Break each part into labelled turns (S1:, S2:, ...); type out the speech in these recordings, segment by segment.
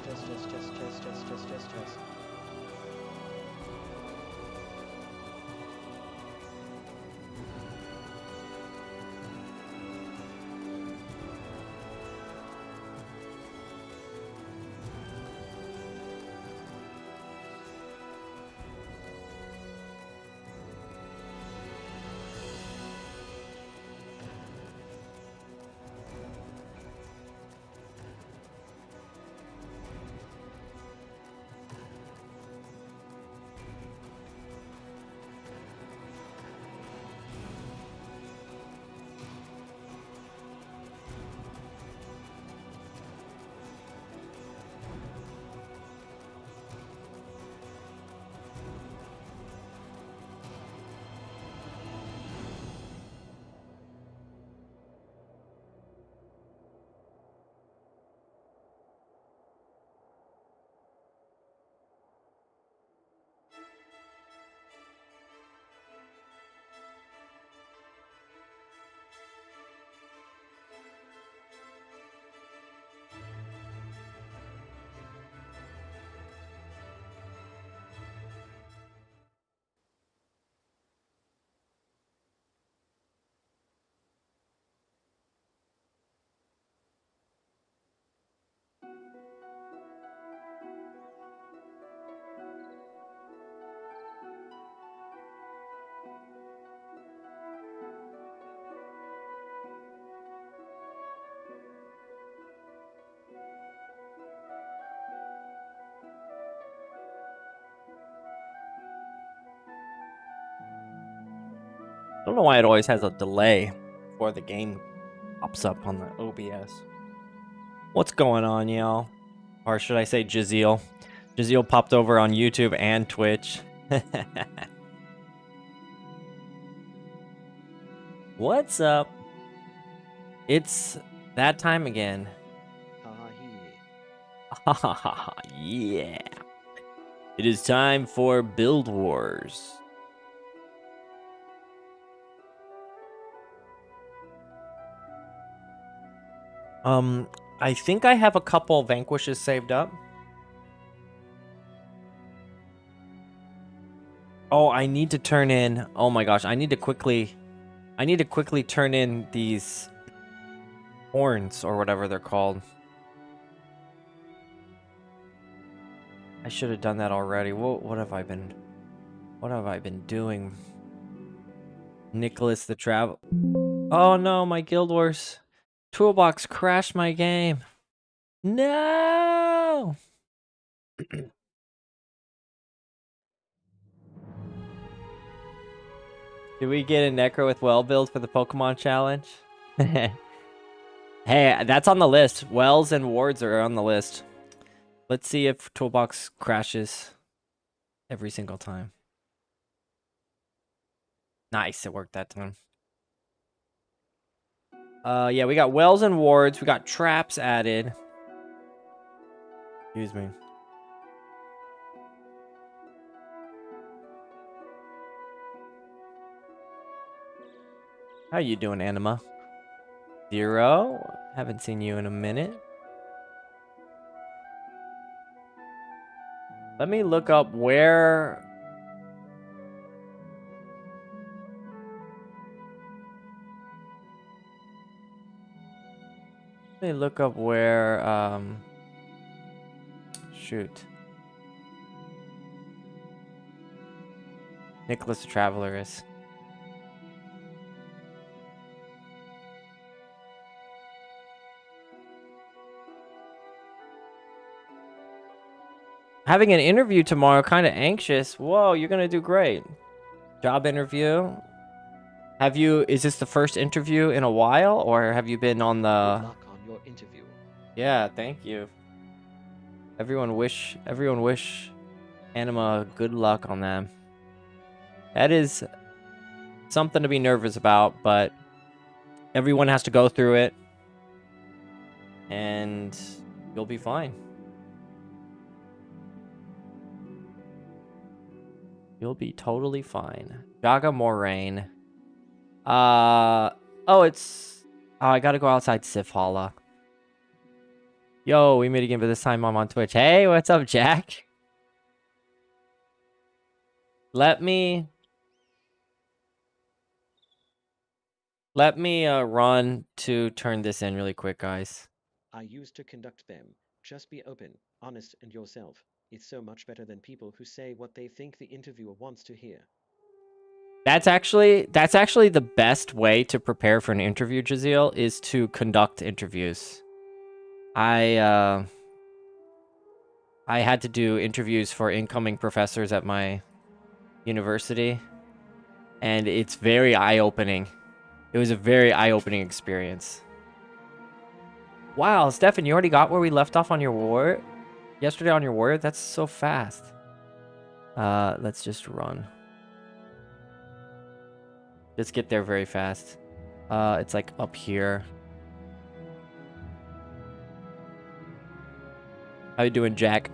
S1: chess.
S2: I don't know why it always has a delay before the game pops up on the OBS. What's going on, y'all? Or should I say Jaziel? Jaziel popped over on YouTube and Twitch. What's up? It's that time again. Yeah. It is time for Build Wars. I think I have a couple vanquishes saved up. Oh, I need to turn in. Oh my gosh, I need to quickly turn in these horns or whatever they're called. I should have done that already. What have I been doing? Nicholas the Travel. Oh no, my Guild Wars toolbox crashed my game. No. Did we get a Necro with well build for the Pokemon challenge? Hey, that's on the list. Wells and wards are on the list. Let's see if toolbox crashes every single time. Nice, it worked that time. Yeah, we got wells and wards. We got traps added. Excuse me. How you doing, Anima? 0. Haven't seen you in a minute. Let me look up where... Let me look up where, shoot. Nicholas the Traveler is. Having an interview tomorrow, kind of anxious. Whoa, you're gonna do great. Job interview. Is this the first interview in a while, or have you been on the...
S1: Good luck on your interview.
S2: Yeah, thank you. Everyone wish Anima good luck on them. That is something to be nervous about, but everyone has to go through it, and you'll be fine. You'll be totally fine. Jaga Moraine. Oh, I gotta go outside Sifhala. Yo, we meet again, but this time I'm on Twitch. Hey, what's up, Jack? Let me run to turn this in really quick, guys.
S1: I used to conduct them. Just be open, honest, and yourself. It's so much better than people who say what they think the interviewer wants to hear.
S2: That's actually the best way to prepare for an interview, Jaziel, is to conduct interviews. I had to do interviews for incoming professors at my university, and it's very eye-opening. It was a very eye-opening experience. Wow, Stefan, you already got where we left off on your war? Yesterday on your war? That's so fast. Let's just run. Just get there very fast. It's like up here. How you doing, Jack?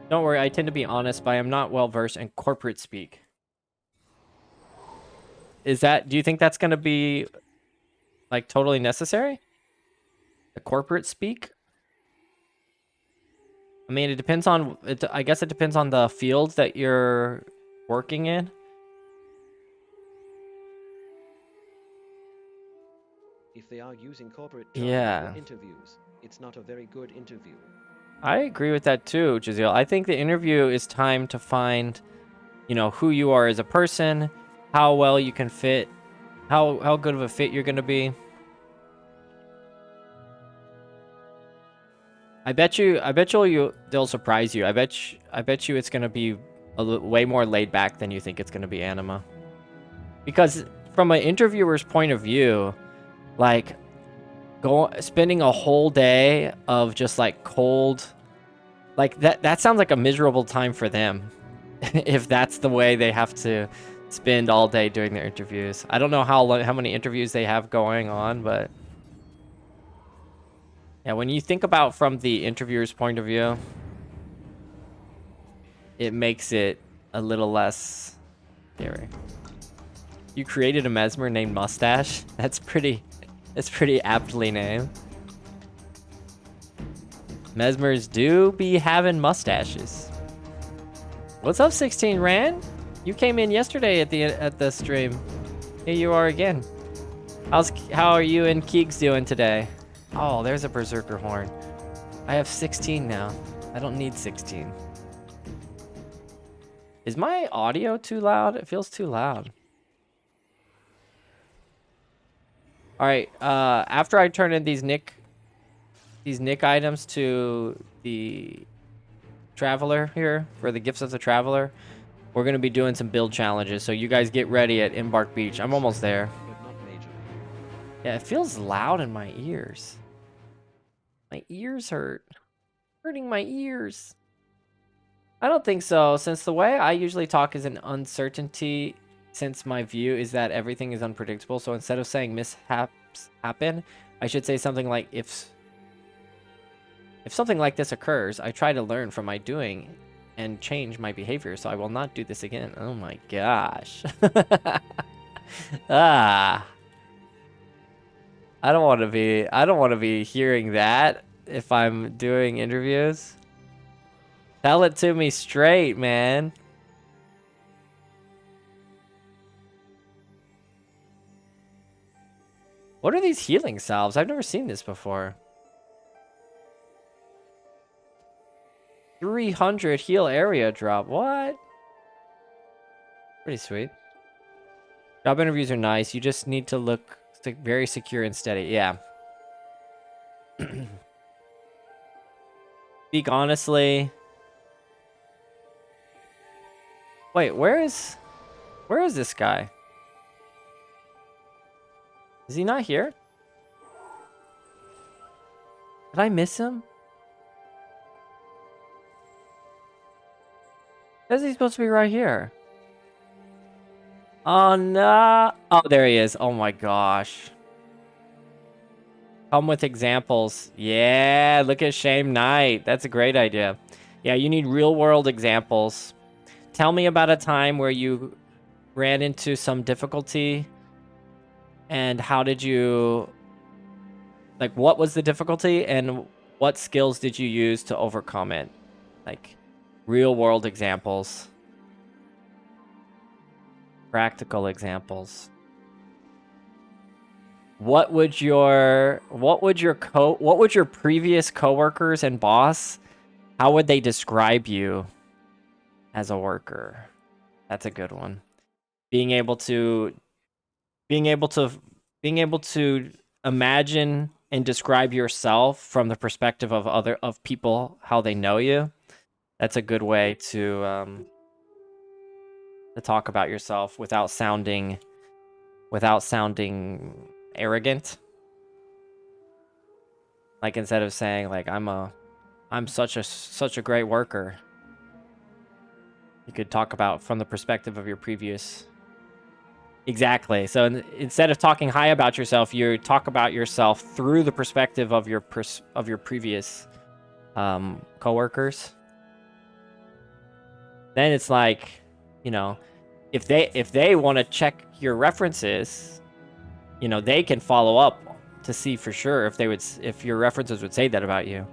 S2: Don't worry, I tend to be honest, but I am not well versed in corporate speak. Do you think that's going to be like totally necessary? The corporate speak? I mean, it depends on I guess it depends on the field that you're working in.
S1: If they are using corporate
S2: Yeah.
S1: interviews, it's not a very good interview.
S2: I agree with that too, Jaziel. I think the interview is time to find, you know, who you are as a person, how well you can fit, how good of a fit you're going to be. I bet you they'll surprise you. I bet you it's going to be way more laid back than you think it's going to be, Anima. Because from an interviewer's point of view, like spending a whole day of just like cold, like that sounds like a miserable time for them. If that's the way they have to spend all day doing their interviews. I don't know how many interviews they have going on, but yeah, when you think about from the interviewer's point of view, it makes it a little less scary. You created a Mesmer named Mustache? That's pretty aptly named. Mesmers do be having mustaches. What's up, 16 Rand? You came in yesterday at the stream. Here you are again. How are you and Keeks doing today? Oh, there's a Berserker horn. I have 16 now. I don't need 16. Is my audio too loud? It feels too loud. All right, after I turn in these Nick items to the Traveler here for the Gifts of the Traveler, we're going to be doing some build challenges. So you guys get ready at Embark Beach. I'm almost there. Yeah, it feels loud in my ears. My ears hurt. Hurting my ears. I don't think so, since the way I usually talk is an uncertainty, since my view is that everything is unpredictable. So instead of saying mishaps happen, I should say something like, if something like this occurs, I try to learn from my doing and change my behavior, so I will not do this again. Oh my gosh. I don't want to be hearing that if I'm doing interviews. Tell it to me straight, man. What are these healing salves? I've never seen this before. 300 heal area drop. What? Pretty sweet. Job interviews are nice. You just need to look very secure and steady. Yeah. Speak honestly. Wait, where is this guy? Is he not here? Did I miss him? Says he's supposed to be right here. Oh no. Oh, there he is. Oh my gosh. Come with examples. Yeah, look at Shame Knight. That's a great idea. Yeah, you need real world examples. Tell me about a time where you ran into some difficulty and how did you, like, what was the difficulty and What skills did you use to overcome it? Like real world examples, practical examples. What would your previous coworkers and boss, how would they describe you as a worker? That's a good one. Being able to imagine and describe yourself from the perspective of people, how they know you. That's a good way to talk about yourself without sounding arrogant. Like instead of saying like I'm such a great worker, you could talk about from the perspective of your previous. Exactly. So instead of talking high about yourself, you talk about yourself through the perspective of your previous coworkers. Then it's like, you know, if they want to check your references, you know, they can follow up to see for sure if your references would say that about you.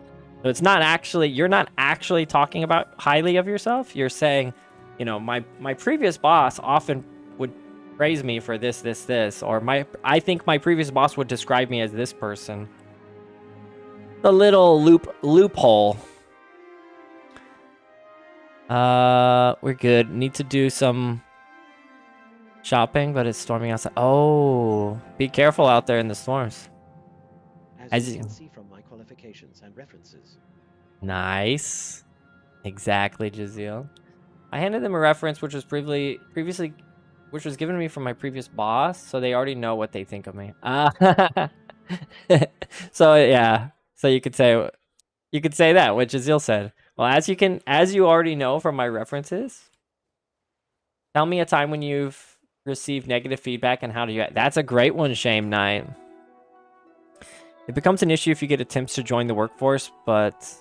S2: So it's not actually, you're not actually talking about highly of yourself. You're saying, you know, my previous boss often would praise me for this, or I think my previous boss would describe me as this person. The little loophole. We're good. Need to do some shopping, but it's storming outside. Oh, be careful out there in the storms.
S1: As you can see from my qualifications and references.
S2: Nice. Exactly, Jaziel. I handed them a reference which was previously which was given to me from my previous boss, so they already know what they think of me. So yeah. So you could say that, which Jaziel said. Well, as you already know from my references, tell me a time when you've received negative feedback and how do you... That's a great one, Shame Knight. It becomes an issue if you get attempts to join the workforce, but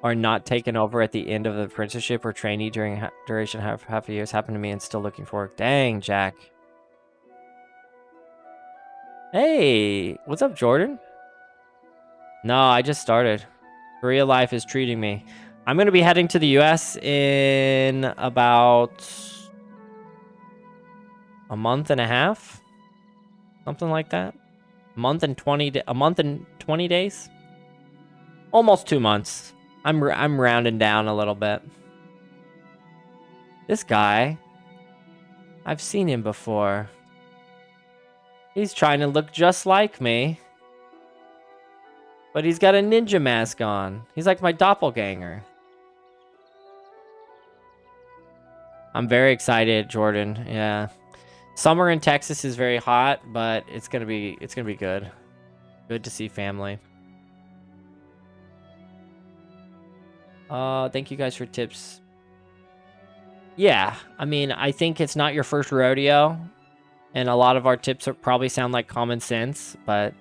S2: are not taken over at the end of the apprenticeship or trainee during duration half a year. It's happened to me and still looking for work. Dang, Jack. Hey, what's up, Jordan? No, I just started. Korea life is treating me. I'm going to be heading to the US in about a month and a half. Something like that. A month and 20 days. Almost 2 months. I'm rounding down a little bit. This guy, I've seen him before. He's trying to look just like me. But he's got a ninja mask on. He's like my doppelganger. I'm very excited, Jordan. Yeah. Summer in Texas is very hot, but it's gonna be good. Good to see family. Thank you guys for tips. Yeah, I mean, I think it's not your first rodeo, and a lot of our tips probably sound like common sense, but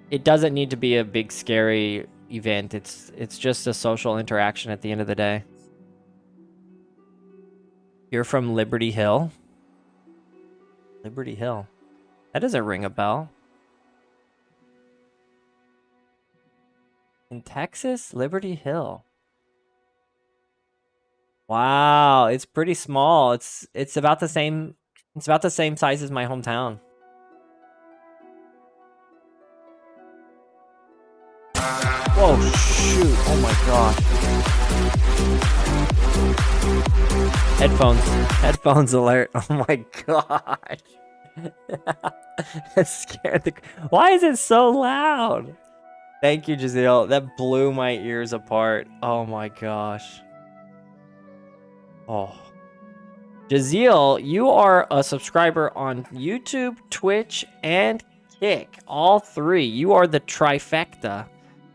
S2: it doesn't need to be a big scary event. It's just a social interaction at the end of the day. You're from Liberty Hill? Liberty Hill. That doesn't ring a bell. In Texas? Liberty Hill. Wow, it's pretty small. It's about the same size as my hometown. Whoa, shoot. Oh my gosh. Headphones alert. Oh my gosh. That scared the... Why is it so loud? Thank you, Jaziel. That blew my ears apart. Oh my gosh. Oh. Jaziel, you are a subscriber on YouTube, Twitch, and Kick. All three. You are the trifecta.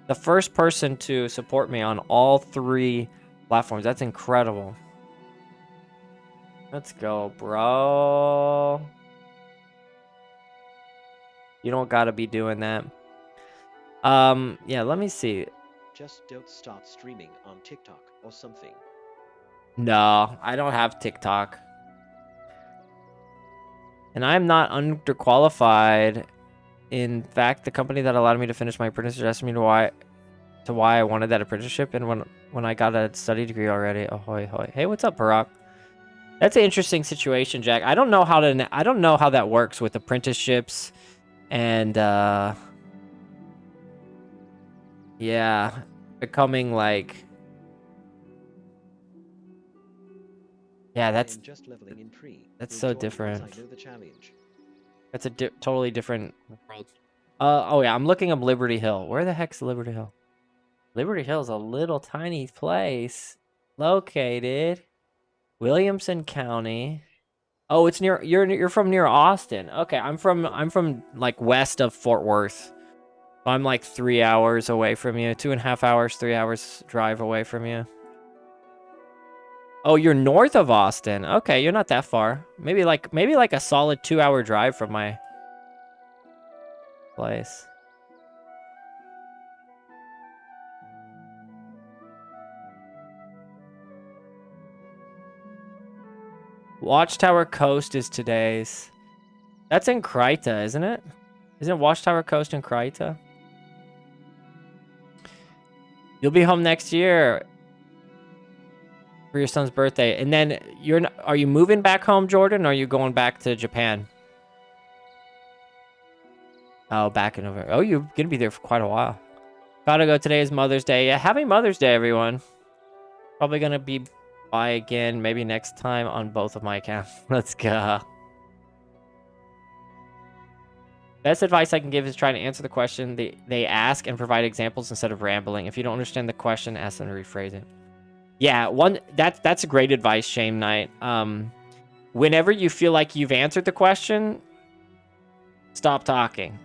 S2: The first person to support me on all three platforms. That's incredible. Let's go, bro. You don't gotta be doing that. Yeah, let me see.
S1: Just don't start streaming on TikTok or something.
S2: No, I don't have TikTok. And I'm not underqualified. In fact, the company that allowed me to finish my apprenticeship asked me why to why I wanted that apprenticeship, and when I got a study degree already. Ahoy hoy. Hey, what's up, Barack? That's an interesting situation, Jack. I don't know how that works with apprenticeships and yeah, becoming like, yeah, that's
S1: just leveling in tree.
S2: That's so different.
S1: I know the challenge.
S2: That's a totally different world. Oh yeah, I'm looking up Liberty Hill. Where the heck's Liberty Hill? Liberty Hill is a little tiny place located Williamson County. Oh, it's near. You're from near Austin. Okay, I'm from like west of Fort Worth. I'm like 3 hours away from you. 2.5 hours, 3 hours drive away from you. Oh, you're north of Austin. Okay, you're not that far. Maybe like a solid 2-hour drive from my place. Watchtower Coast is today's. That's in Kryta, isn't it? Isn't Watchtower Coast in Kryta? You'll be home next year for your son's birthday. And then are you moving back home, Jordan, or are you going back to Japan? Oh, back in November. Oh, you're gonna be there for quite a while. Gotta go. Today is Mother's Day. Yeah, happy Mother's Day, everyone. Probably gonna be by again, maybe next time on both of my accounts. Let's go. Best advice I can give is try to answer the question they ask and provide examples instead of rambling. If you don't understand the question, ask them to rephrase it. Yeah, that's a great advice, Shame Knight. Whenever you feel like you've answered the question, stop talking.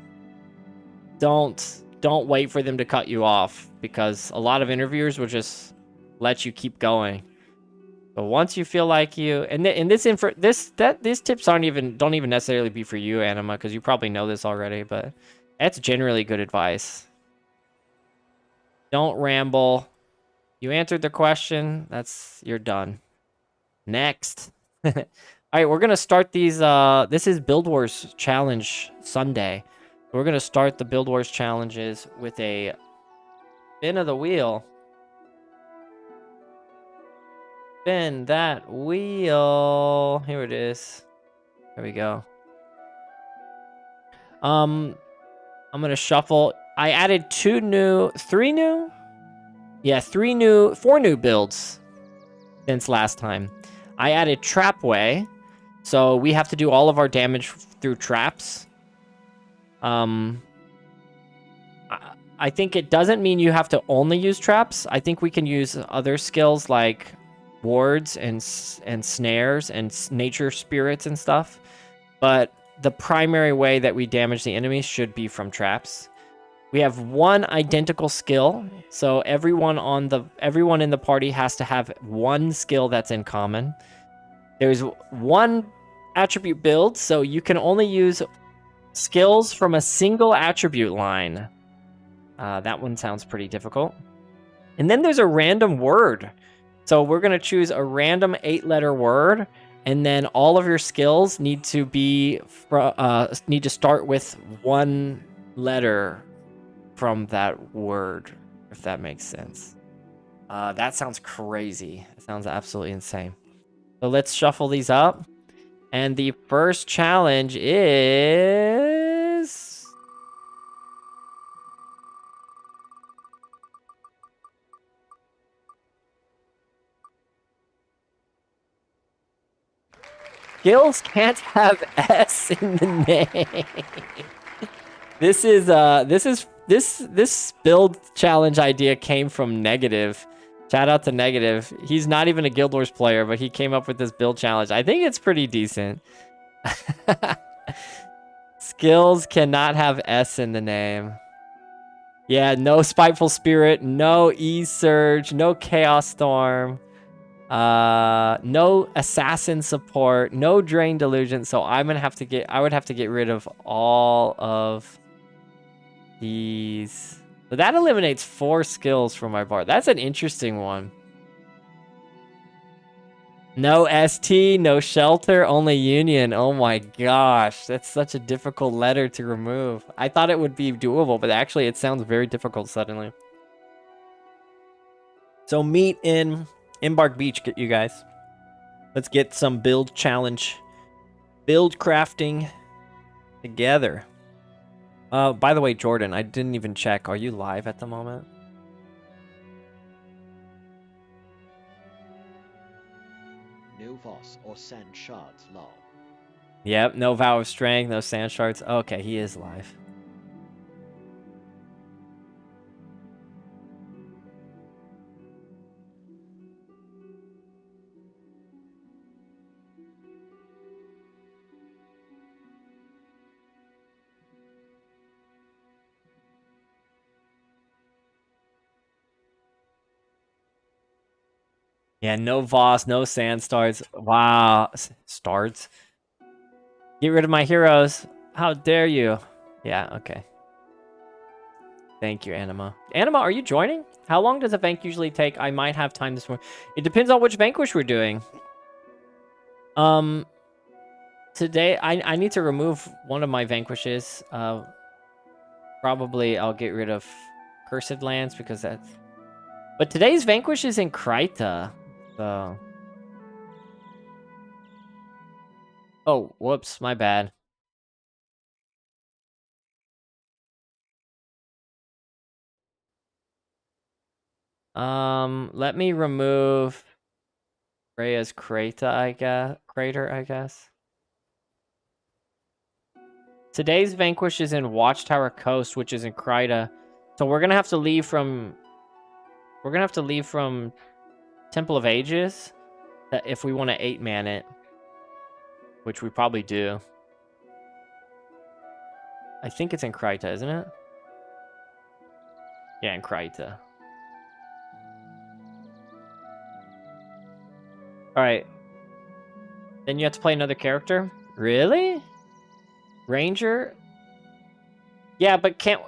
S2: Don't wait for them to cut you off, because a lot of interviewers will just let you keep going. But once you feel like you, and these tips don't even necessarily be for you, Anima, because you probably know this already, but that's generally good advice. Don't ramble. You answered the question. You're done. Next. All right, we're gonna start these. This is Build Wars Challenge Sunday. We're gonna start the Build Wars challenges with a spin of the wheel. Spin that wheel. Here it is. There we go. I'm gonna shuffle. I added 4 new builds since last time. I added Trapway, so we have to do all of our damage through traps. I think it doesn't mean you have to only use traps. I think we can use other skills like wards and snares and nature spirits and stuff, but the primary way that we damage the enemies should be from traps. We have 1 identical skill, so everyone in the party has to have 1 skill that's in common. There's 1 attribute build, so you can only use skills from a single attribute line. That one sounds pretty difficult. And then there's a random word. So we're going to choose a random 8-letter word, and then all of your skills need to start with 1 letter from that word, if that makes sense. That sounds crazy. It sounds absolutely insane. So let's shuffle these up. And the first challenge is... skills can't have S in the name. This build challenge idea came from Negative. Shout out to Negative. He's not even a Guild Wars player, but he came up with this build challenge. I think it's pretty decent. Skills cannot have S in the name. Yeah, no Spiteful Spirit, no E-Surge, no Chaos Storm. No Assassin Support, no Drain Delusion, so I would have to get rid of all of these. So that eliminates 4 skills from my bar. That's an interesting one. No ST, no Shelter, only Union. Oh my gosh, that's such a difficult letter to remove. I thought it would be doable, but actually it sounds very difficult suddenly. So meet in Embark Beach, you guys. Let's get some build challenge, build crafting together. By the way, Jordan, I didn't even check. Are you live at the moment?
S1: No Voss or sand shards, lol.
S2: Yep, no Vow of Strength, no Sand Shards. Okay, he is live. Yeah, no Voss, no Sand Stars. Wow. Stards? Get rid of my heroes. How dare you? Yeah, okay. Thank you, Anima. Anima, are you joining? How long does a Vank usually take? I might have time this morning. It depends on which Vanquish we're doing. Today, I need to remove one of my Vanquishes. Probably I'll get rid of Cursed Lands because that's... But today's Vanquish is in Kryta. So... Oh, whoops, my bad. Let me remove Rhea's Crater, I guess. Today's Vanquish is in Watchtower Coast, which is in Kryta. So we're gonna have to leave from... We're gonna have to leave from Temple of Ages if we want to 8-man it. Which we probably do. I think it's in Kryta, isn't it? Yeah, in Kryta. Alright. Then you have to play another character? Really? Ranger? Yeah, but can't...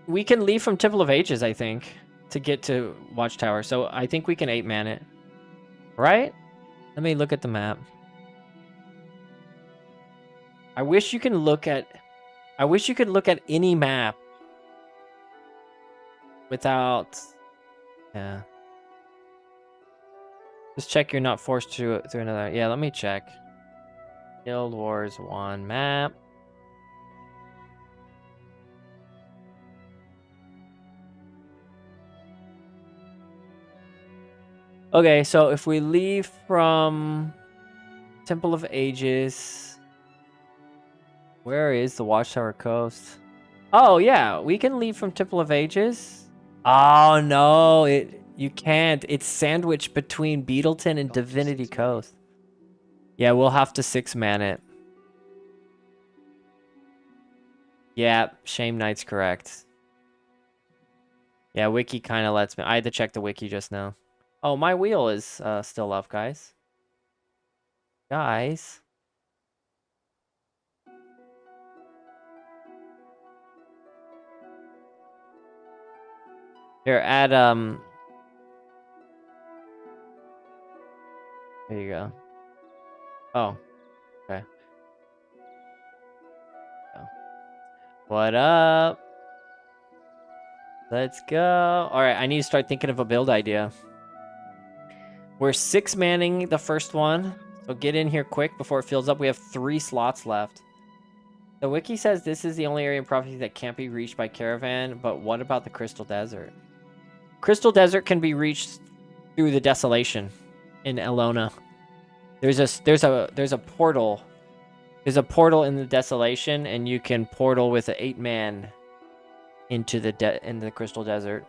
S2: We can leave from Temple of Ages, I think, to get to Watchtower. So I think we can 8-man it. Right? Let me look at the map. I wish you could look at any map without... Yeah. Just check you're not forced to another... Yeah, let me check. Guild Wars 1 map. Okay, so if we leave from Temple of Ages... Where is the Watchtower Coast? Oh, yeah, we can leave from Temple of Ages. Oh, no, you can't. It's sandwiched between Beetleton and Divinity Coast. Yeah, we'll have to 6-man it. Yeah, Shame Knight's correct. Yeah, Wiki kind of lets me... I had to check the Wiki just now. Oh, my wheel is still up, guys. Guys. Here, add, there you go. Oh, okay. What up? Let's go. All right, I need to start thinking of a build idea. We're 6-manning the first one, so get in here quick before it fills up. We have 3 slots left. The wiki says this is the only area in Prophecy that can't be reached by caravan, but what about the Crystal Desert? Crystal Desert can be reached through the Desolation in Elona. There's a portal. There's a portal in the Desolation, and you can portal with an 8-man into the Crystal Desert.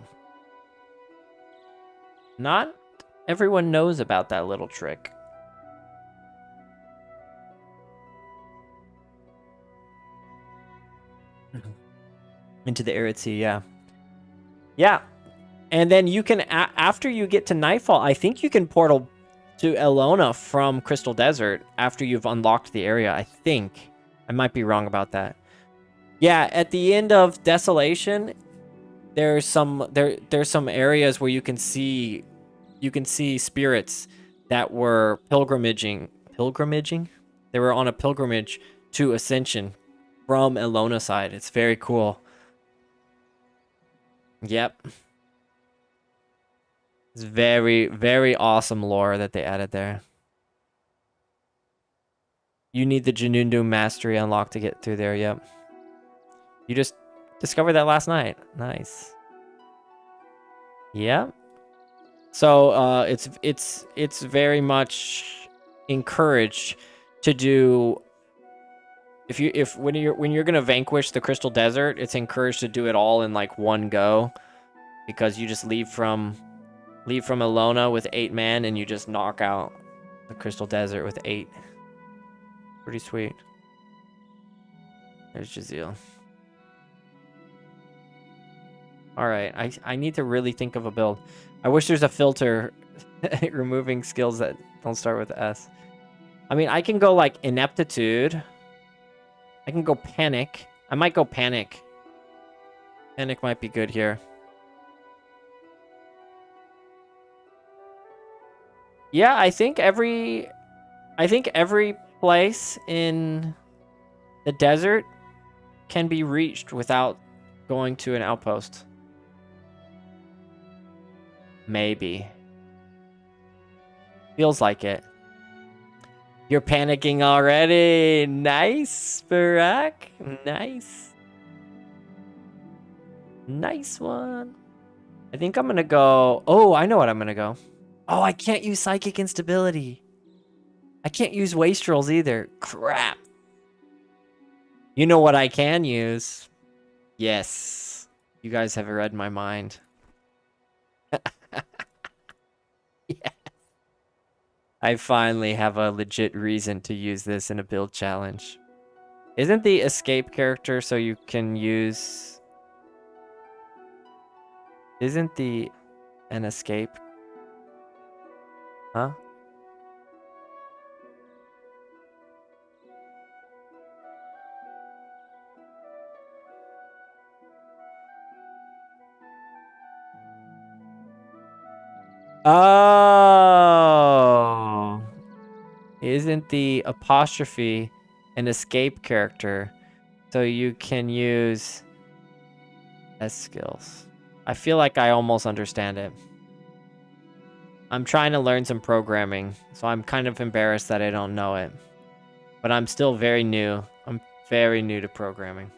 S2: Not everyone knows about that little trick. Into the Arid Sea, yeah. Yeah. And then you can, after you get to Nightfall, I think you can portal to Elona from Crystal Desert after you've unlocked the area, I think. I might be wrong about that. Yeah, at the end of Desolation, there's some areas where you can see spirits that were pilgrimaging. They were on a pilgrimage to Ascension from Elona side. It's very cool. Yep. It's very, very awesome lore that they added there. You need the Janundu Mastery unlocked to get through there, yep. You just discovered that last night. Nice. Yeah. So it's very much encouraged to do when you're gonna vanquish the Crystal Desert, it's encouraged to do it all in like one go. Because you just leave from Elona with 8 man and you just knock out the Crystal Desert with 8. Pretty sweet. There's Jazeel. Alright, I need to really think of a build. I wish there's a filter removing skills that don't start with S. I mean, I can go like Ineptitude. I can go Panic. I might go Panic. Panic might be good here. Yeah, I think every place in the desert can be reached without going to an outpost. Maybe. Feels like it. You're panicking already. Nice, Barack. Nice. Nice one. I think I'm gonna go... Oh, I know what I'm gonna go. Oh, I can't use Psychic Instability. I can't use Wastrels either. Crap. You know what I can use? Yes. You guys have read my mind. Yeah. I finally have a legit reason to use this in a build challenge. Isn't the escape character so you can use... Isn't the... an escape? Huh? Oh. Isn't the apostrophe an escape character so you can use S skills? I feel like I almost understand it. I'm trying to learn some programming, so I'm kind of embarrassed that I don't know it. But I'm still very new. I'm very new to programming.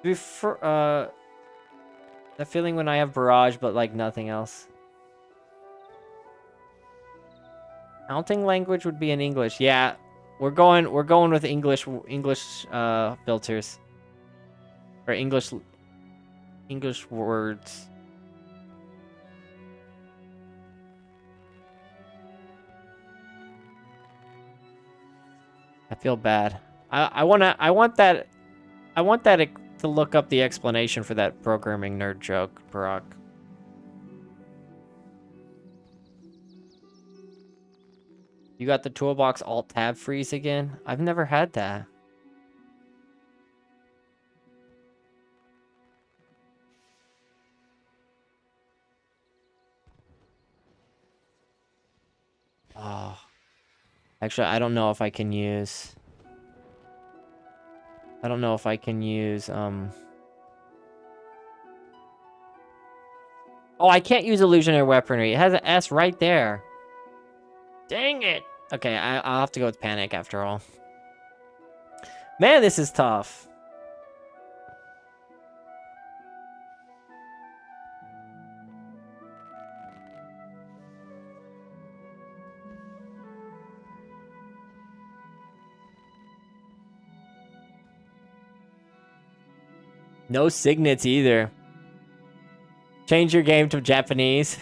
S2: That feeling when I have Barrage but like nothing else. Counting language would be in English. Yeah, we're going with English filters. Or English words. I feel bad. I want that to look up the explanation for that programming nerd joke, Barack. You got the toolbox alt tab freeze again? I've never had that. Oh. Actually, I don't know if I can use... Oh, I can't use illusionary weaponry. It has an S right there. Dang it. Okay, I'll have to go with Panic after all. Man, this is tough. No signets either. Change your game to Japanese.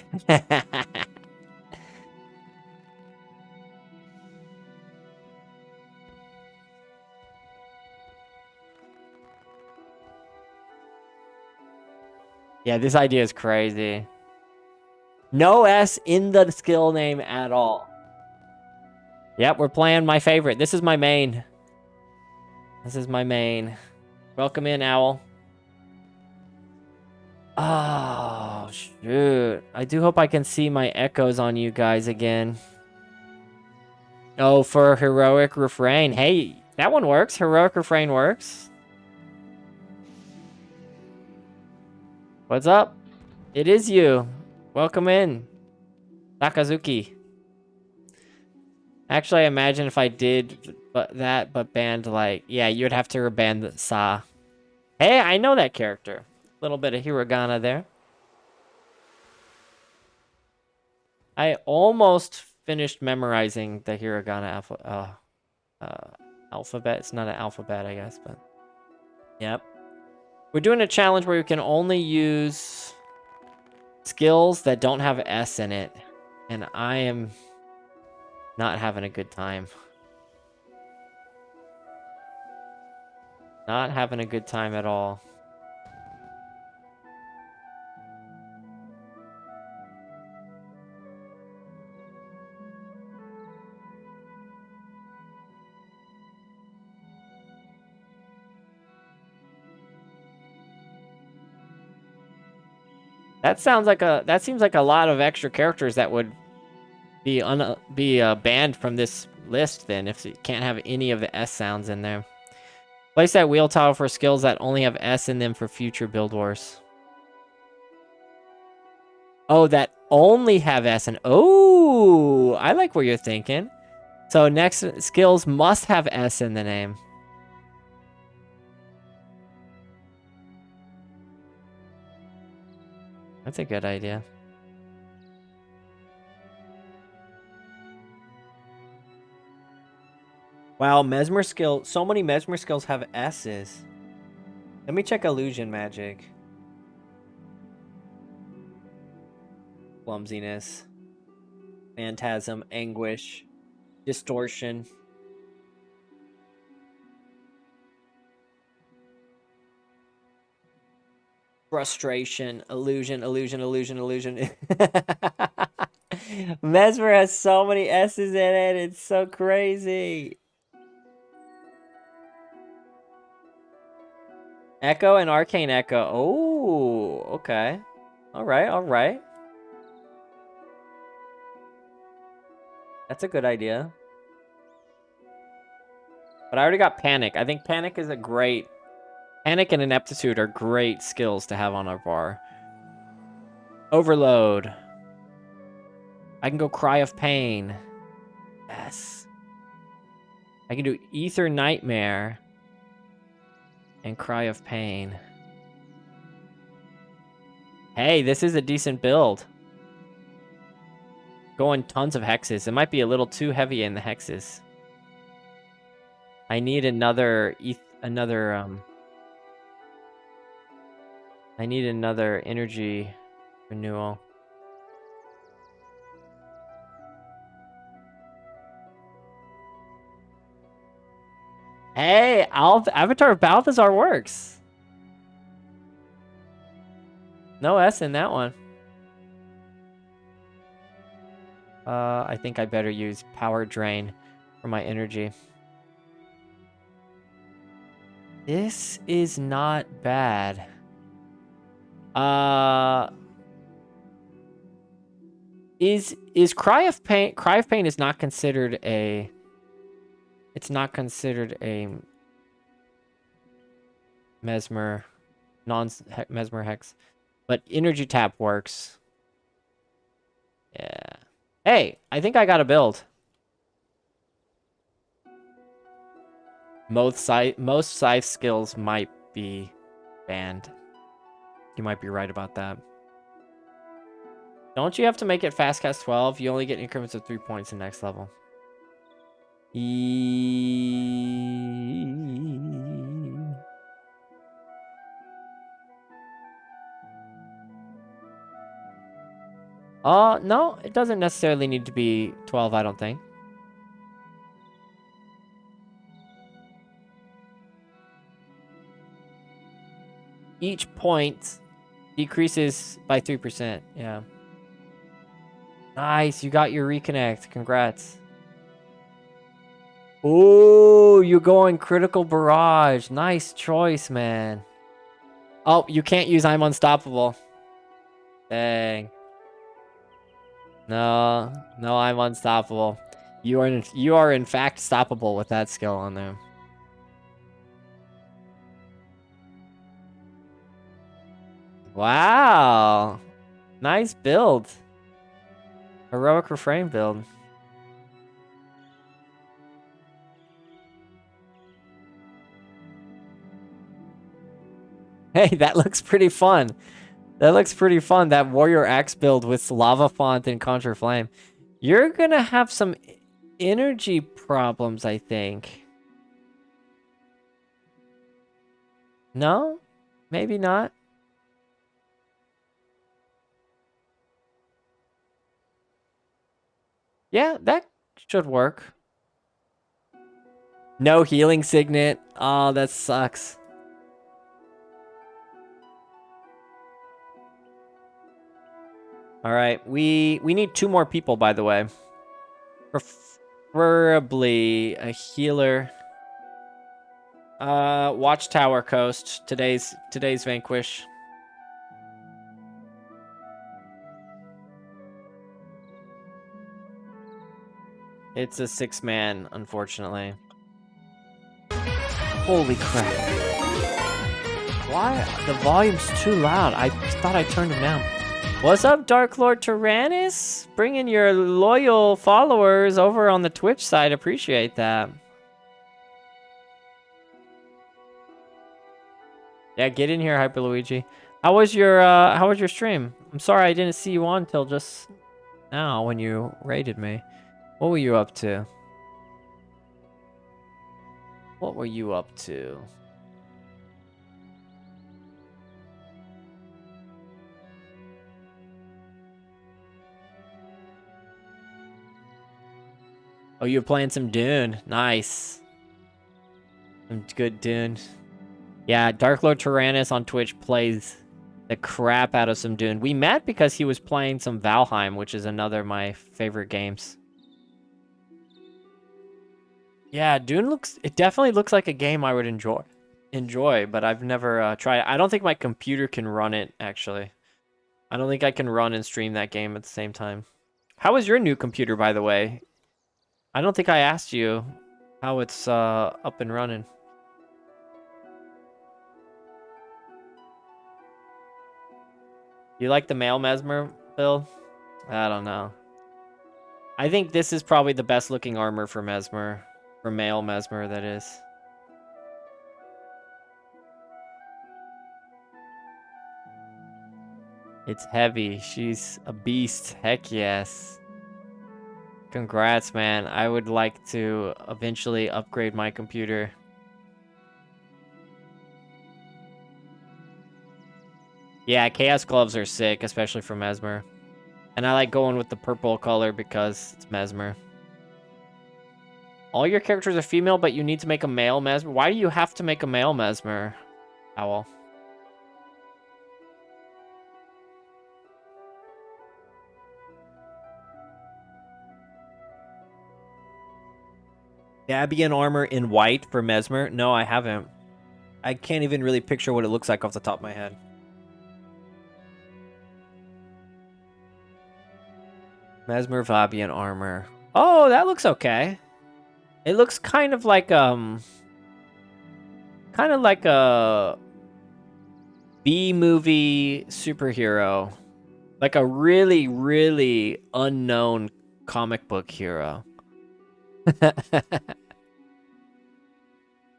S2: Yeah, this idea is crazy. No S in the skill name at all. Yep, we're playing my favorite. This is my main. This is my main. Welcome in, Owl. Oh, shoot. I do hope I can see my echoes on you guys again. Oh, for Heroic Refrain. Hey, that one works. Heroic Refrain works. What's up? It is you. Welcome in. Sakazuki. Actually, I imagine if I did but banned like, yeah, you'd have to reban the Sa. Hey, I know that character. A little bit of hiragana there. I almost finished memorizing the hiragana alphabet. It's not an alphabet, I guess, but yep. We're doing a challenge where we can only use skills that don't have S in it, and I am not having a good time. Not having a good time at all. That seems like a lot of extra characters that would be banned from this list then if you can't have any of the S sounds in there. Place that wheel tile for skills that only have S in them for future Build Wars. Oh, that only have S in. Oh, I like what you're thinking. So next skills must have S in the name. That's a good idea. Wow, Mesmer skill. So many Mesmer skills have S's. Let me check Illusion Magic. Clumsiness. Phantasm. Anguish. Distortion. Frustration. Illusion. Mesmer has so many S's in it. It's so crazy. Echo and Arcane Echo. Oh, okay. All right. That's a good idea. But I already got Panic. I think Panic is a great... Panic and Ineptitude are great skills to have on our bar. Overload. I can go Cry of Pain. Yes. I can do Ether Nightmare. And Cry of Pain. Hey, this is a decent build. Going tons of hexes. It might be a little too heavy in the hexes. I need another energy renewal. Hey, Avatar of Balthazar works. No S in that one. I think I better use Power Drain for my energy. This is not bad. Is Cry of Pain? Cry of Pain is not considered a... It's not considered a Mesmer, Mesmer Hex. But Energy Tap works. Yeah. Hey, I think I got a build. Most scythe skills might be banned. You might be right about that. Don't you have to make it fast cast 12? You only get increments of 3 points in next level. No, it doesn't necessarily need to be 12, I don't think. Each point decreases by 3%. Yeah. Nice, you got your reconnect. Congrats. Oh, you're going Critical Barrage. Nice choice, man. Oh, you can't use I'm Unstoppable. Dang. No, I'm unstoppable. You are in fact stoppable with that skill on there. Wow. Nice build. Heroic refrain build. Hey, that looks pretty fun. That looks pretty fun. That Warrior Axe build with Lava Font and Contra Flame. You're gonna have some energy problems, I think. No? Maybe not. Yeah, that should work. No healing signet. Oh, that sucks. All right, we need 2 more people, by the way. Preferably a healer. Watchtower Coast. Today's Vanquish. It's a 6-man, unfortunately. Holy crap. Why? The volume's too loud. I thought I turned it down. What's up, Dark Lord Tyrannus? Bringing your loyal followers over on the Twitch side. Appreciate that. Yeah, get in here, Hyper Luigi. How was your stream? I'm sorry I didn't see you on till just now when you raided me. What were you up to? What were you up to? Oh, you're playing some Dune. Nice. Some good Dune. Yeah, Dark Lord Tyrannus on Twitch plays the crap out of some Dune. We met because he was playing some Valheim, which is another of my favorite games. Yeah, Dune definitely looks like a game I would enjoy, but I've never tried it. I don't think my computer can run it, actually. I don't think I can run and stream that game at the same time. How is your new computer, by the way? I don't think I asked you how it's up and running. You like the male Mesmer build? I don't know. I think this is probably the best looking armor for Mesmer. For male Mesmer, that is. It's heavy. She's a beast. Heck yes. Congrats, man. I would like to eventually upgrade my computer. Yeah, Chaos Gloves are sick, especially for Mesmer. And I like going with the purple color because it's Mesmer. All your characters are female, but you need to make a male Mesmer. Why do you have to make a male Mesmer, Owl? Dabian armor in white for Mesmer? No, I haven't. I can't even really picture what it looks like off the top of my head. Mesmer Vabian armor. Oh, that looks okay. It looks kind of like a B-movie superhero. Like a really, really unknown comic book hero.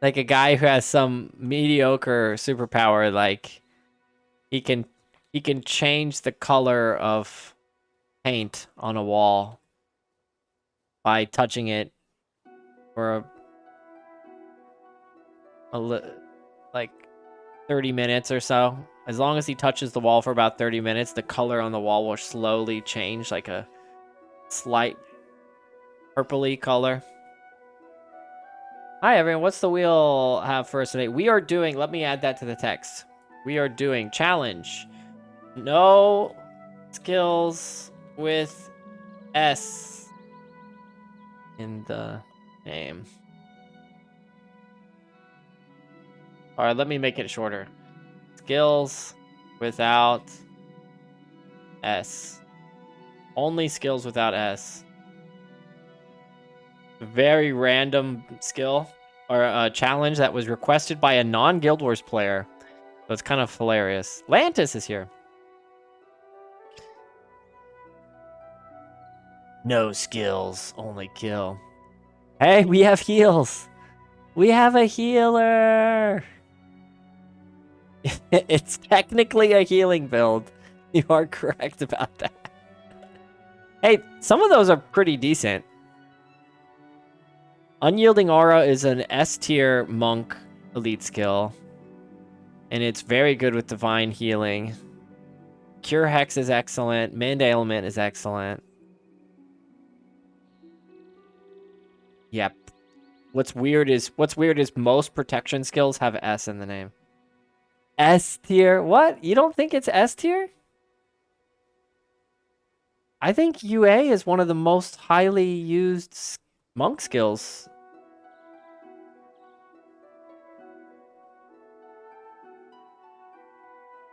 S2: Like a guy who has some mediocre superpower, like he can change the color of paint on a wall by touching it for like 30 minutes or so. As long as he touches the wall for about 30 minutes, the color on the wall will slowly change, like a slight purpley color. Hi everyone, what's the wheel have for us today? We are doing, let me add that to the text. We are doing challenge. No skills with S in the name. Alright, let me make it shorter. Skills without S. Only skills without S. Very random skill or a challenge that was requested by a non-Guild Wars player. So it's kind of hilarious. Lantis is here. No skills, only kill. Hey, we have heals. We have a healer. It's technically a healing build. You are correct about that. Hey, some of those are pretty decent. Unyielding Aura is an S tier monk elite skill. And it's very good with divine healing. Cure Hex is excellent. Mend Ailment is excellent. Yep. What's weird is most protection skills have S in the name. S tier? What? You don't think it's S tier? I think UA is one of the most highly used monk skills.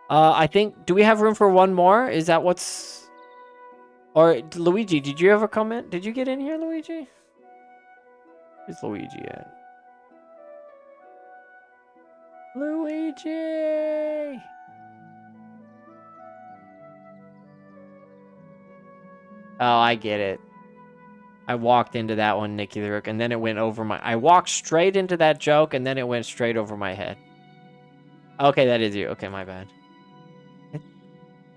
S2: I think, do we have room for one more? Is that what's... Or, Luigi, did you ever come in? Did you get in here, Luigi? Where's Luigi at? Luigi! Oh, I get it. I walked into that one, Nicky the Rook, and then it went over my... I walked straight into that joke, and then it went straight over my head. Okay, that is you. Okay, my bad. I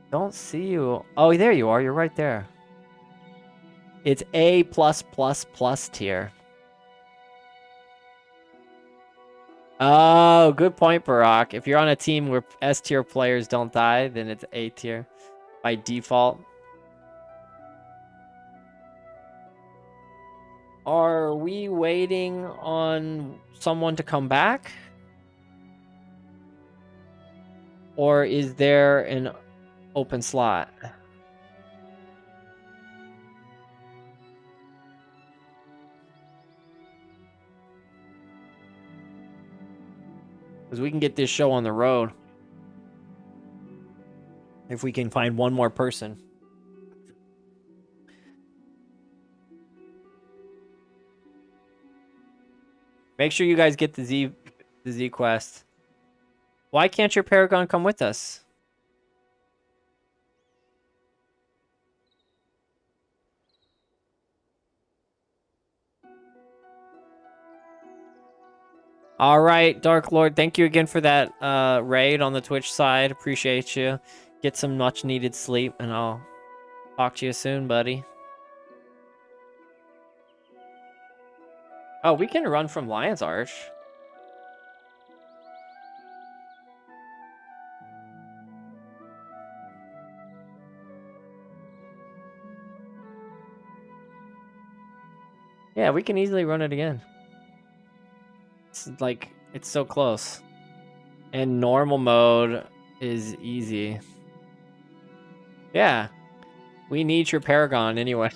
S2: don't see you. Oh, there you are. You're right there. It's A+++ tier. Oh, good point, Barack. If you're on a team where S tier players don't die, then it's A tier by default. Are we waiting on someone to come back? Or is there an open slot? Because we can get this show on the road. If we can find one more person. Make sure you guys get the Z quest. Why can't your Paragon come with us? All right, Dark Lord, thank you again for that raid on the Twitch side. Appreciate you. Get some much needed sleep, and I'll talk to you soon, buddy. Oh, we can run from Lion's Arch. Yeah, we can easily run it again. It's like, it's so close. And normal mode is easy. Yeah. We need your Paragon anyway.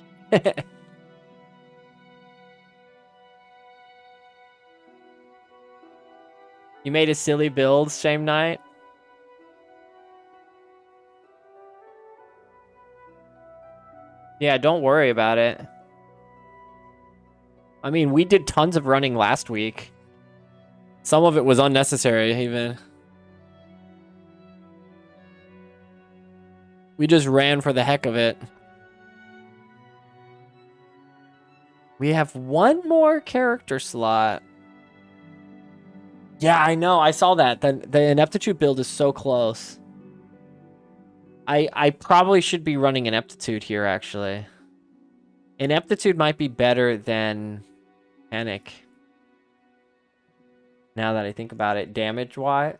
S2: You made a silly build, Shame Knight? Yeah, don't worry about it. I mean, we did tons of running last week. Some of it was unnecessary, even. We just ran for the heck of it. We have one more character slot. Yeah, I know. I saw that. The Ineptitude build is so close. I probably should be running Ineptitude here, actually. Ineptitude might be better than Panic. Now that I think about it, damage-wise.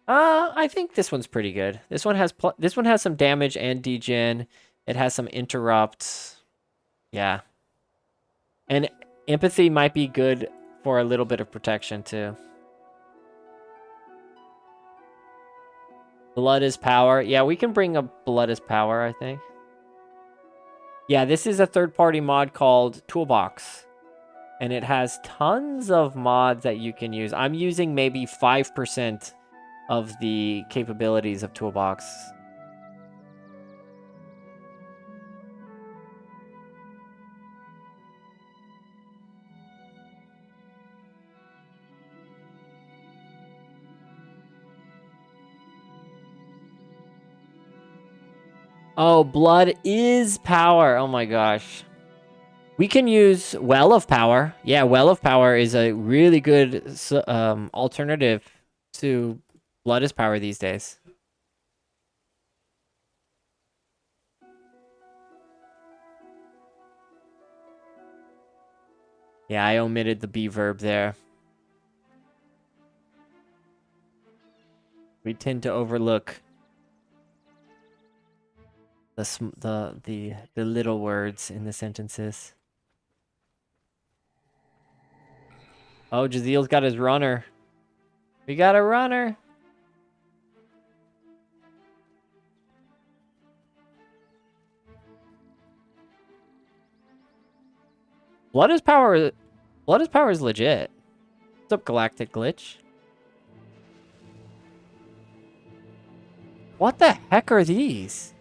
S2: I think this one's pretty good. This one has some damage and degen. It has some interrupt. Yeah. And Empathy might be good for a little bit of protection, too. Blood is power. Yeah, we can bring up Blood is power, I think. Yeah, this is a third-party mod called Toolbox. And it has tons of mods that you can use. I'm using maybe 5% of the capabilities of Toolbox. Oh, blood is power. Oh my gosh. We can use Well of Power. Yeah, Well of Power is a really good alternative to Blood is Power these days. Yeah, I omitted the be verb there. We tend to overlook the little words in the sentences. Oh, Jaziel's got his runner. We got a runner. Blood is power. Blood is power is legit. What's up, Galactic Glitch? What the heck are these?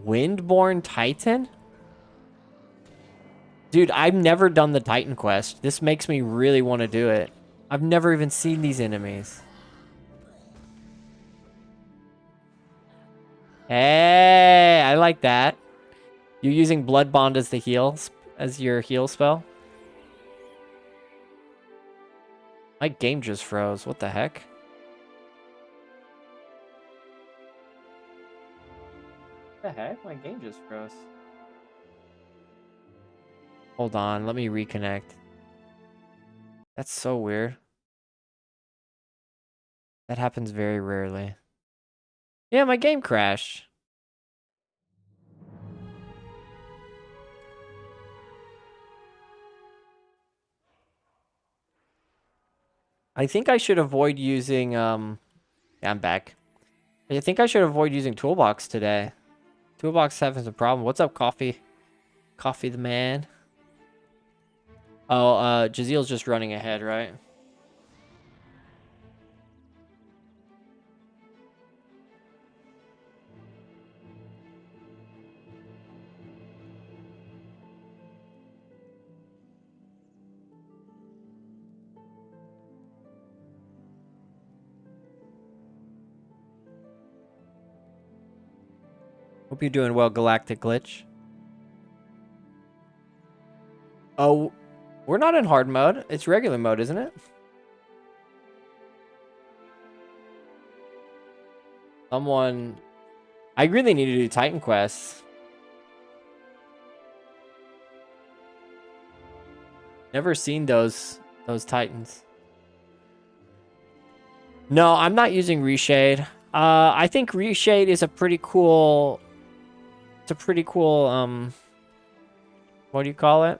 S2: Windborn Titan? Dude, I've never done the Titan quest. This makes me really want to do it. I've never even seen these enemies. Hey, I like that. You're using Blood Bond as the heal, as your heal spell? My game just froze. What the heck? What the heck? My game just froze. Hold on, let me reconnect. That's so weird. That happens very rarely. Yeah, my game crashed. I think I should avoid using, yeah, I'm back. I think I should avoid using Toolbox today. Toolbox having some problem. What's up, Coffee? Coffee the man. Oh, Jaziel's just running ahead, right? Hope you're doing well, Galactic Glitch. Oh, we're not in hard mode. It's regular mode, isn't it? Someone... I really need to do Titan quests. Never seen those Titans. No, I'm not using Reshade. I think Reshade is a pretty cool... It's a pretty cool, what do you call it?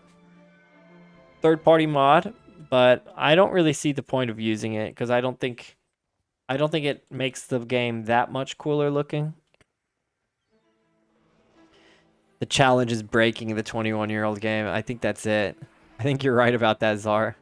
S2: Third-party mod, but I don't really see the point of using it because I don't think it makes the game that much cooler looking. The challenge is breaking the 21-year-old game. I think that's it. I think you're right about that, Czar.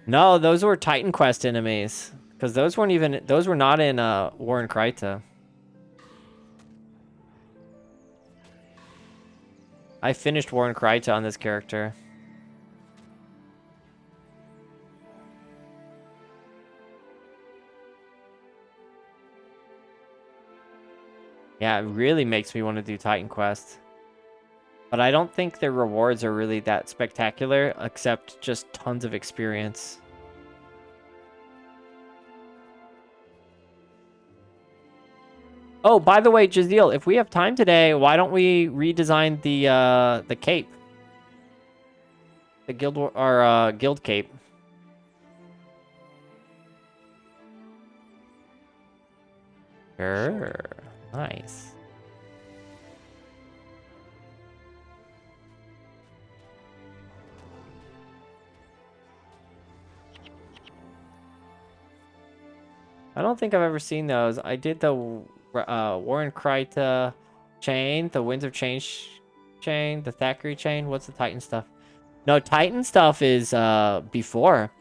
S2: No, those were Titan Quest enemies. Because those were not in War in Kryta. I finished War in Kryta on this character. Yeah, it really makes me want to do Titan Quest. But I don't think their rewards are really that spectacular, except just tons of experience. Oh, by the way, Jaziel, if we have time today, why don't we redesign the cape? The guild cape. Sure. Nice. I don't think I've ever seen those. I did the War in Kryta chain, the Winds of Change chain, the Thackeray chain. What's the Titan stuff? No, Titan stuff is before.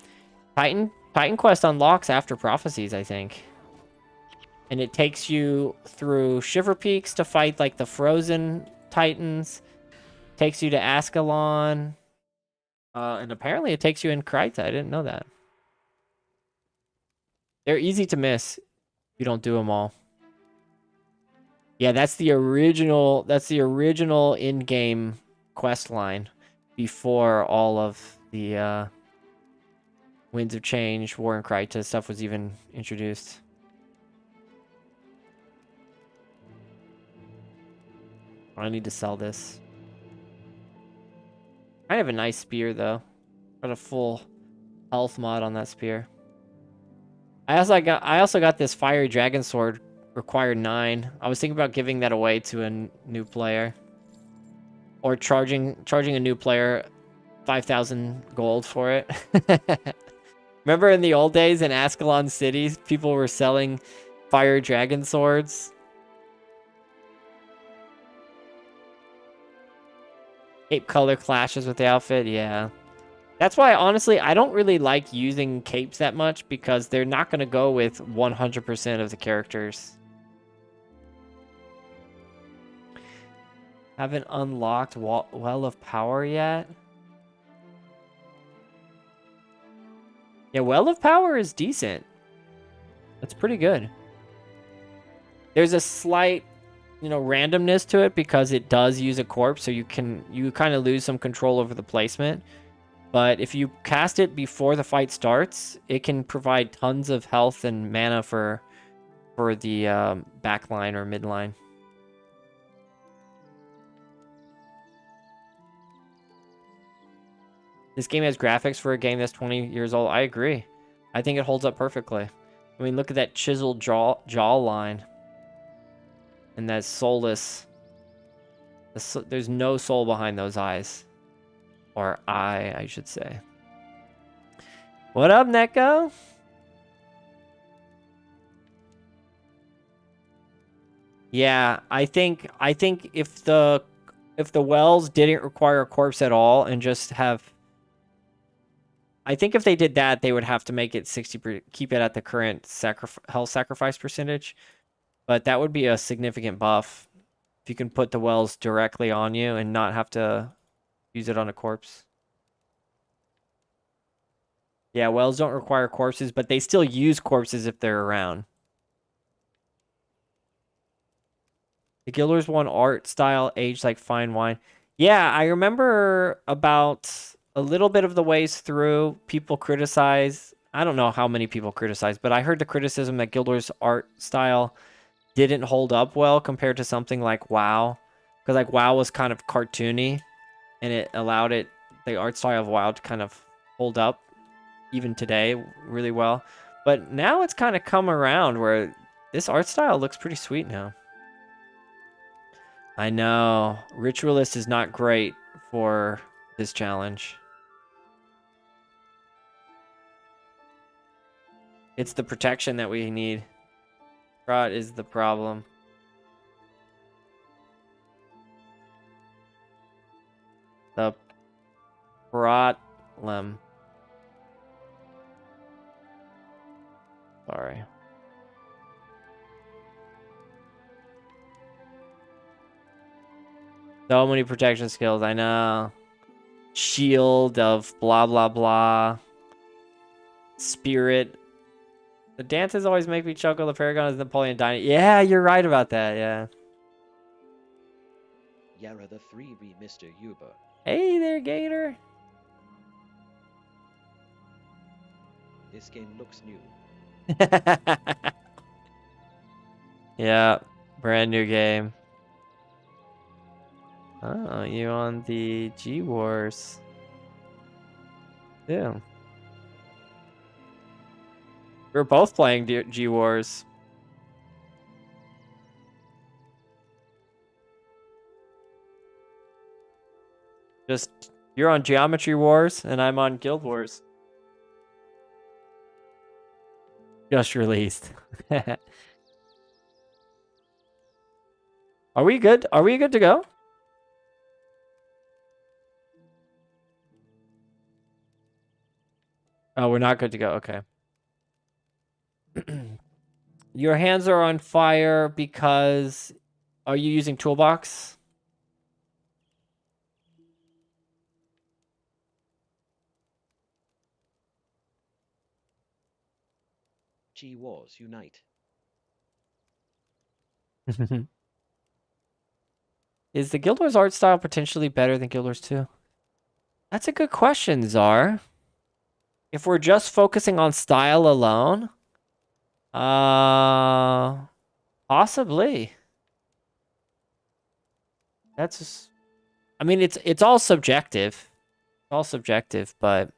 S2: Titan Quest unlocks after Prophecies, I think. And it takes you through Shiver Peaks to fight like the frozen titans. Takes you to Ascalon. And apparently it takes you in Kryta. I didn't know that. They're easy to miss if you don't do them all. Yeah, that's the original in-game quest line before all of the Winds of Change, War in Kryta stuff was even introduced. I need to sell this. Kind of a nice spear though. Got a full health mod on that spear. I also got this fiery dragon sword, required 9. I was thinking about giving that away to a new player, or charging a new player 5,000 gold for it. Remember in the old days in Ascalon City, people were selling fire dragon swords. Cape color clashes with the outfit, yeah. That's why, honestly, I don't really like using capes that much, because they're not going to go with 100% of the characters. Haven't unlocked Well of Power yet. Yeah, Well of Power is decent. That's pretty good. There's a slight, randomness to it because it does use a corpse, so you kind of lose some control over the placement. But if you cast it before the fight starts, it can provide tons of health and mana for the back line or mid line. This game has graphics for a game that's 20 years old. I agree. I think it holds up perfectly. I mean, look at that chiseled jaw line. And that soulless... There's no soul behind those eyes. Or eye, I should say. What up, Neko? Yeah, I think if the wells didn't require a corpse at all and just have... I think if they did that, they would have to make it 60%, keep it at the current health sacrifice percentage. But that would be a significant buff if you can put the wells directly on you and not have to use it on a corpse. Yeah, wells don't require corpses, but they still use corpses if they're around. The Guilders 1 art style aged like fine wine. Yeah, I remember about a little bit of the ways through, people criticize. I don't know how many people criticize, but I heard the criticism that Guilders art style didn't hold up well compared to something like WoW. Because like WoW was kind of cartoony, and it allowed the art style of WoW to kind of hold up even today really well. But now it's kind of come around where this art style looks pretty sweet now. I know. Ritualist is not great for this challenge. It's the protection that we need. Rot is the problem. The problem. Sorry. So many protection skills, I know. Shield of blah, blah, blah. Spirit. The dances always make me chuckle. The Paragon is Napoleon Dynamite. Yeah, you're right about that, yeah.
S1: Yara the 3 Mr. Uber.
S2: Hey there, Gator.
S1: This game looks new.
S2: Yeah, brand new game. Oh, you on the G-Wars. Yeah. We're both playing G-Wars. Just, you're on Geometry Wars, and I'm on Guild Wars. Just released. Are we good? Are we good to go? Oh, we're not good to go. Okay. Your hands are on fire because... Are you using Toolbox?
S1: G-Wars, unite.
S2: Is the Guild Wars art style potentially better than Guild Wars 2? That's a good question, Czar. If we're just focusing on style alone, possibly. That's just, I mean, it's all subjective. All subjective, but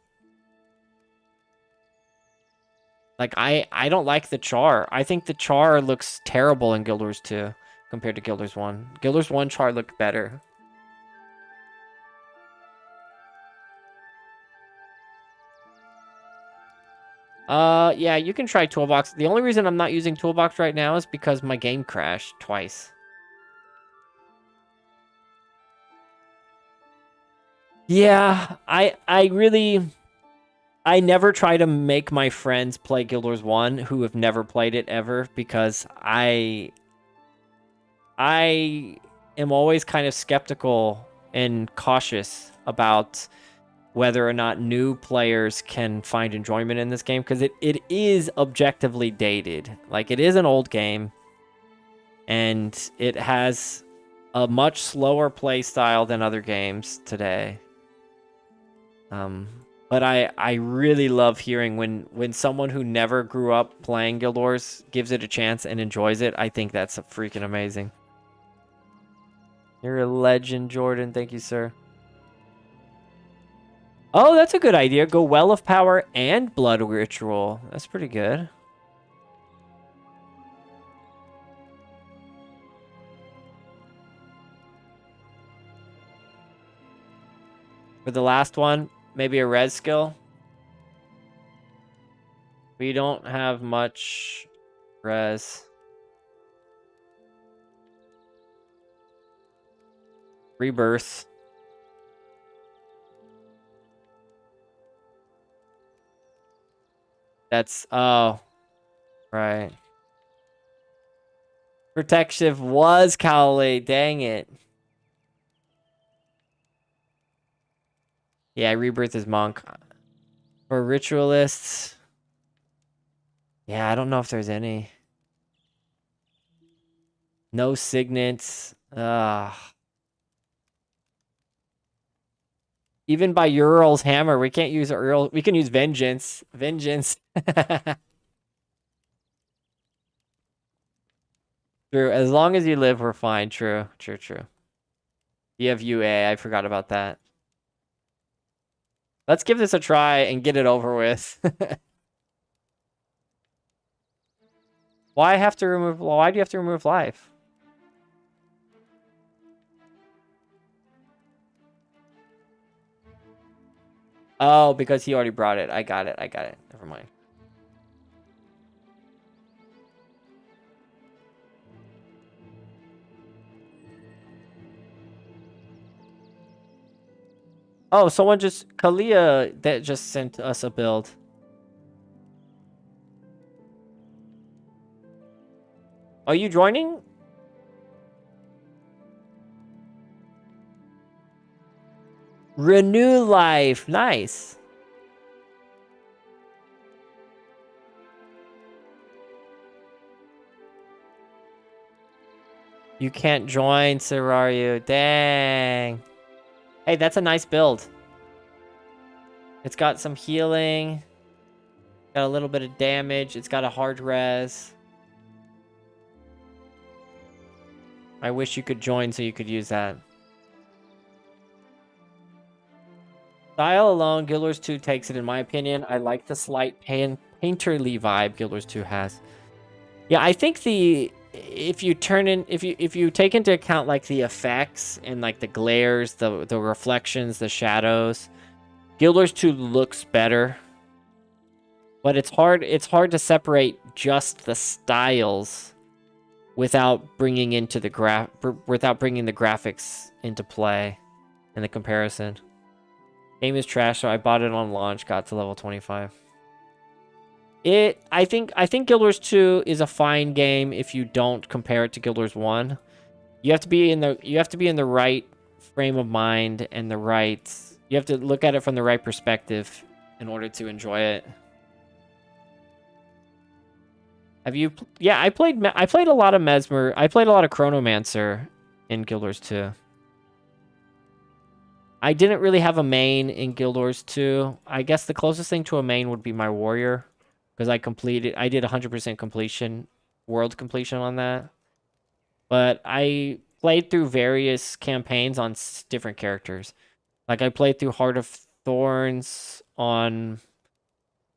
S2: like I don't like the char. I think the char looks terrible in Guild Wars 2 compared to Guild Wars 1. Guild Wars 1 char looked better. Yeah, you can try Toolbox. The only reason I'm not using Toolbox right now is because my game crashed twice. Yeah, I really... I never try to make my friends play Guild Wars 1 who have never played it ever, because I am always kind of skeptical and cautious about whether or not new players can find enjoyment in this game, because it is objectively dated. Like, it is an old game, and it has a much slower play style than other games today. But I really love hearing when someone who never grew up playing Guild Wars gives it a chance and enjoys it. I think that's freaking amazing. You're a legend, Jordan. Thank you, sir. Oh, that's a good idea. Go Well of Power and Blood Ritual. That's pretty good. For the last one, maybe a res skill. We don't have much res. Rebirth. That's... Oh. Right. Protective was Cowley. Dang it. Yeah, Rebirth is Monk. For Ritualists... Yeah, I don't know if there's any. No Signets. Even by Ural's Hammer, we can't use Ural. We can use Vengeance. Vengeance. True. As long as you live, we're fine. True. True, true. You have UA. I forgot about that. Let's give this a try and get it over with. Why have to remove... Why do you have to remove life? Oh, because he already brought it. I got it. I got it. Never mind. Oh, someone just... Kalia that just sent us a build. Are you joining? Renew life. Nice. You can't join, Serario. Dang. Hey, that's a nice build. It's got some healing. Got a little bit of damage. It's got a hard res. I wish you could join so you could use that. Style alone, Guild Wars 2 takes it in my opinion. I like the slight painterly vibe Guild Wars 2 has. Yeah, I think if you take into account like the effects and like the glares, the reflections, the shadows, Guild Wars 2 looks better. But it's hard to separate just the styles without bringing the graphics into play in the comparison. Game is trash, so I bought it on launch, got to level 25. I think Guild Wars 2 is a fine game if you don't compare it to Guild Wars 1. You have to be in the right frame of mind and you have to look at it from the right perspective in order to enjoy it. Have you? Yeah, I played a lot of Mesmer. I played a lot of Chronomancer in Guild Wars 2. I didn't really have a main in Guild Wars 2. I guess the closest thing to a main would be my Warrior, because I did 100% completion, world completion on that. But I played through various campaigns on different characters. Like I played through Heart of Thorns on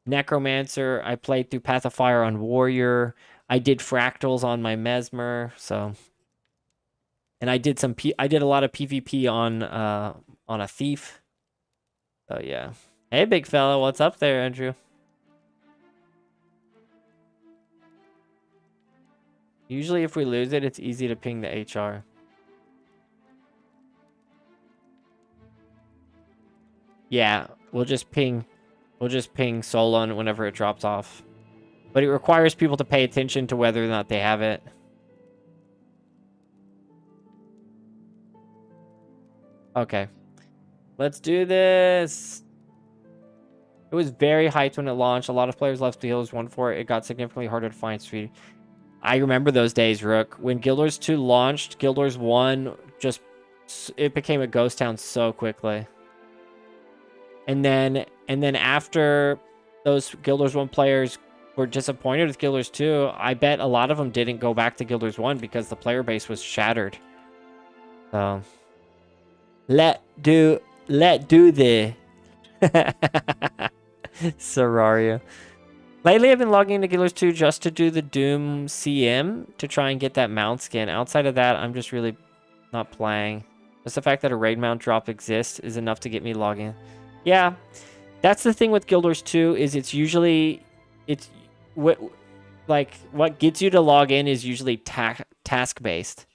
S2: Necromancer. I played through Path of Fire on Warrior. I did Fractals on my Mesmer. So, and I did a lot of PvP on a Thief. So yeah. Hey, big fella, what's up there, Andrew? Usually, if we lose it, it's easy to ping the HR. Yeah, we'll just ping Solon whenever it drops off. But it requires people to pay attention to whether or not they have it. Okay. Let's do this. It was very hyped when it launched. A lot of players left Guild Wars 1 for it. It got significantly harder to find speed. I remember those days, Rook. When Guild Wars 2 launched, Guild Wars 1 it became a ghost town so quickly. And then after those Guild Wars 1 players were disappointed with Guild Wars 2, I bet a lot of them didn't go back to Guild Wars 1 because the player base was shattered. So let do the Serraria. Lately, I've been logging into Guild Wars 2 just to do the Doom CM to try and get that mount skin. Outside of that, I'm just really not playing. Just the fact that a raid mount drop exists is enough to get me logging. Yeah, that's the thing with Guild Wars 2 is what gets you to log in is usually task based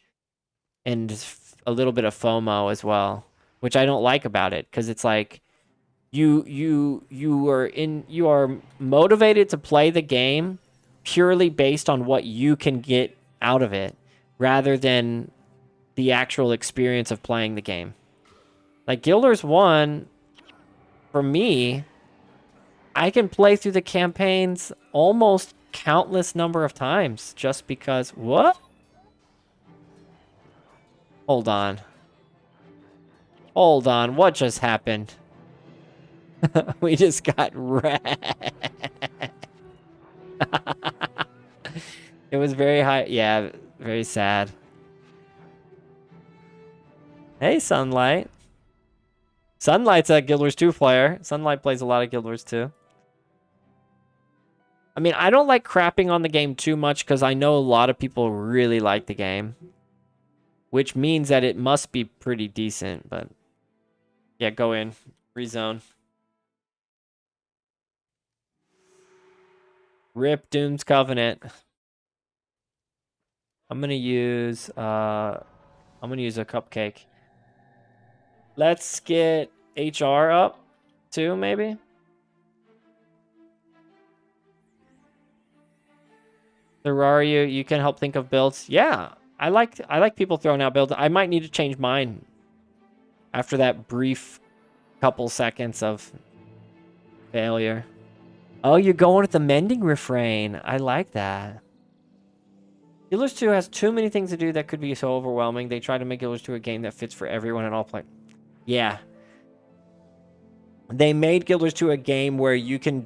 S2: and a little bit of FOMO as well, which I don't like about it because it's like you are motivated to play the game purely based on what you can get out of it rather than the actual experience of playing the game. Like Guild Wars 1, for me, I can play through the campaigns almost countless number of times just because... What? Hold on. Hold on. What just happened? We just got wrecked. It was very high. Yeah, very sad. Hey, Sunlight. Sunlight's a Guild Wars 2 player. Sunlight plays a lot of Guild Wars 2. I mean, I don't like crapping on the game too much because I know a lot of people really like the game. Which means that it must be pretty decent, but... Yeah, go in. Rezone. Rip Doom's Covenant. I'm gonna use a cupcake. Let's get HR up too, maybe. Terraria, you can help think of builds. Yeah, I like people throwing out builds. I might need to change mine after that brief couple seconds of failure. Oh, you're going with the mending refrain. I like that. Guild Wars 2 has too many things to do that could be so overwhelming. They try to make Guild Wars 2 a game that fits for everyone and all play. Yeah. They made Guild Wars 2 a game where you can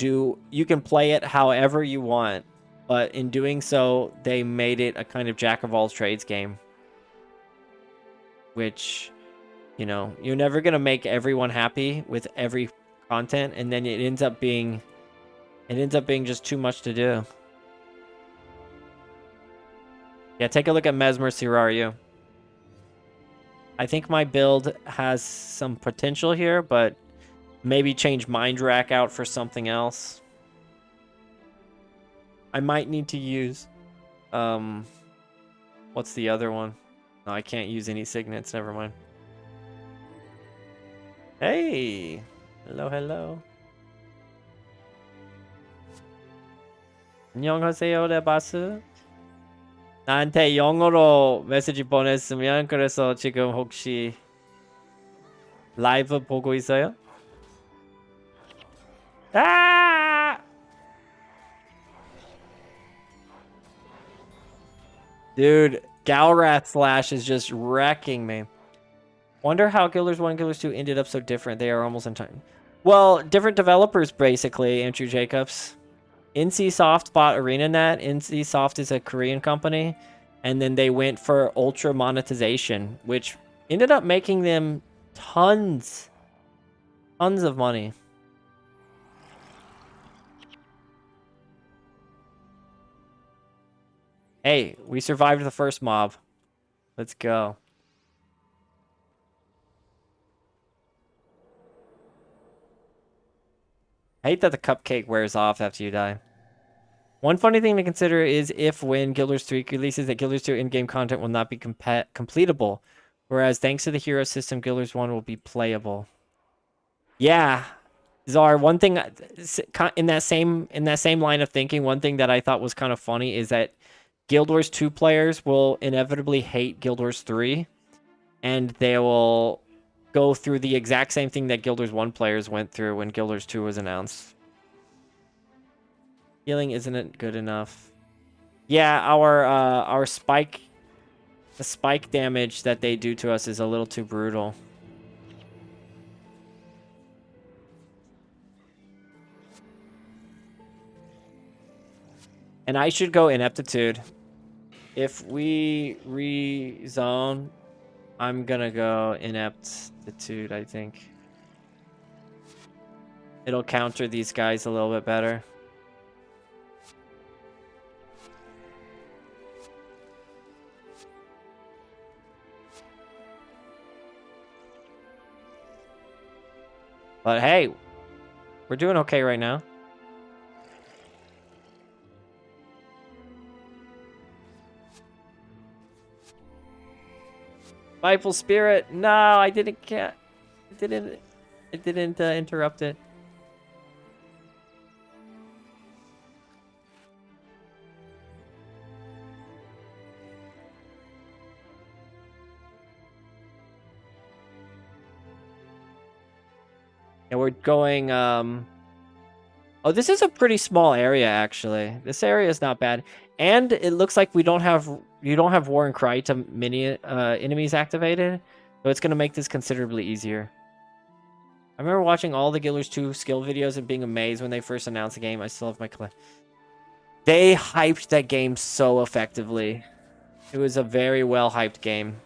S2: play it however you want. But in doing so, they made it a kind of jack of all trades game. Which, you know, you're never going to make everyone happy with every content. And then it ends up being just too much to do. Yeah, take a look at Mesmer Serraria. I think my build has some potential here, but maybe change Mind Rack out for something else. I might need to use... what's the other one? No, I can't use any signets. Never mind. Hey! Hello, hello. 안녕하세요, 레바스. 나한테 영어로 메시지 보냈으면 그래서 지금 혹시 라이브 보고 있어요? 아! Dude, Galrath Slash is just wrecking me. Wonder how Guilders 1 and Guilders 2 ended up so different. They are almost in time. Well, different developers, basically, Andrew Jacobs. NCSoft bought ArenaNet. NCSoft is a Korean company. And then they went for ultra monetization, which ended up making them tons of money. Hey, we survived the first mob. Let's go. I hate that the cupcake wears off after you die. One funny thing to consider is if when Guilders 3 releases that Guilders 2 in-game content will not be completable, whereas thanks to the hero system, Guilders 1 will be playable. Yeah, Czar, one thing in that same line of thinking, one thing that I thought was kind of funny is that Guild Wars 2 players will inevitably hate Guild Wars 3, and they will go through the exact same thing that Guild Wars 1 players went through when Guild Wars 2 was announced. Healing isn't good enough. Yeah, our spike, the spike damage that they do to us is a little too brutal. And I should go ineptitude. If we rezone, I'm gonna go ineptitude, I think. It'll counter these guys a little bit better. But hey, we're doing okay right now. Spiteful Spirit. No, I didn't interrupt it. And we're going oh, this is a pretty small area actually. This area is not bad. And it looks like you don't have War and Cry to many enemies activated. So it's gonna make this considerably easier. I remember watching all the Guild Wars 2 skill videos and being amazed when they first announced the game. I still have my They hyped that game so effectively. It was a very well hyped game.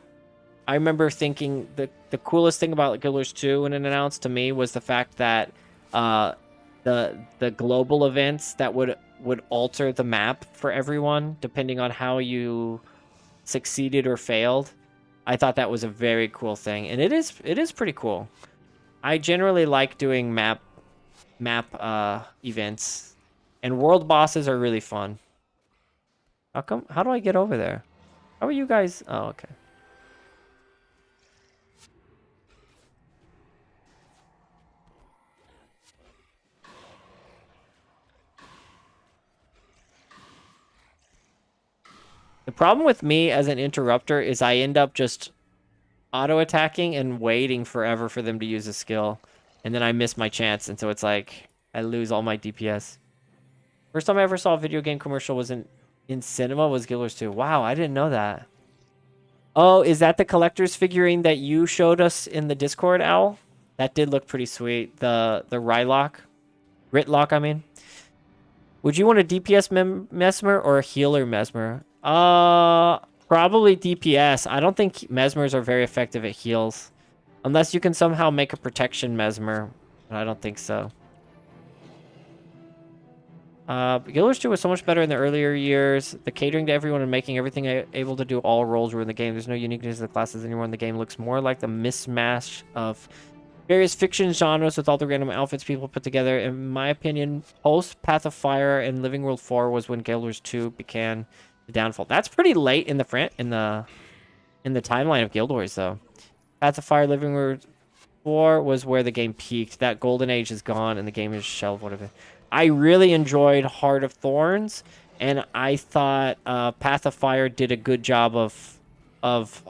S2: I remember thinking the coolest thing about Guild Wars 2 when it announced to me was the fact that the global events that would alter the map for everyone depending on how you succeeded or failed. I thought that was a very cool thing, and it is pretty cool. I generally like doing map events, and world bosses are really fun. How do I get over there? How are you guys? Oh, okay. The problem with me as an interrupter is I end up just auto-attacking and waiting forever for them to use a skill. And then I miss my chance, and so it's like I lose all my DPS. First time I ever saw a video game commercial was in cinema was Guild Wars 2. Wow, I didn't know that. Oh, is that the collector's figurine that you showed us in the Discord, Owl? That did look pretty sweet. The Ritlock, I mean. Would you want a DPS Mesmer or a healer Mesmer? Probably DPS. I don't think Mesmers are very effective at heals. Unless you can somehow make a protection Mesmer. But I don't think so. Guild Wars 2 was so much better in the earlier years. The catering to everyone and making everything able to do all roles were in the game. There's no uniqueness of the classes anymore in the game. Looks more like the mismatch of various fiction genres with all the random outfits people put together. In my opinion, post Path of Fire and Living World 4 was when Guild Wars 2 began the downfall. That's pretty late in the timeline of Guild Wars, though. Path of Fire, Living World 4 was where the game peaked. That golden age is gone, and the game is shelved. Whatever. I really enjoyed Heart of Thorns, and I thought Path of Fire did a good job of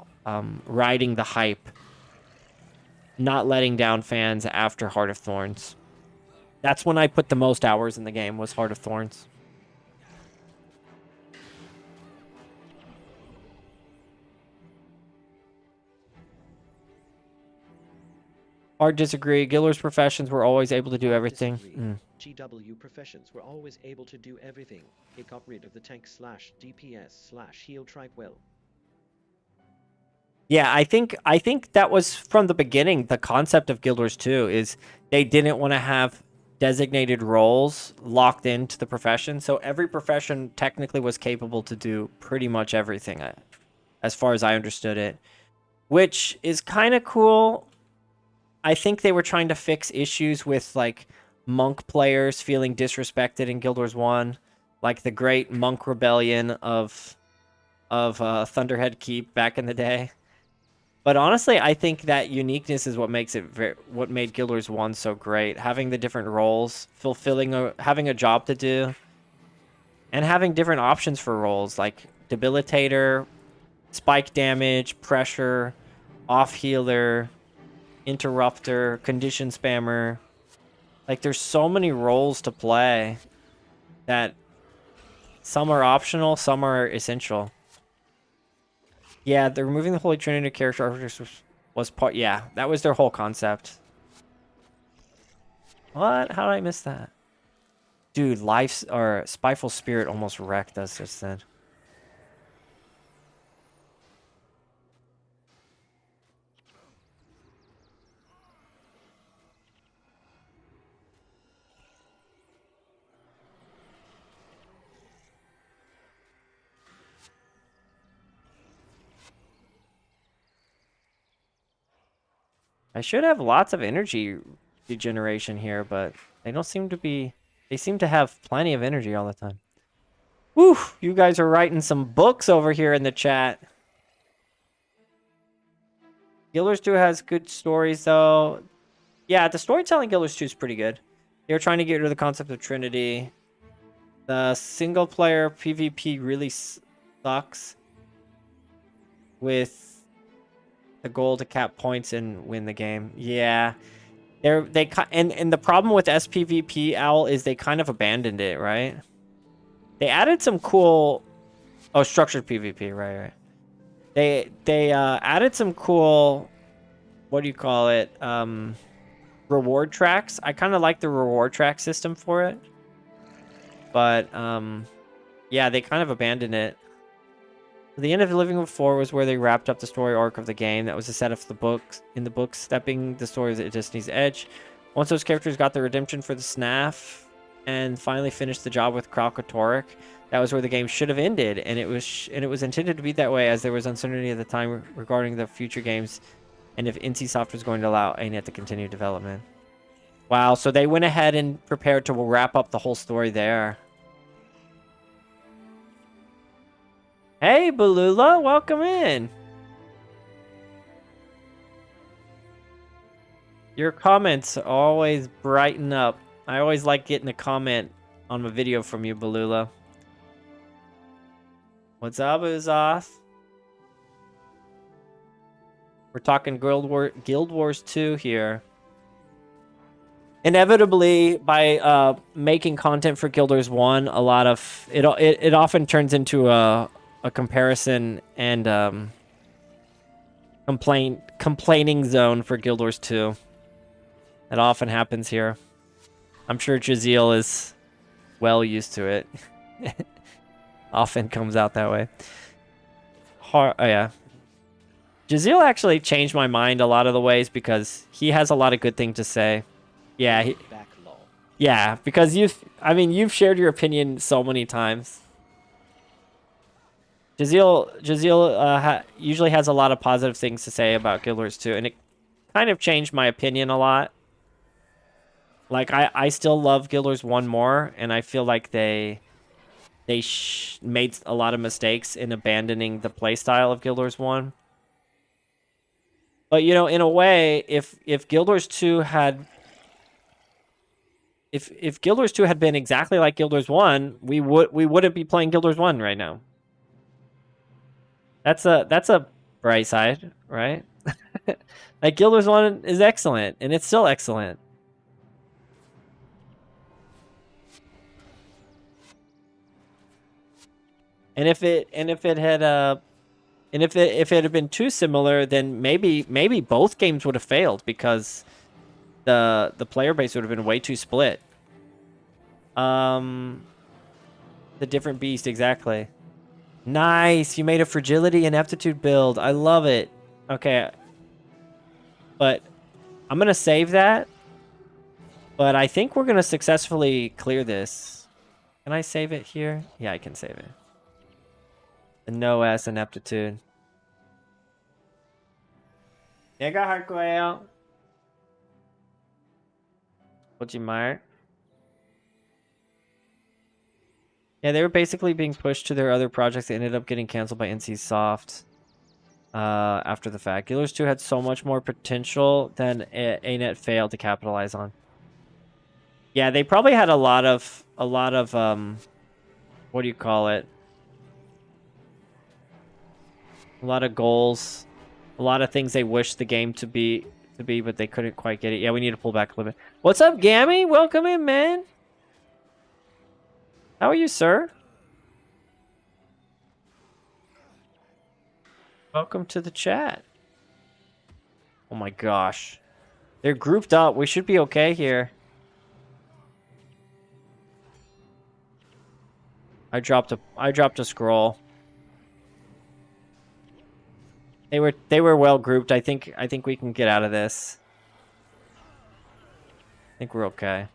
S2: riding the hype, not letting down fans after Heart of Thorns. That's when I put the most hours in the game, was Heart of Thorns. Hard disagree. Guildlord's professions were always able to do everything.
S1: GW professions were always able to do everything. It got rid of the tank slash DPS slash heal tripe well.
S2: Yeah, I think that was from the beginning. The concept of Guild Wars 2 is they didn't want to have designated roles locked into the profession. So every profession technically was capable to do pretty much everything, as far as I understood it, which is kind of cool. I think they were trying to fix issues with like monk players feeling disrespected in Guild Wars 1, like the great monk rebellion of Thunderhead Keep back in the day. But honestly, I think that uniqueness is what makes it what made Guild Wars 1 so great. Having the different roles, having a job to do, and having different options for roles like debilitator, spike damage, pressure, off healer, interrupter, condition spammer. Like, there's so many roles to play that some are optional, some are essential. Yeah, they're removing the Holy Trinity character architects was part. Yeah, that was their whole concept. What? How did I miss that? Dude, Spiteful Spirit almost wrecked us just then. I should have lots of energy regeneration here, but they don't seem to be... They seem to have plenty of energy all the time. Woo! You guys are writing some books over here in the chat. Guild Wars 2 has good stories, though. Yeah, the storytelling Guild Wars 2 is pretty good. They're trying to get rid of the concept of Trinity. The single-player PvP really sucks with the goal to cap points and win the game. Yeah. And the problem with SPVP, Owl, is they kind of abandoned it, right? They added some cool... Oh, structured PvP, right. They added some cool... What do you call it? Reward tracks. I kind of like the reward track system for it. But, yeah, they kind of abandoned it. The end of Living Room 4 was where they wrapped up the story arc of the game. That was the set of the books, stepping the stories at Destiny's Edge. Once those characters got their redemption for the SNAF and finally finished the job with Kralkatorrik, that was where the game should have ended, and it was intended to be that way, as there was uncertainty at the time regarding the future games and if NCSoft was going to allow ANET to continue development. Wow, so they went ahead and prepared to wrap up the whole story there. Hey, Balula, welcome in. Your comments always brighten up. I always like getting a comment on a video from you, Balula. What's up, Uzoth? We're talking Guild Wars 2 here. Inevitably, by making content for Guild Wars 1, a lot of it often turns into a comparison and complaining zone for Guild Wars 2. That often happens here. I'm sure Jaziel is well used to it. Often comes out that way. Oh yeah. Jaziel actually changed my mind a lot of the ways because he has a lot of good things to say. Yeah, yeah, because you've shared your opinion so many times. Jaziel usually has a lot of positive things to say about Guild Wars 2, and it kind of changed my opinion a lot. Like, I still love Guild Wars 1 more, and I feel like they made a lot of mistakes in abandoning the playstyle of Guild Wars 1. But, you know, in a way, if Guild Wars 2 had if Guild Wars 2 had been exactly like Guild Wars 1, we wouldn't be playing Guild Wars 1 right now. That's a bright side, right? Like Guild Wars 1 is excellent, and it's still excellent. And if it had been too similar, then maybe both games would have failed because the player base would have been way too split. The different beast, exactly. Nice, you made a fragility and aptitude build. I love it. Okay, but I'm gonna save that. But I think we're gonna successfully clear this. Can I save it here? Yeah, I can save it. No S ineptitude. Mega hardcore. Ojimar. Yeah, they were basically being pushed to their other projects. They ended up getting canceled by NCSoft after the fact. Guild Wars 2 had so much more potential than ANET failed to capitalize on. Yeah, they probably had a lot of what do you call it? A lot of goals, a lot of things they wished the game to be, but they couldn't quite get it. Yeah, we need to pull back a little bit. What's up, Gammy? Welcome in, man. How are you, sir? Welcome to the chat. Oh my gosh. They're grouped up. We should be okay here. I dropped a scroll. They were well grouped. I think we can get out of this. I think we're okay.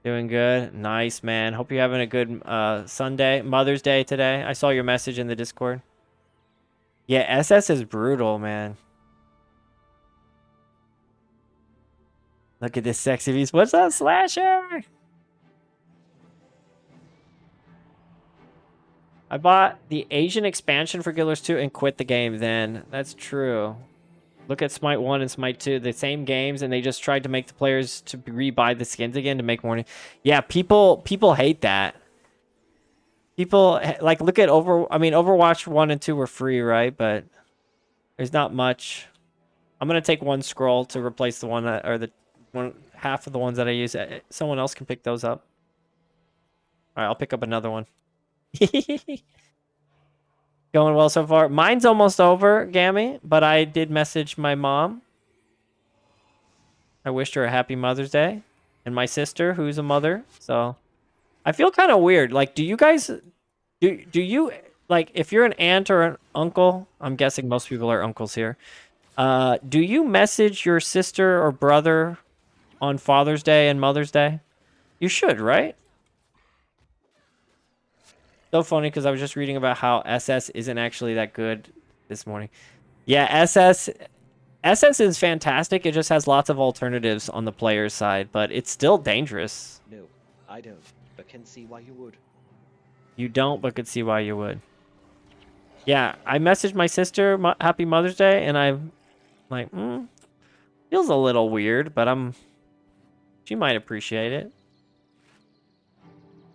S2: Doing good. Nice, man. Hope you're having a good Sunday, Mother's Day today. I saw your message in the Discord. Yeah, SS is brutal, man. Look at this sexy beast. What's up, Slasher? I bought the Asian expansion for Guild Wars 2 and quit the game then. That's true. Look at Smite 1 and Smite 2, the same games, and they just tried to make the players to rebuy the skins again to make more. Yeah, people hate that. People, like, look at Overwatch 1 and 2 were free, right? But there's not much. I'm going to take one scroll to replace the one that, or the half of the ones that I use. Someone else can pick those up. All right, I'll pick up another one. Going well so far. Mine's almost over, Gammy, but I did message my mom. I wished her a happy Mother's Day. And my sister, who's a mother. So I feel kind of weird. Like, do you guys... Do you... Like, if you're an aunt or an uncle... I'm guessing most people are uncles here. Do you message your sister or brother on Father's Day and Mother's Day? You should, right? So funny because I was just reading about how SS isn't actually that good this morning. Yeah, SS is fantastic. It just has lots of alternatives on the player's side, but it's still dangerous.
S1: No, I don't, but can see why you would.
S2: You don't, but could see why you would. Yeah, I messaged my sister Happy Mother's Day, and I'm like, feels a little weird, but she might appreciate it.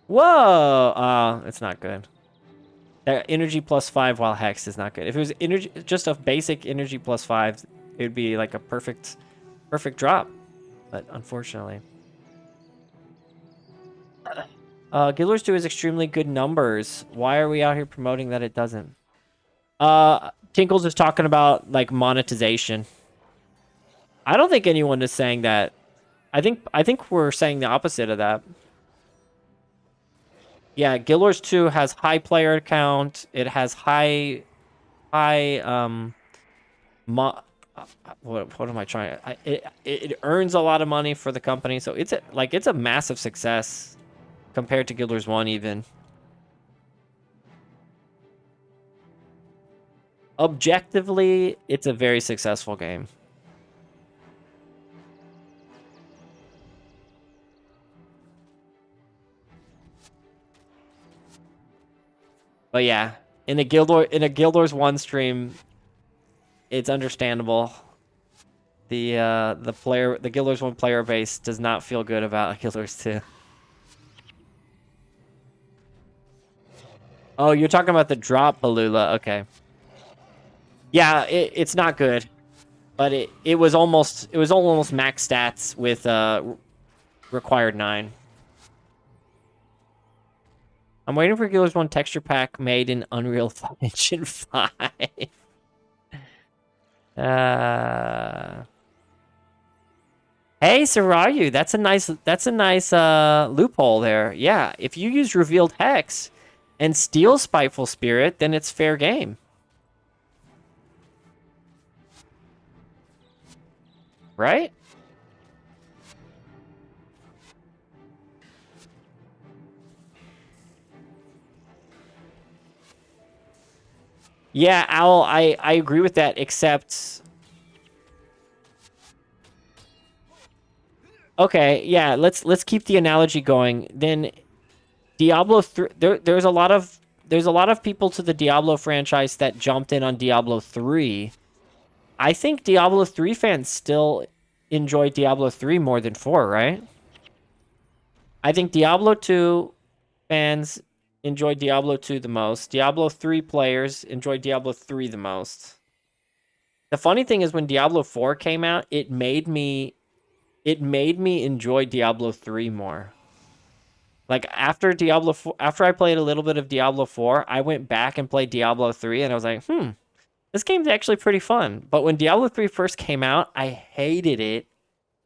S2: Whoa! It's not good. That energy +5 while Hex is not good. If it was energy, just a basic energy +5, it would be like a perfect drop. But unfortunately. Guild Wars 2 is extremely good numbers. Why are we out here promoting that it doesn't? Tinkles is talking about like monetization. I don't think anyone is saying that. I think we're saying the opposite of that. Yeah, Guild Wars 2 has high player count. It has high what am I trying? It earns a lot of money for the company, so it's a massive success compared to Guild Wars 1 even. Objectively, it's a very successful game. But yeah, in a Guild Wars 1 stream, it's understandable. the Guilders 1 player base does not feel good about Guilders 2. Oh, you're talking about the drop Balula. Okay. Yeah, it's not good. But it was almost max stats with required 9. I'm waiting for Guilders 1 texture pack made in Unreal Engine 5. Hey, Sarayu, that's a nice loophole there. Yeah, if you use Revealed Hex and steal Spiteful Spirit, then it's fair game. Right? Yeah, Owl, I agree with that, except... Okay, yeah, let's keep the analogy going. Then Diablo 3, there's a lot of people to the Diablo franchise that jumped in on Diablo 3. I think Diablo 3 fans still enjoy Diablo 3 more than 4, right? I think Diablo 2 fans enjoy Diablo 2 the most. Diablo 3 players enjoy Diablo 3 the most. The funny thing is when Diablo 4 came out, it made me enjoy Diablo 3 more. Like after Diablo 4, after I played a little bit of Diablo 4, I went back and played Diablo 3 and I was like, this game's actually pretty fun. But when Diablo 3 first came out, I hated it.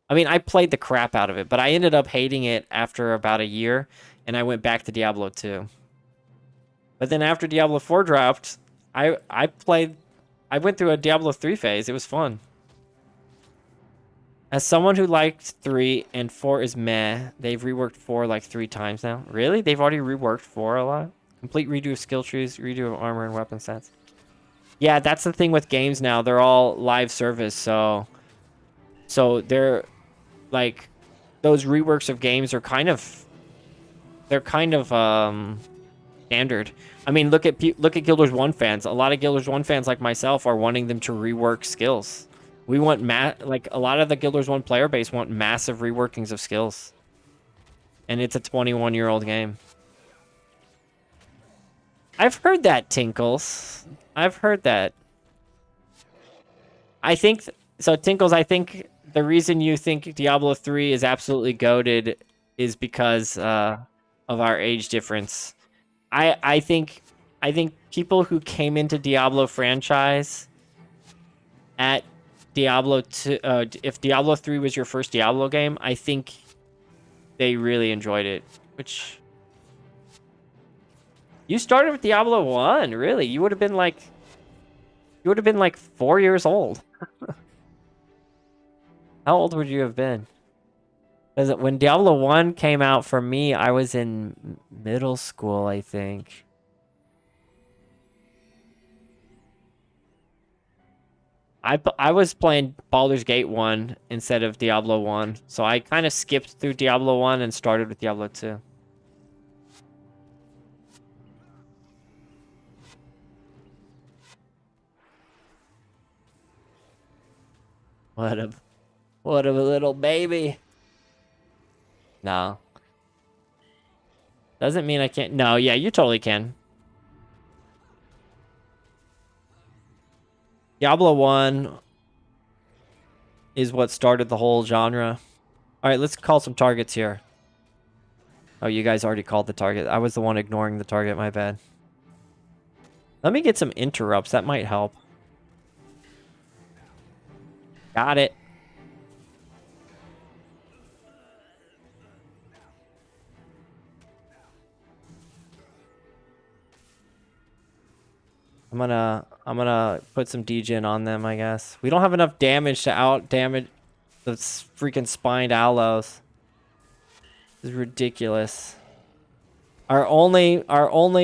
S2: I mean, I played the crap out of it, but I ended up hating it after about a year, and I went back to Diablo 2. But then after Diablo 4 dropped, I went through a Diablo 3 phase. It was fun. As someone who liked 3 and 4 is meh, they've reworked 4 like 3 times now. Really? They've already reworked 4 a lot? Complete redo of skill trees, redo of armor and weapon sets. Yeah, that's the thing with games now. They're all live service, so they're like those reworks of games are kind of standard. I mean, look at Guilders 1 fans. A lot of Guilders 1 fans like myself are wanting them to rework skills. We want like a lot of the Guilders 1 player base want massive reworkings of skills. And it's a 21-year-old game. I've heard that, Tinkles. I've heard that. I think so, Tinkles, I think the reason you think Diablo 3 is absolutely goated is because of our age difference. I think people who came into Diablo franchise at Diablo 2, if Diablo 3 was your first Diablo game, I think they really enjoyed it. Which you started with Diablo 1, really? You would have been like 4 years old. How old would you have been? Because when Diablo 1 came out for me, I was in middle school, I think. I was playing Baldur's Gate 1 instead of Diablo 1, so I kind of skipped through Diablo 1 and started with Diablo 2. What a little baby. No. Doesn't mean I can't. No, yeah, you totally can. Diablo 1 is what started the whole genre. All right, let's call some targets here. Oh, you guys already called the target. I was the one ignoring the target, my bad. Let me get some interrupts. That might help. Got it. I'm gonna put some degen on them, I guess. We don't have enough damage to out damage the freaking spined aloes. This is ridiculous. Our only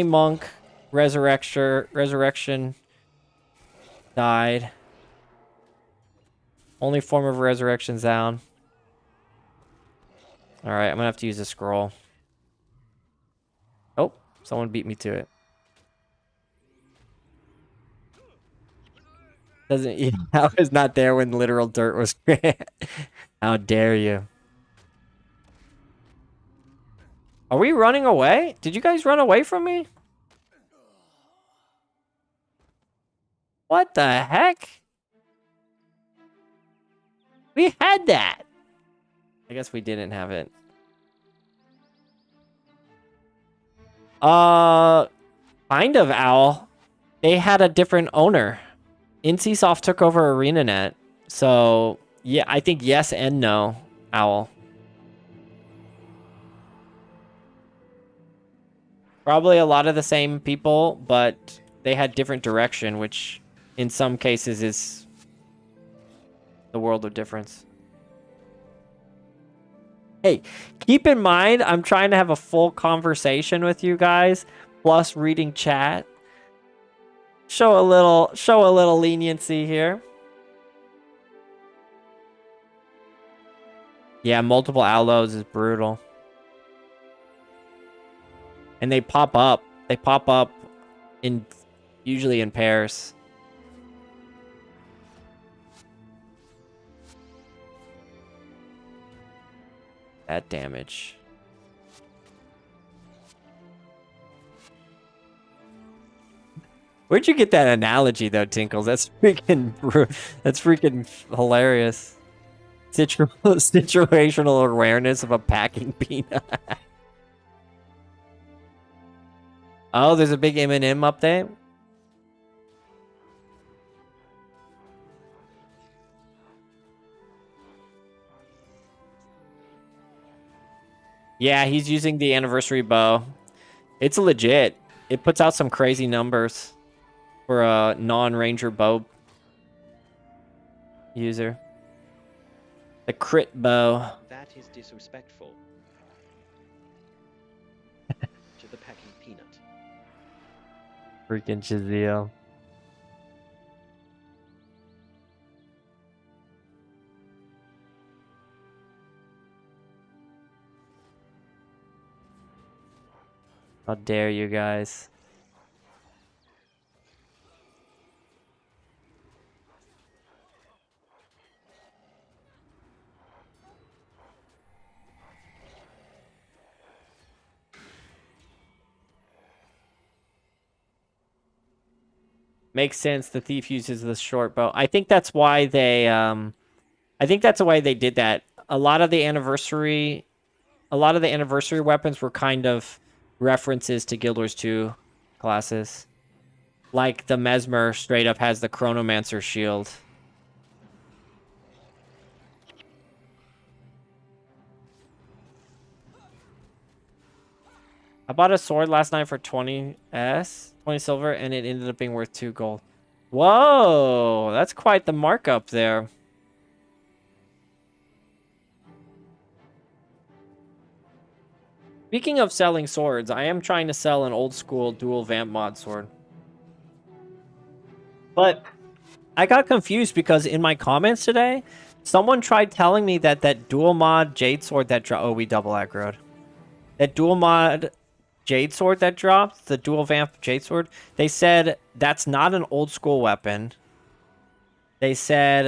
S2: monk resurrection died. Only form of resurrection's down. Alright, I'm gonna have to use a scroll. Oh, someone beat me to it. Doesn't I was not there when literal dirt was. How dare you? Are we running away? Did you guys run away from me? What the heck? We had that. I guess we didn't have it. Kind of, Owl. They had a different owner. NCSoft took over ArenaNet. So, yeah, I think yes and no, Owl. Probably a lot of the same people, but they had different direction, which in some cases is the world of difference. Hey, keep in mind, I'm trying to have a full conversation with you guys, plus reading chat. Show a little leniency here. Yeah, multiple Owls is brutal. And they pop up. They pop up usually in pairs. That damage. Where'd you get that analogy though, Tinkles? That's freaking hilarious. Situational awareness of a packing peanut. Oh, there's a big M&M update. Yeah, he's using the anniversary bow. It's legit. It puts out some crazy numbers for a non-ranger bow user. The crit bow.
S1: That is disrespectful. To the packing peanut.
S2: Freaking Chazelle. How dare you guys? Makes sense. The thief uses the short bow. I think that's why they did that. A lot of the anniversary weapons were kind of references to Guild Wars 2 classes. Like the Mesmer straight up has the Chronomancer shield. I bought a sword last night for 20 silver, and it ended up being worth 2 gold. Whoa, that's quite the markup there. Speaking of selling swords, I am trying to sell an old school dual vamp mod sword. But I got confused because in my comments today, someone tried telling me that that dual mod jade sword that dropped... Oh, we double aggroed. That dual mod jade sword that dropped, the dual vamp jade sword, they said that's not an old school weapon. They said,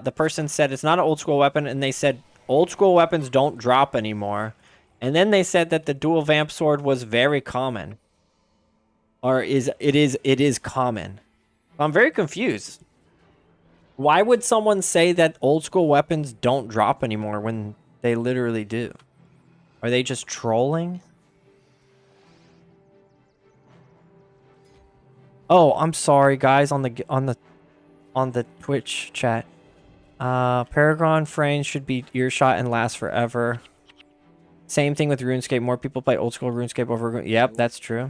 S2: the person said it's not an old school weapon, and they said old school weapons don't drop anymore. And then they said that the dual vamp sword was very common. Or it is common. I'm very confused. Why would someone say that old school weapons don't drop anymore when they literally do? Are they just trolling? Oh, I'm sorry, guys, on the Twitch chat. Paragon frames should be earshot and last forever. Same thing with RuneScape. More people play old school RuneScape over... Yep, that's true.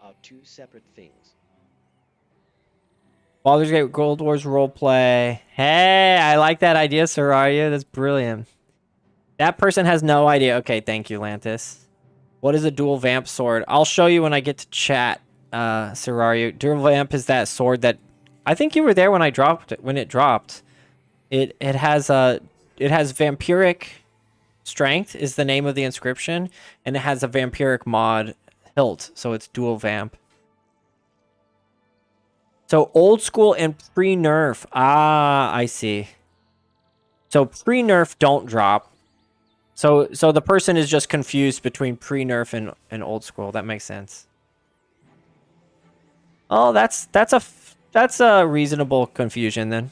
S1: Are two separate things.
S2: Baldur's Gate Gold Wars roleplay. Hey, I like that idea, Sarayu. That's brilliant. That person has no idea. Okay, thank you, Lantis. What is a dual vamp sword? I'll show you when I get to chat, Sarayu. Dual vamp is that sword that... I think you were there when I dropped it. When it dropped. It has vampiric strength is the name of the inscription, and it has a vampiric mod hilt, so it's dual vamp. So old school and pre-nerf. Ah, I see. So pre-nerf don't drop. So the person is just confused between pre-nerf and old school. That makes sense. Oh, that's a reasonable confusion then.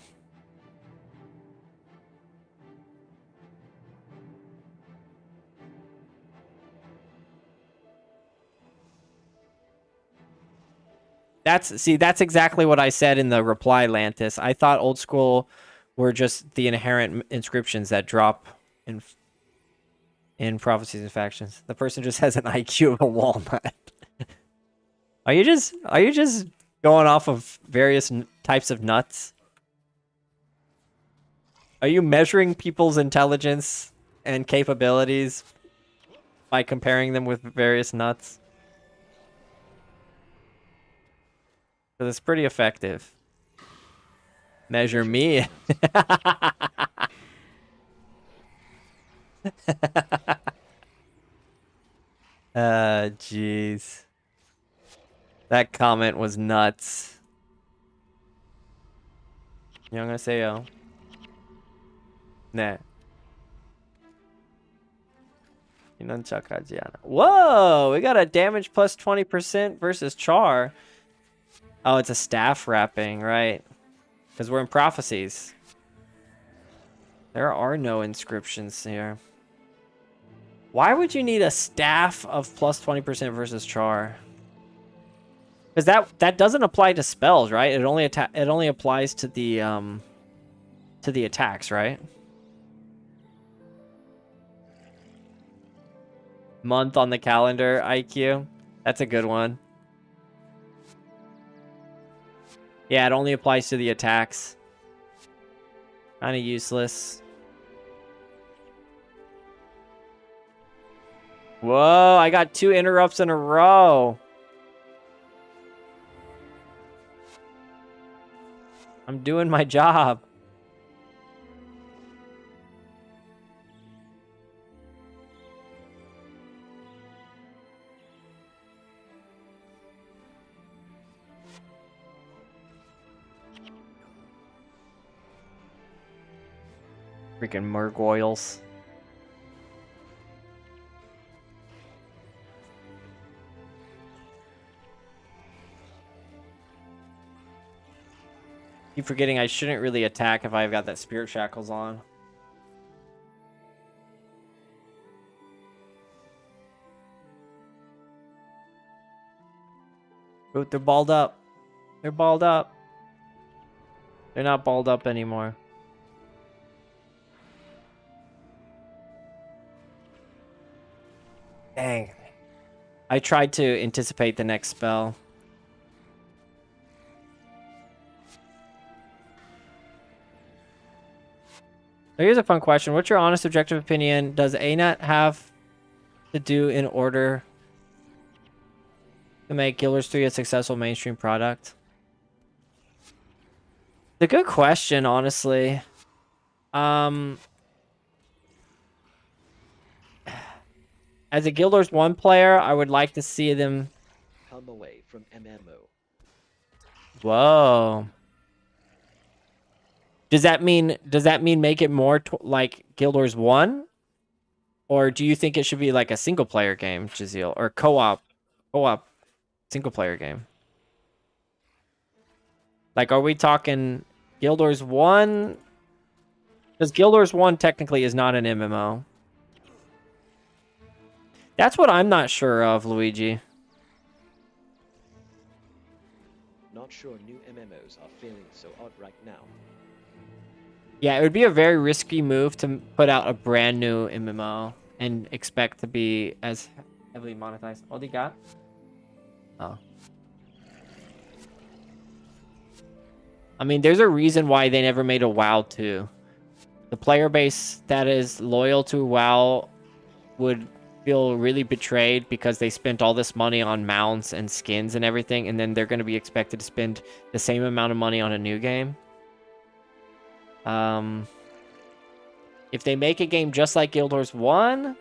S2: That's exactly what I said in the reply, Lantis. I thought old school were just the inherent inscriptions that drop in prophecies and factions. The person just has an IQ of a walnut. Are you just going off of various types of nuts? Are you measuring people's intelligence and capabilities by comparing them with various nuts? Because it's pretty effective. Measure me. Jeez. That comment was nuts. 안녕하세요. 네. 이런 척하지 않아. Whoa! We got a damage plus 20% versus Char. Oh, it's a staff wrapping, right? Because we're in prophecies. There are no inscriptions here. Why would you need a staff of plus 20% versus Char? Because that doesn't apply to spells, right? It only applies to the attacks, right? Month on the calendar, IQ. That's a good one. Yeah, it only applies to the attacks. Kind of useless. Whoa, I got 2 interrupts in a row. I'm doing my job. Freaking Murgoyles. Keep forgetting I shouldn't really attack if I've got that Spirit Shackles on. Oh, they're balled up. They're balled up. They're not balled up anymore. Dang. I tried to anticipate the next spell. So here's a fun question. What's your honest, objective opinion? Does ANET have to do in order to make Guild Wars 3 a successful mainstream product? It's a good question, honestly. As a Guild Wars 1 player, I would like to see them
S1: Come away from MMO.
S2: Whoa. Does that mean make it more like Guild Wars 1? Or do you think it should be like a single player game, Jazeel, or co-op single player game? Like, are we talking Guild Wars 1? Because Guild Wars 1 technically is not an MMO. That's what I'm not sure of, Luigi.
S1: Not sure new MMOs are feeling so odd right now.
S2: Yeah, it would be a very risky move to put out a brand new MMO and expect to be as heavily monetized. What do you got? Oh. I mean, there's a reason why they never made a WoW 2. The player base that is loyal to WoW would feel really betrayed because they spent all this money on mounts and skins and everything, and then they're going to be expected to spend the same amount of money on a new game. If they make a game just like Guild Wars 1,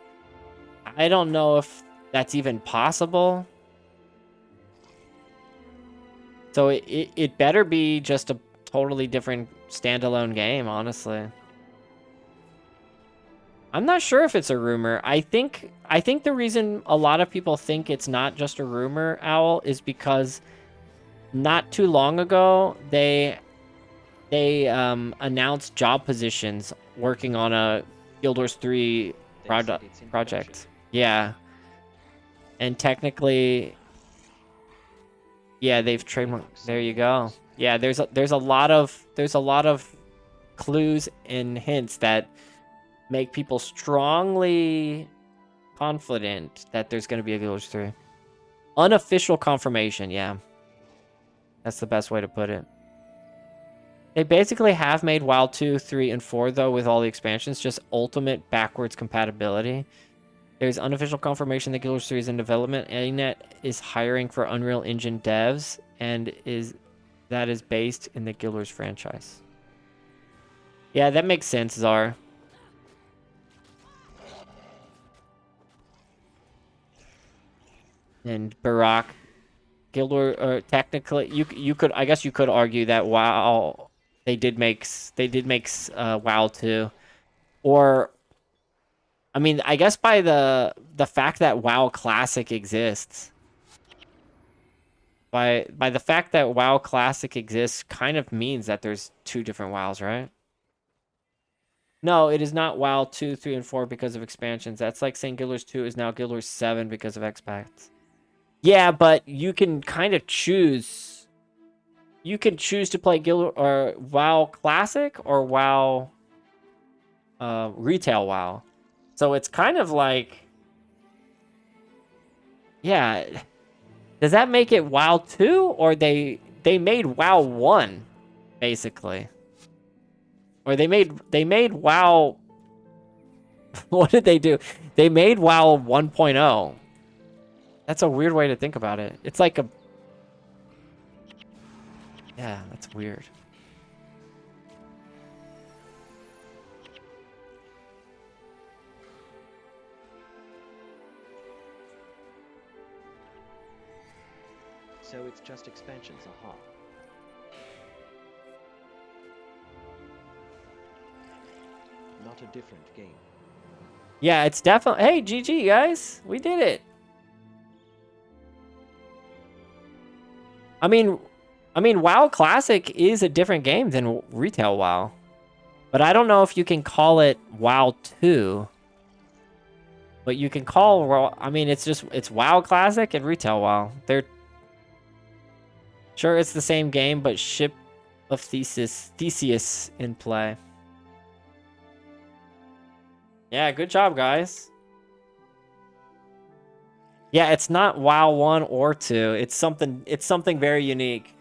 S2: I don't know if that's even possible. So it better be just a totally different standalone game, honestly. I'm not sure if it's a rumor. I think the reason a lot of people think it's not just a rumor, Owl, is because not too long ago they announced job positions working on a Guild Wars 3 project. Yeah. And technically, yeah, they've trademarked. There you go. Yeah, there's a lot of clues and hints that make people strongly confident that there's going to be a Guild Wars 3. Unofficial confirmation, yeah. That's the best way to put it. They basically have made WoW 2, 3, and 4, though, with all the expansions, just ultimate backwards compatibility. There's unofficial confirmation that Guild Wars 3 is in development. ANET is hiring for Unreal Engine devs, and that is based in the Guild Wars franchise. Yeah, that makes sense, Czar. And Barack, Guild Wars, technically, you could, I guess you could argue that WoW, they did make WoW 2, or, I mean, I guess by the fact that WoW Classic exists, by the fact that WoW Classic exists, kind of means that there's 2 different WoWs, right? No, it is not WoW 2, 3, and 4 because of expansions. That's like saying Guild Wars 2 is now Guild Wars 7 because of expats. Yeah, but you can kind of choose. You can choose to play Guild or WoW Classic or WoW Retail WoW. So it's kind of like, yeah. Does that make it WoW 2, or they made WoW 1 basically? Or they made WoW. What did they do? They made WoW 1.0. That's a weird way to think about it. It's like a... Yeah, that's weird.
S1: So it's just expansions, aha. Not a different game.
S2: Yeah, it's definitely... Hey, GG, guys. We did it. I mean, WoW Classic is a different game than Retail WoW. But I don't know if you can call it WoW 2. But you can call... I mean, it's WoW Classic and Retail WoW. They're... Sure, it's the same game, but Ship of Theseus in play. Yeah, good job, guys. Yeah, it's not WoW 1 or 2. It's something very unique.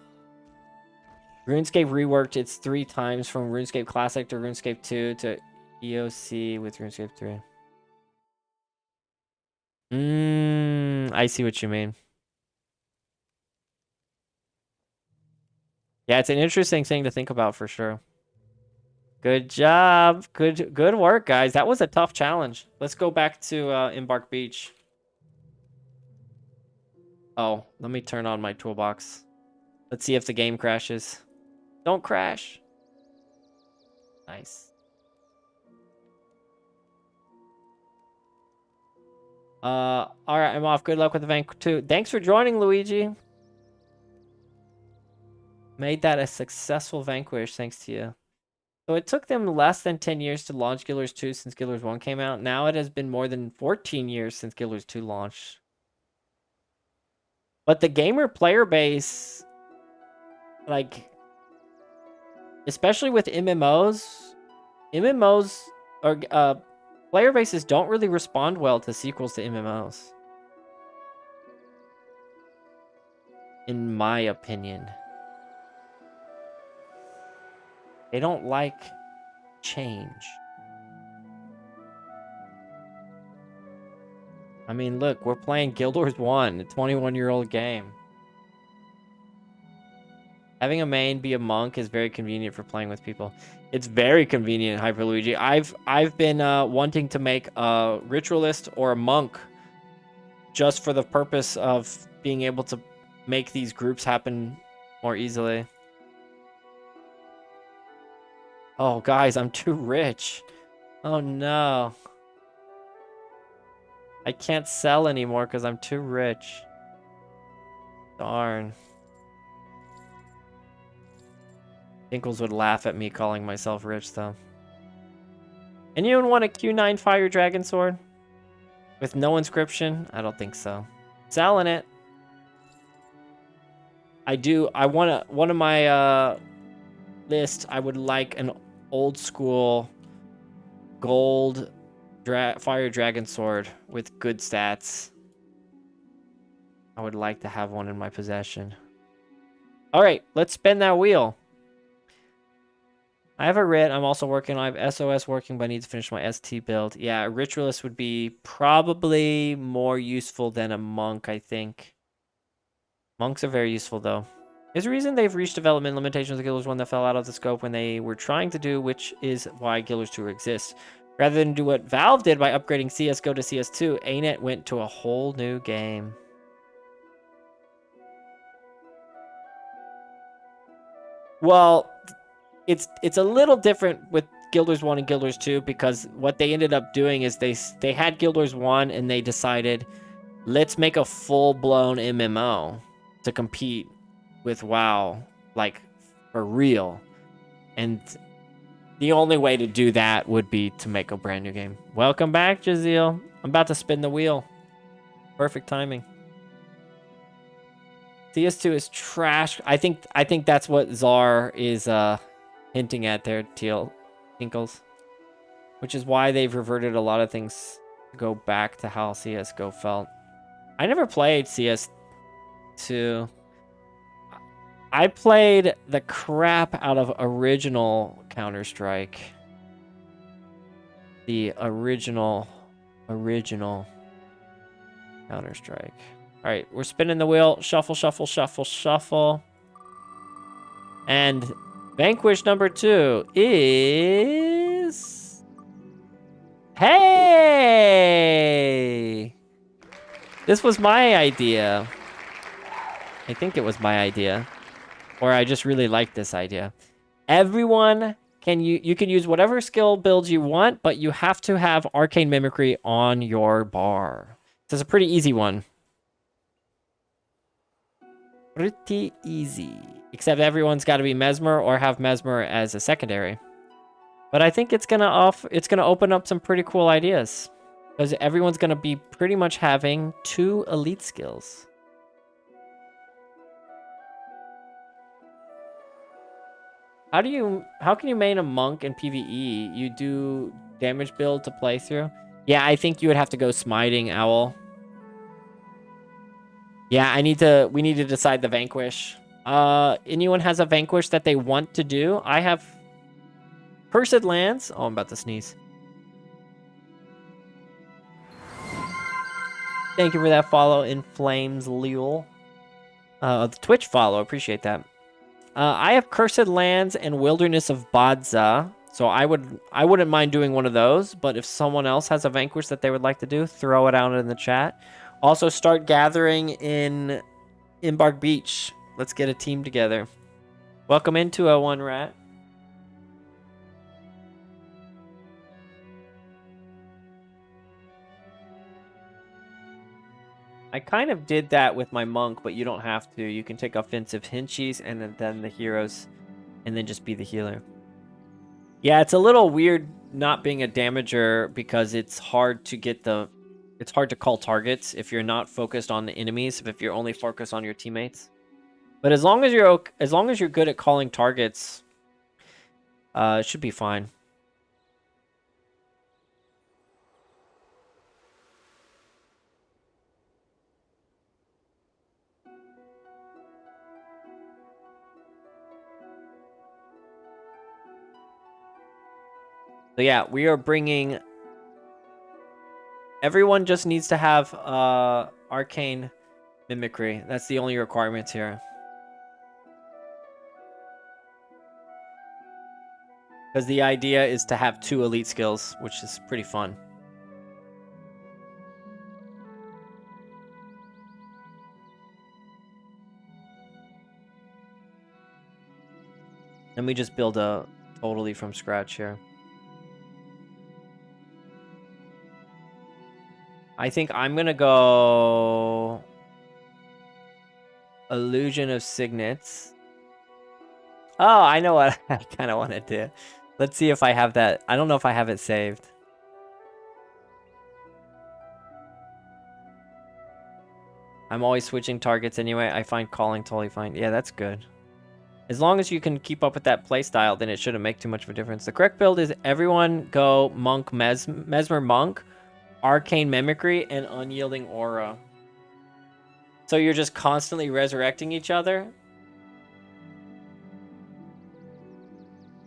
S2: RuneScape reworked its 3 times from RuneScape Classic to RuneScape 2 to EOC with RuneScape 3. I see what you mean. Yeah, it's an interesting thing to think about for sure. Good job. Good work, guys. That was a tough challenge. Let's go back to Embark Beach. Oh, let me turn on my toolbox. Let's see if the game crashes. Don't crash. Nice. All right, I'm off. Good luck with the Vanquish 2. Thanks for joining, Luigi. Made that a successful Vanquish, thanks to you. So it took them less than 10 years to launch Guild Wars 2 since Guild Wars 1 came out. Now it has been more than 14 years since Guild Wars 2 launched. But the gamer player base, like, especially with MMOs or player bases don't really respond well to sequels to MMOs. In my opinion. They don't like change. I mean, look, we're playing Guild Wars 1, a 21-year-old game. Having a main be a monk is very convenient for playing with people. It's very convenient, Hyper Luigi. I've been wanting to make a ritualist or a monk just for the purpose of being able to make these groups happen more easily. Oh, guys, I'm too rich. Oh, no. I can't sell anymore because I'm too rich. Darn. Dinkles would laugh at me calling myself rich, though. Anyone want a Q9 Fire Dragon Sword? With no inscription? I don't think so. Selling it. I want one of my list, I would like an old school gold Fire Dragon Sword with good stats. I would like to have one in my possession. All right, let's spin that wheel. I have a Writ. I'm also working. I have SOS working, but I need to finish my ST build. Yeah, a Ritualist would be probably more useful than a Monk, I think. Monks are very useful, though. There's a reason they've reached development limitations of Guilders 1 that fell out of the scope when they were trying to do, which is why Guilders 2 exists. Rather than do what Valve did by upgrading CSGO to CS2, ANET went to a whole new game. Well, it's a little different with Guilders 1 and Guilders 2 because what they ended up doing is they had Guilders 1 and they decided, let's make a full-blown MMO to compete with WoW, like, for real. And the only way to do that would be to make a brand new game. Welcome back, Jazeel. I'm about to spin the wheel. Perfect timing. CS2 is trash. I think that's what Czar is hinting at there, Tinkles. Which is why they've reverted a lot of things to go back to how CSGO felt. I never played CS2. I played the crap out of original Counter-Strike. The original Counter-Strike. All right, we're spinning the wheel. Shuffle, shuffle, shuffle, shuffle. And Vanquish number 2 is... Hey! This was my idea. I think it was my idea. Or I just really like this idea. Everyone can you can use whatever skill builds you want, but you have to have Arcane Mimicry on your bar. This is a pretty easy one. Pretty easy. Except everyone's got to be Mesmer or have Mesmer as a secondary. But I think it's gonna open up some pretty cool ideas. Because everyone's gonna be pretty much having 2 elite skills. How can you main a monk in PvE? You do damage build to play through? Yeah, I think you would have to go smiting, Owl. Yeah, we need to decide the Vanquish. Anyone has a Vanquish that they want to do? I have Cursed Lands. Oh, I'm about to sneeze. Thank you for that follow, In Flames Lule. The Twitch follow, appreciate that. I have Cursed Lands and Wilderness of Badza, so I wouldn't mind doing one of those, but if someone else has a Vanquish that they would like to do, throw it out in the chat. Also, start gathering in Embark Beach. Let's get a team together. Welcome in 201 Rat. I kind of did that with my monk, but you don't have to. You can take offensive Hinchies and then the heroes, and then just be the healer. Yeah, it's a little weird not being a damager because it's hard to get it's hard to call targets if you're not focused on the enemies, if you're only focused on your teammates. But as long as you're good at calling targets, it should be fine. So yeah, we are bringing... Everyone just needs to have Arcane Mimicry. That's the only requirements here. Because the idea is to have 2 elite skills, which is pretty fun. Let me just build a totally from scratch here. I think I'm gonna go Illusion of Signets. Oh, I know what I kind of want to do. Let's see if I have that. I don't know if I have it saved. I'm always switching targets anyway. I find calling totally fine. Yeah, that's good. As long as you can keep up with that playstyle, then it shouldn't make too much of a difference. The correct build is everyone go Monk Mesmer Monk, Arcane Mimicry, and Unyielding Aura. So you're just constantly resurrecting each other?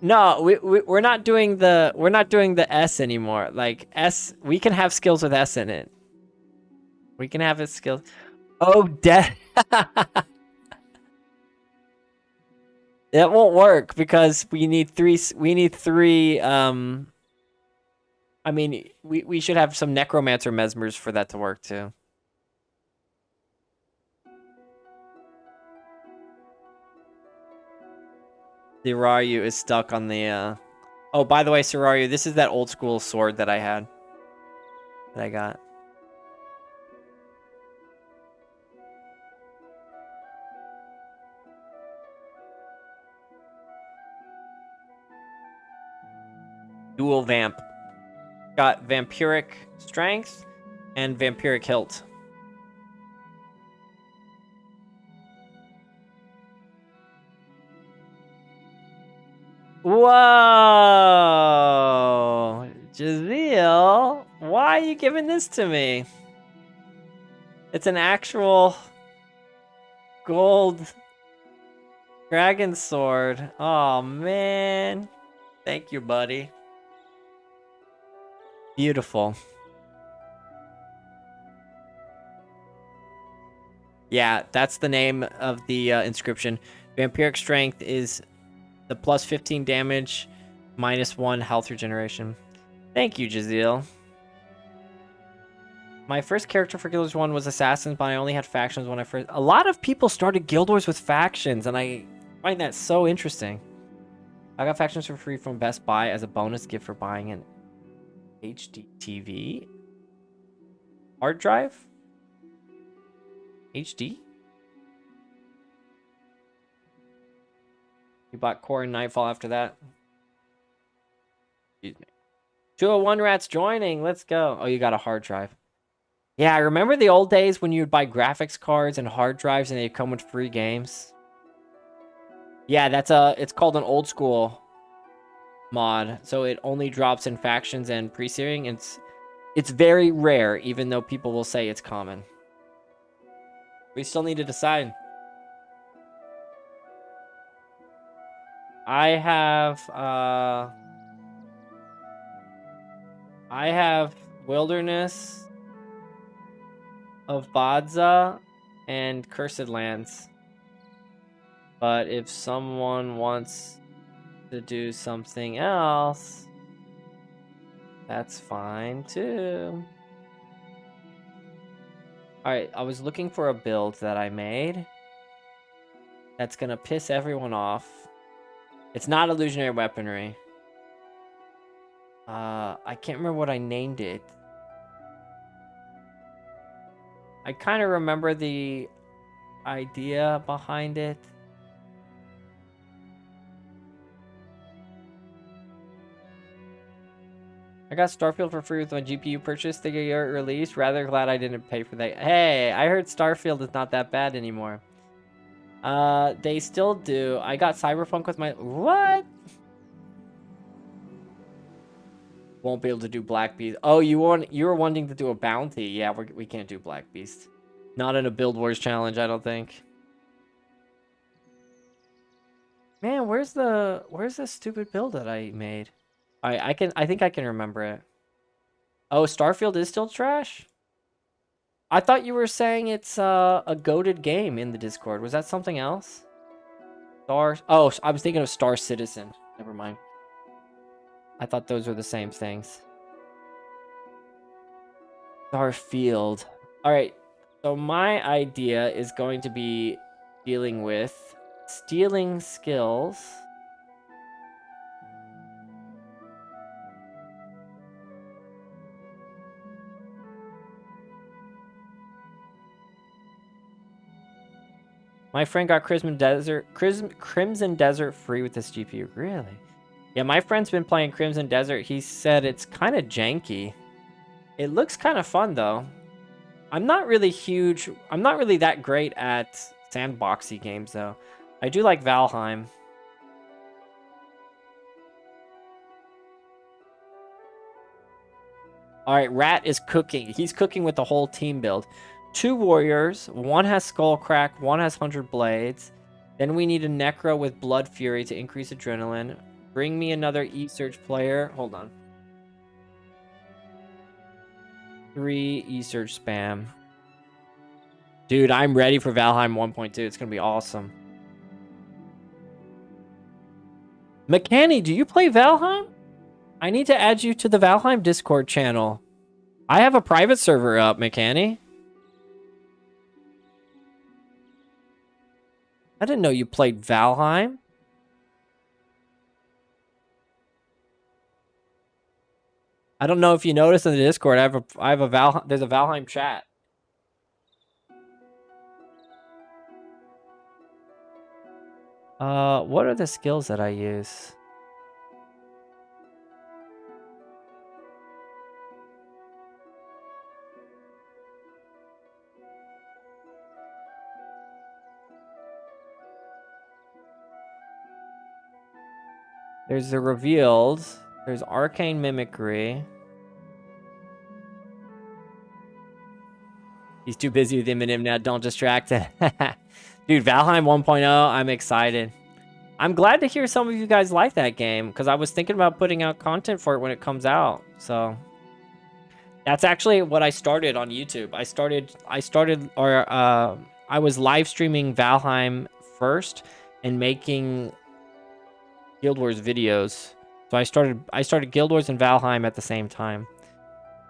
S2: No, we're not doing the S anymore. Like S, we can have skills with S in it. We can have it skills. Oh, death. It won't work because we need three. I mean, we should have some Necromancer Mesmers for that to work too. Sirayu is stuck on the Oh, by the way, Sirayu, this is that old school sword that I had. That I got. Dual vamp. Got vampiric strength and vampiric hilt. Whoa! Jazeel, why are you giving this to me? It's an actual gold dragon sword. Oh, man. Thank you, buddy. Beautiful. Yeah, that's the name of the inscription. Vampiric strength is the plus 15 damage, -1 health regeneration. Thank you, Jazeel. My first character for Guild Wars 1 was Assassins, but I only had factions when I first... A lot of people started Guild Wars with factions, and I find that so interesting. I got factions for free from Best Buy as a bonus gift for buying an HD TV. Hard drive? HD? You bought Core and Nightfall after that? Excuse me. 201 Rats joining. Let's go. Oh, you got a hard drive. Yeah, I remember the old days when you would buy graphics cards and hard drives and they'd come with free games. Yeah, it's called an old school mod. So it only drops in factions and pre-searing. It's very rare, even though people will say it's common. We still need to decide. I have Wilderness of Badza and Cursed Lands. But if someone wants to do something else, that's fine too. Alright, I was looking for a build that I made that's gonna piss everyone off. It's not illusionary weaponry. I can't remember what I named it. I kind of remember the idea behind it. I got Starfield for free with my GPU purchase the year it released. Rather glad I didn't pay for that. Hey, I heard Starfield is not that bad anymore. They still do. I got Cyberpunk with my... What? Won't be able to do Black Beast. Oh, you were wanting to do a bounty. Yeah, we can't do Black Beast. Not in a Build Wars challenge, I don't think. Man, where's the stupid build that I made? I think I can remember it. Oh, Starfield is still trash? I thought you were saying it's a goated game in the Discord. Was that something else? Oh, I was thinking of Star Citizen. Never mind. I thought those were the same things. Starfield. All right. So my idea is going to be dealing with stealing skills My friend got Crimson Desert free with this GPU. Really? Yeah, my friend's been playing Crimson Desert. He said it's kind of janky. It looks kind of fun though. I'm not really that great at sandboxy games though. I do like Valheim. All right, Rat is cooking. He's cooking with the whole team build. 2 warriors, one has Skullcrack, one has 100 blades. Then we need a Necro with Blood Fury to increase adrenaline. Bring me another E-Surge player. Hold on. 3 E-Surge spam. Dude, I'm ready for Valheim 1.2. It's going to be awesome. McCanny, do you play Valheim? I need to add you to the Valheim Discord channel. I have a private server up, McCanny. I didn't know you played Valheim. I don't know if you noticed in the Discord, there's a Valheim chat. What are the skills that I use? There's the revealed. There's arcane mimicry. He's too busy with Eminem now. Don't distract him. Dude, Valheim 1.0, I'm excited. I'm glad to hear some of you guys like that game because I was thinking about putting out content for it when it comes out. So that's actually what I started on YouTube. I was live streaming Valheim first and making Guild Wars videos. So I started Guild Wars and Valheim at the same time.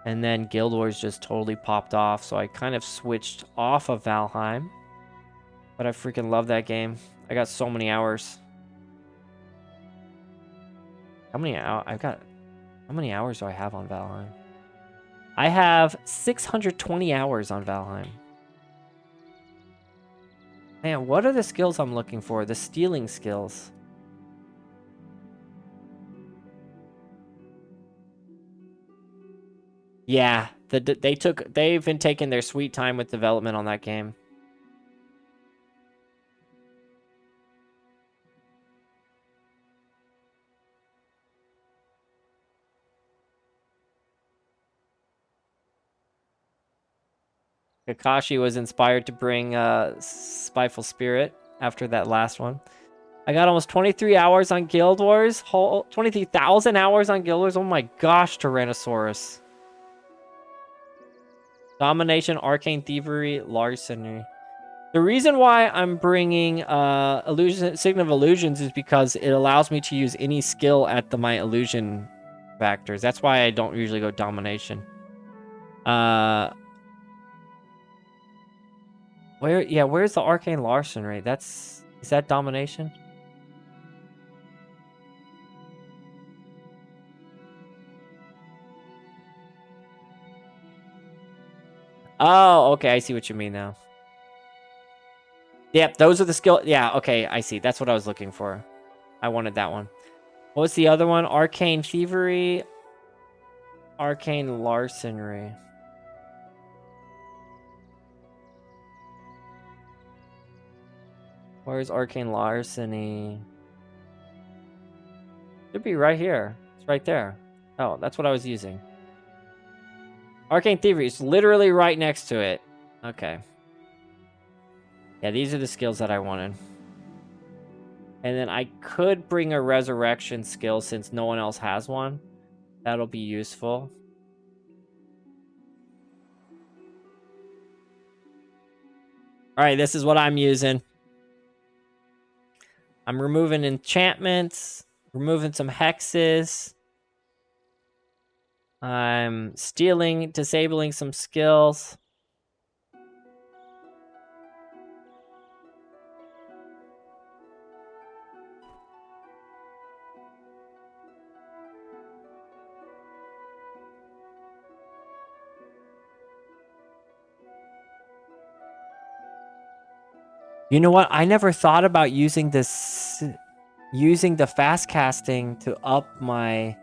S2: And then Guild Wars just totally popped off, so I kind of switched off of Valheim. But I freaking love that game. I got so many hours. How many hours do I have on Valheim? I have 620 hours on Valheim. Man, what are the skills I'm looking for? The stealing skills. Yeah, they've been taking their sweet time with development on that game. Kakashi was inspired to bring Spiteful Spirit after that last one. I got almost 23 hours on Guild Wars. 23,000 hours on Guild Wars. Oh my gosh, Tyrannosaurus. Domination, Arcane Thievery, Larceny. The reason why I'm bringing Signet of Illusions is because it allows me to use any skill at my illusion factors. That's why I don't usually go Domination. Where's the Arcane Larceny? Is that Domination? Oh, okay, I see what you mean now. Yep, those are the skill. Yeah, okay, I see. That's what I was looking for. I wanted that one. What was the other one? Arcane Thievery, Arcane Larceny. Where's Arcane Larceny? Should be right here. It's right there. Oh, that's what I was using. Arcane Thievery is literally right next to it. Okay. Yeah, these are the skills that I wanted. And then I could bring a resurrection skill since no one else has one. That'll be useful. All right, this is what I'm using. I'm removing enchantments, removing some hexes. I'm disabling some skills. You know what? I never thought about using this, using the fast casting to up my,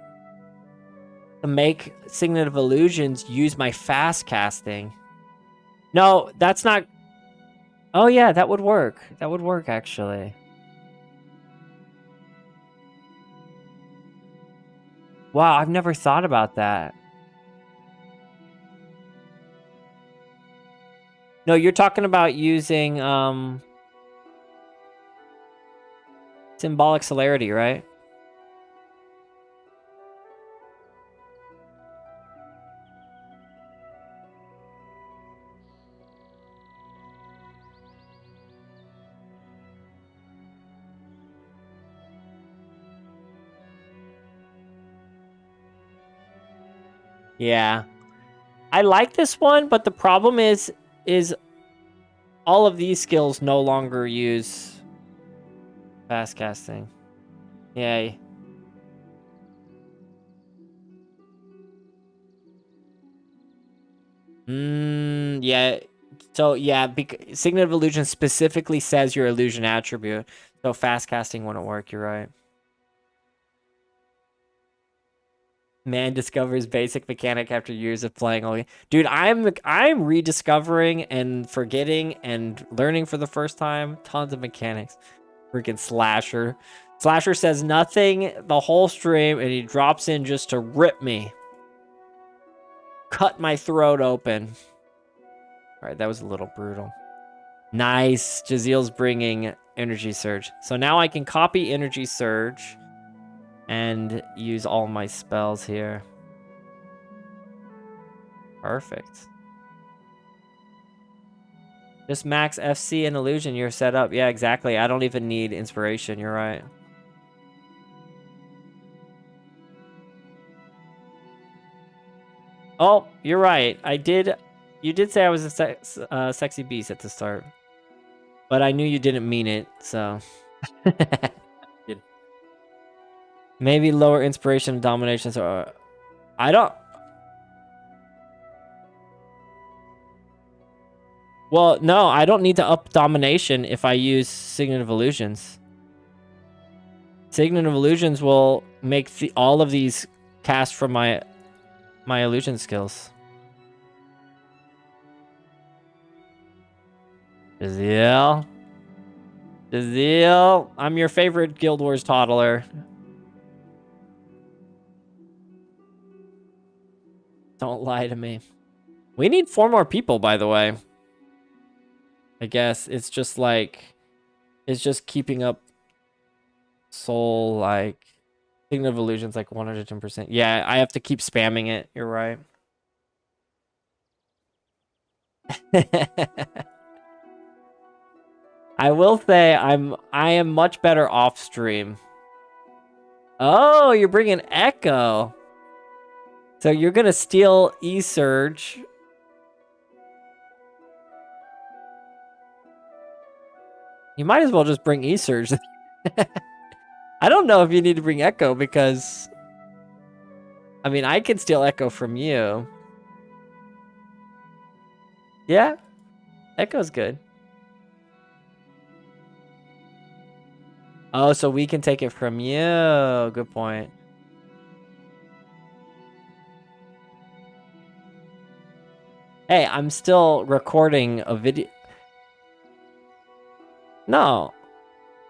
S2: to make Signet of Illusions use my fast casting. No, that's not. Oh yeah, that would work. That would work actually. Wow, I've never thought about that. No, you're talking about using symbolic celerity, right? Yeah. I like this one, but the problem is all of these skills no longer use fast casting. Yay. Yeah. So yeah, Signet of Illusion specifically says your illusion attribute. So fast casting wouldn't work, you're right. Man discovers basic mechanic after years of playing all. Dude, I'm rediscovering and forgetting and learning for the first time tons of mechanics. Freaking Slasher. Slasher says nothing the whole stream and he drops in just to rip me. Cut my throat open. All right, that was a little brutal. Nice. Jaziel's bringing Energy Surge. So now I can copy Energy Surge and use all my spells here. Perfect. Just max FC and Illusion, you're set up. Yeah, exactly. I don't even need Inspiration. You're right. Oh, you're right. You did say I was a sexy beast at the start. But I knew you didn't mean it, so. Maybe lower Inspiration and Domination. So I don't. Well, no, I don't need to up Domination if I use Signet of Illusions. Signet of Illusions will make all of these cast from my illusion skills. Jaziel, I'm your favorite Guild Wars toddler. Don't lie to me. We need 4 more people, by the way. I guess it's just like, it's just keeping up soul, like, Signet of Illusions, like 110%. Yeah, I have to keep spamming it. You're right. I will say I am much better off stream. Oh, you're bringing Echo. So you're gonna steal E-Surge. You might as well just bring E-Surge. I don't know if you need to bring Echo because, I mean, I can steal Echo from you. Yeah, Echo's good. Oh, so we can take it from you. Good point. Hey, I'm still recording a video. No,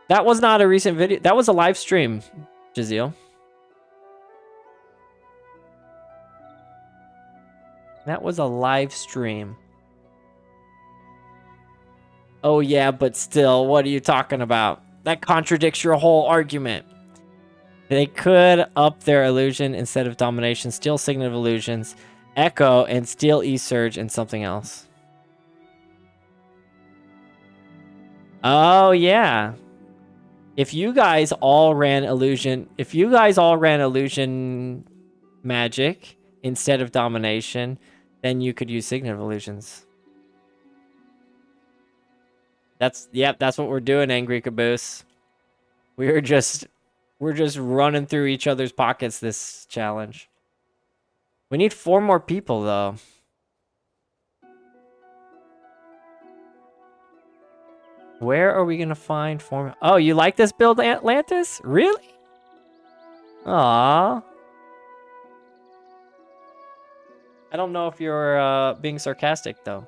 S2: that was not a recent video. That was a live stream, Jaziel. That was a live stream. Oh yeah, but still, what are you talking about? That contradicts your whole argument. They could up their illusion instead of domination, steal Signet of Illusions, Echo, and steal E-Surge and something else. Oh yeah. If you guys all ran illusion, magic instead of domination, then you could use Signet of Illusions. That's what we're doing, Angry Caboose. We're just running through each other's pockets this challenge. We need 4 more people though. Where are we gonna find form? Oh, you like this build, Atlantis? Really? Aww. I don't know if you're being sarcastic though.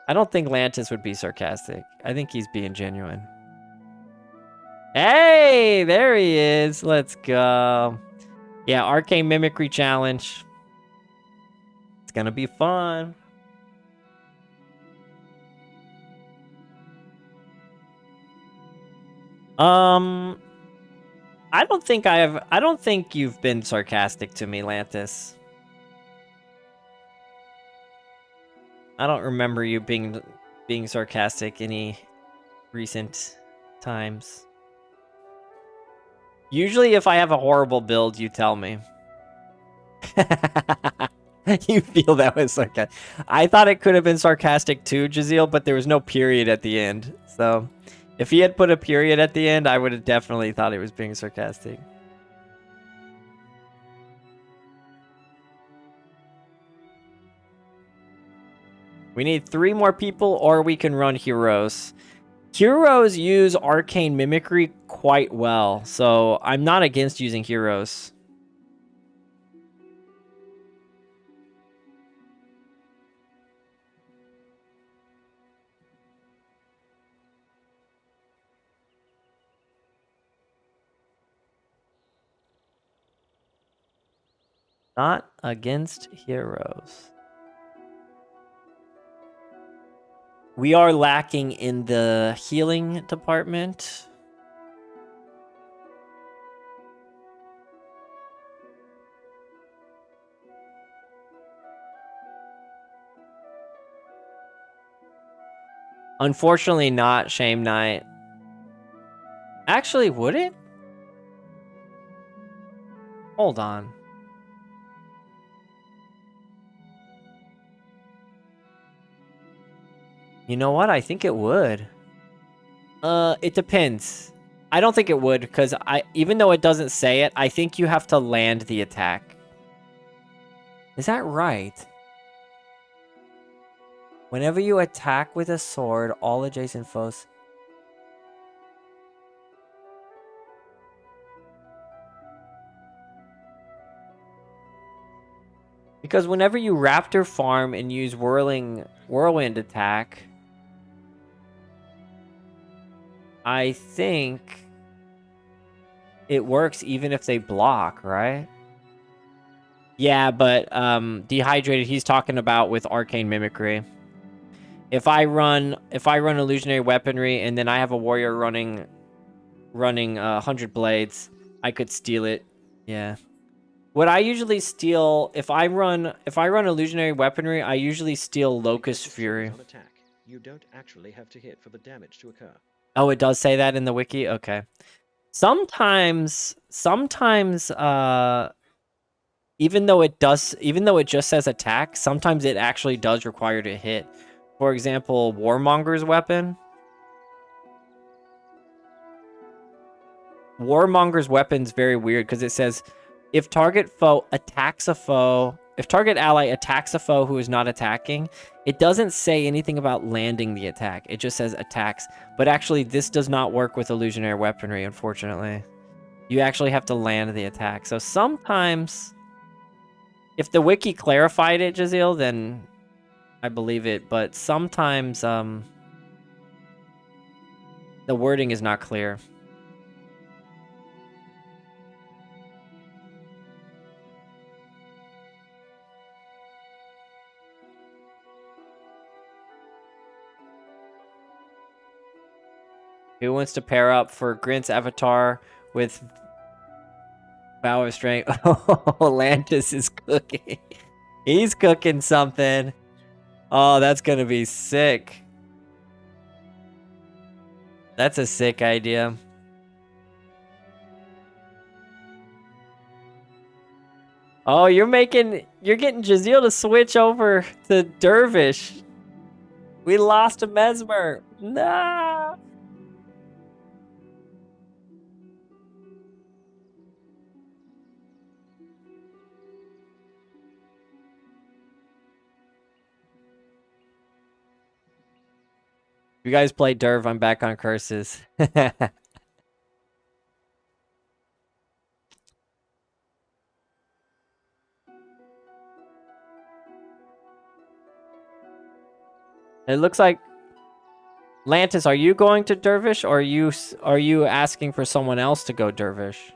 S2: I don't think Lantis would be sarcastic. I think he's being genuine. Hey, there he is. Let's go. Yeah, Arcane Mimicry Challenge. It's gonna be fun. I don't think you've been sarcastic to me, Lantis. I don't remember you being sarcastic any recent times. Usually if I have a horrible build, you tell me. You feel that was sarcastic. I thought it could have been sarcastic too, Jazeel, but there was no period at the end. So if he had put a period at the end, I would have definitely thought he was being sarcastic. We need 3 more people, or we can run heroes. Heroes use arcane mimicry quite well, so I'm not against using heroes. Not against heroes. We are lacking in the healing department. Unfortunately not, Shame Knight. Actually, would it? Hold on. You know what? I think it would. It depends. I don't think it would, because even though it doesn't say it, I think you have to land the attack. Is that right? Whenever you attack with a sword, all adjacent foes... Because whenever you Raptor farm and use Whirlwind attack, I think it works even if they block, right? Yeah, but Dehydrated, he's talking about with Arcane Mimicry. If I run Illusionary Weaponry and then I have a warrior running 100 blades, I could steal it. Yeah. What I usually steal if I run Illusionary Weaponry, I usually steal Locust Fury.
S1: On attack, you don't actually have to hit for the damage to occur.
S2: Oh, it does say that in the wiki? Okay. Sometimes even though it just says attack, sometimes it actually does require to hit. For example, Warmonger's weapon. Warmonger's weapon's very weird because it says if target ally attacks a foe who is not attacking, it doesn't say anything about landing the attack. It just says attacks. But actually, this does not work with illusionary weaponry, unfortunately. You actually have to land the attack. So sometimes, if the wiki clarified it, Jazeel, then I believe it. But sometimes the wording is not clear. Who wants to pair up for Grint's avatar with Vow of Strength? Oh, Lantis is cooking. He's cooking something. Oh, that's gonna be sick. That's a sick idea. Oh, you're getting Jazeel to switch over to Dervish. We lost to Mesmer. Nah. You guys play Derv, I'm back on curses. It looks like Lantis, are you going to Dervish, or are you asking for someone else to go Dervish?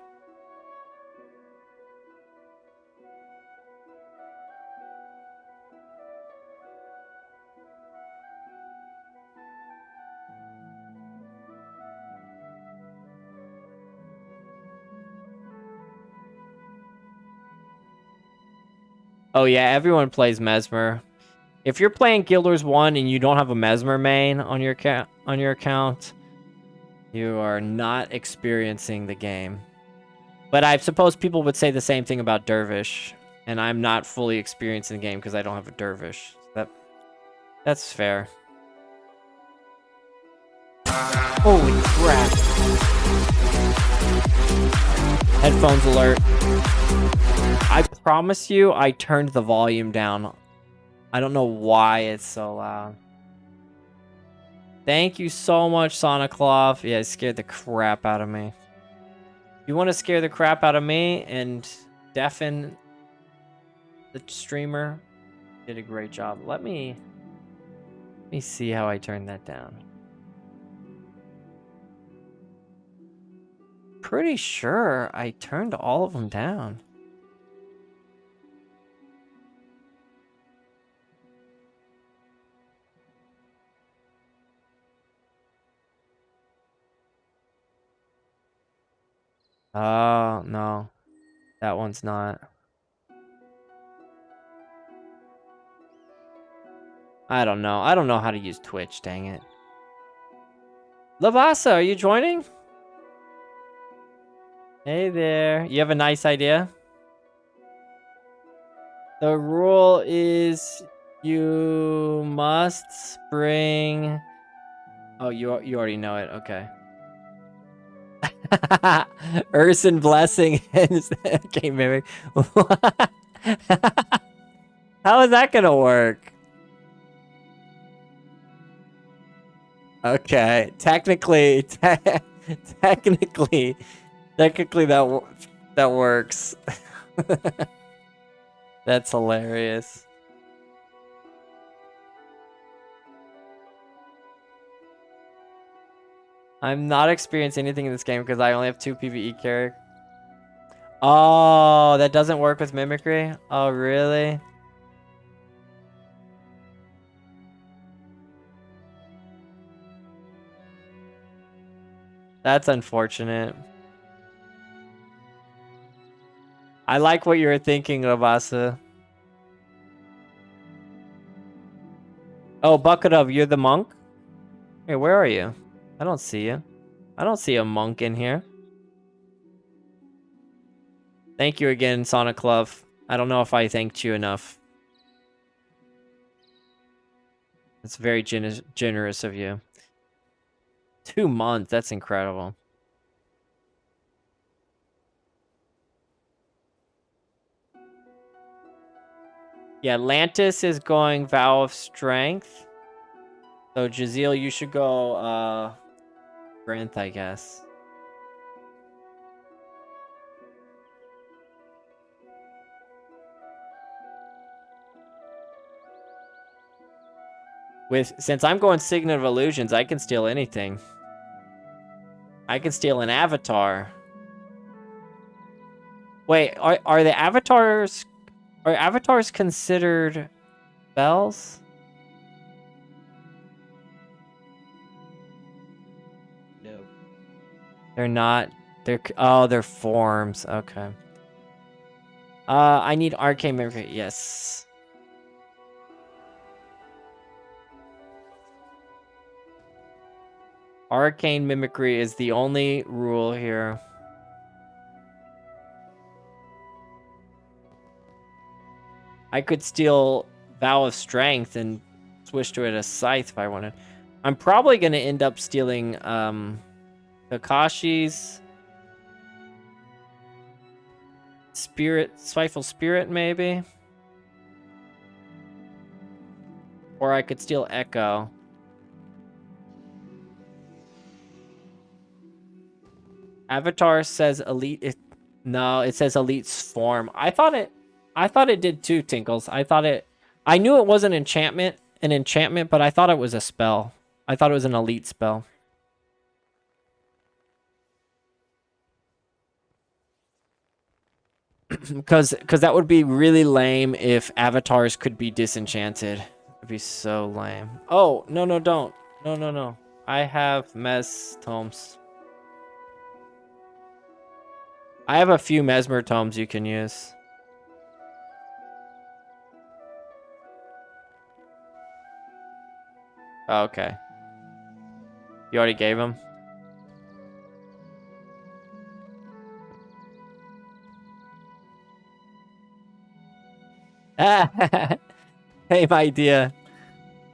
S2: Oh yeah, everyone plays Mesmer. If you're playing Guild Wars 1 and you don't have a Mesmer main on your account, you are not experiencing the game. But I suppose people would say the same thing about Dervish, and I'm not fully experiencing the game because I don't have a Dervish. That's fair. Holy crap. Headphones alert. I promise you I turned the volume down. I don't know why it's so loud. Thank you so much, Soniclov. Yeah, it scared the crap out of me. You want to scare the crap out of me and deafen the streamer? Did a great job. Let me see how I turned that down. Pretty sure I turned all of them down. Oh, no. That one's not. I don't know. I don't know how to use Twitch, dang it. Lavasa, are you joining? Hey there. You have a nice idea? The rule is you must bring... Oh, you already know it. Okay. Urson Blessing and Game Mimic. How is that gonna work? Okay, technically that works. That's hilarious. I'm not experiencing anything in this game because I only have 2 PvE characters. Oh, that doesn't work with Mimicry? Oh, really? That's unfortunate. I like what you were thinking, Rabasa. Oh, Bucket of, you're the monk? Hey, where are you? I don't see you. I don't see a monk in here. Thank you again, Sonic Love. I don't know if I thanked you enough. It's very generous of you. 2 months, that's incredible. Yeah, Lantis is going Vow of Strength. So, Jazeel, you should go, Granth, I guess. Since I'm going Signet of Illusions, I can steal anything. I can steal an avatar. Wait, are the avatars... Are avatars considered spells?
S1: No.
S2: They're not. They're forms. Okay. I need arcane mimicry. Yes. Arcane mimicry is the only rule here. I could steal Vow of Strength and switch to it as Scythe if I wanted. I'm probably going to end up stealing Kakashi's Spiteful Spirit, maybe? Or I could steal Echo. Avatar says elite. No, it says elite's form. I thought it did too, Tinkles. I knew it was an enchantment, but I thought it was a spell. I thought it was an elite spell. Because that would be really lame if avatars could be disenchanted. It'd be so lame. Oh, no, don't. No. I have Mes tomes. I have a few Mesmer tomes you can use. Oh, okay. You already gave him? Same idea.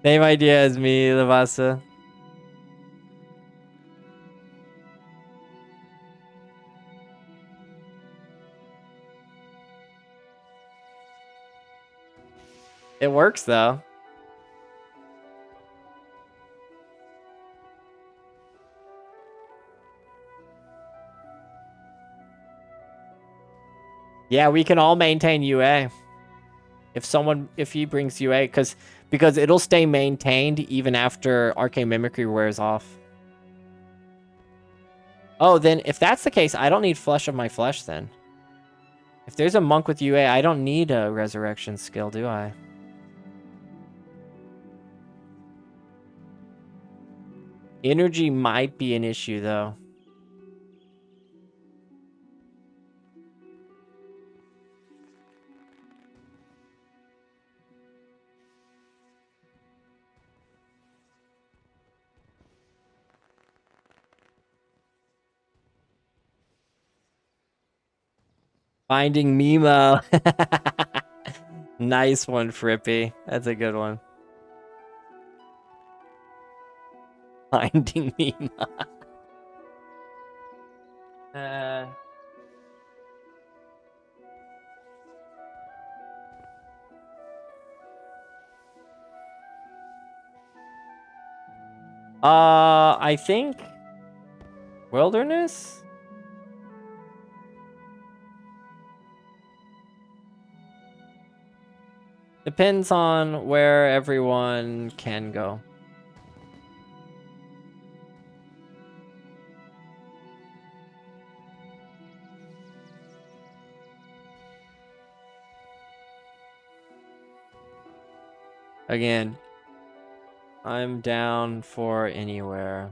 S2: Same idea as me, Lavasa. It works though. Yeah, we can all maintain UA. If he brings UA, because it'll stay maintained even after Arcane Mimicry wears off. Oh, then if that's the case, I don't need Flesh of my Flesh then. If there's a monk with UA, I don't need a resurrection skill, do I? Energy might be an issue though. Finding Mimo. Nice one, Frippy. That's a good one. Finding Mimo. I think Wilderness? Depends on where everyone can go. Again, I'm down for anywhere.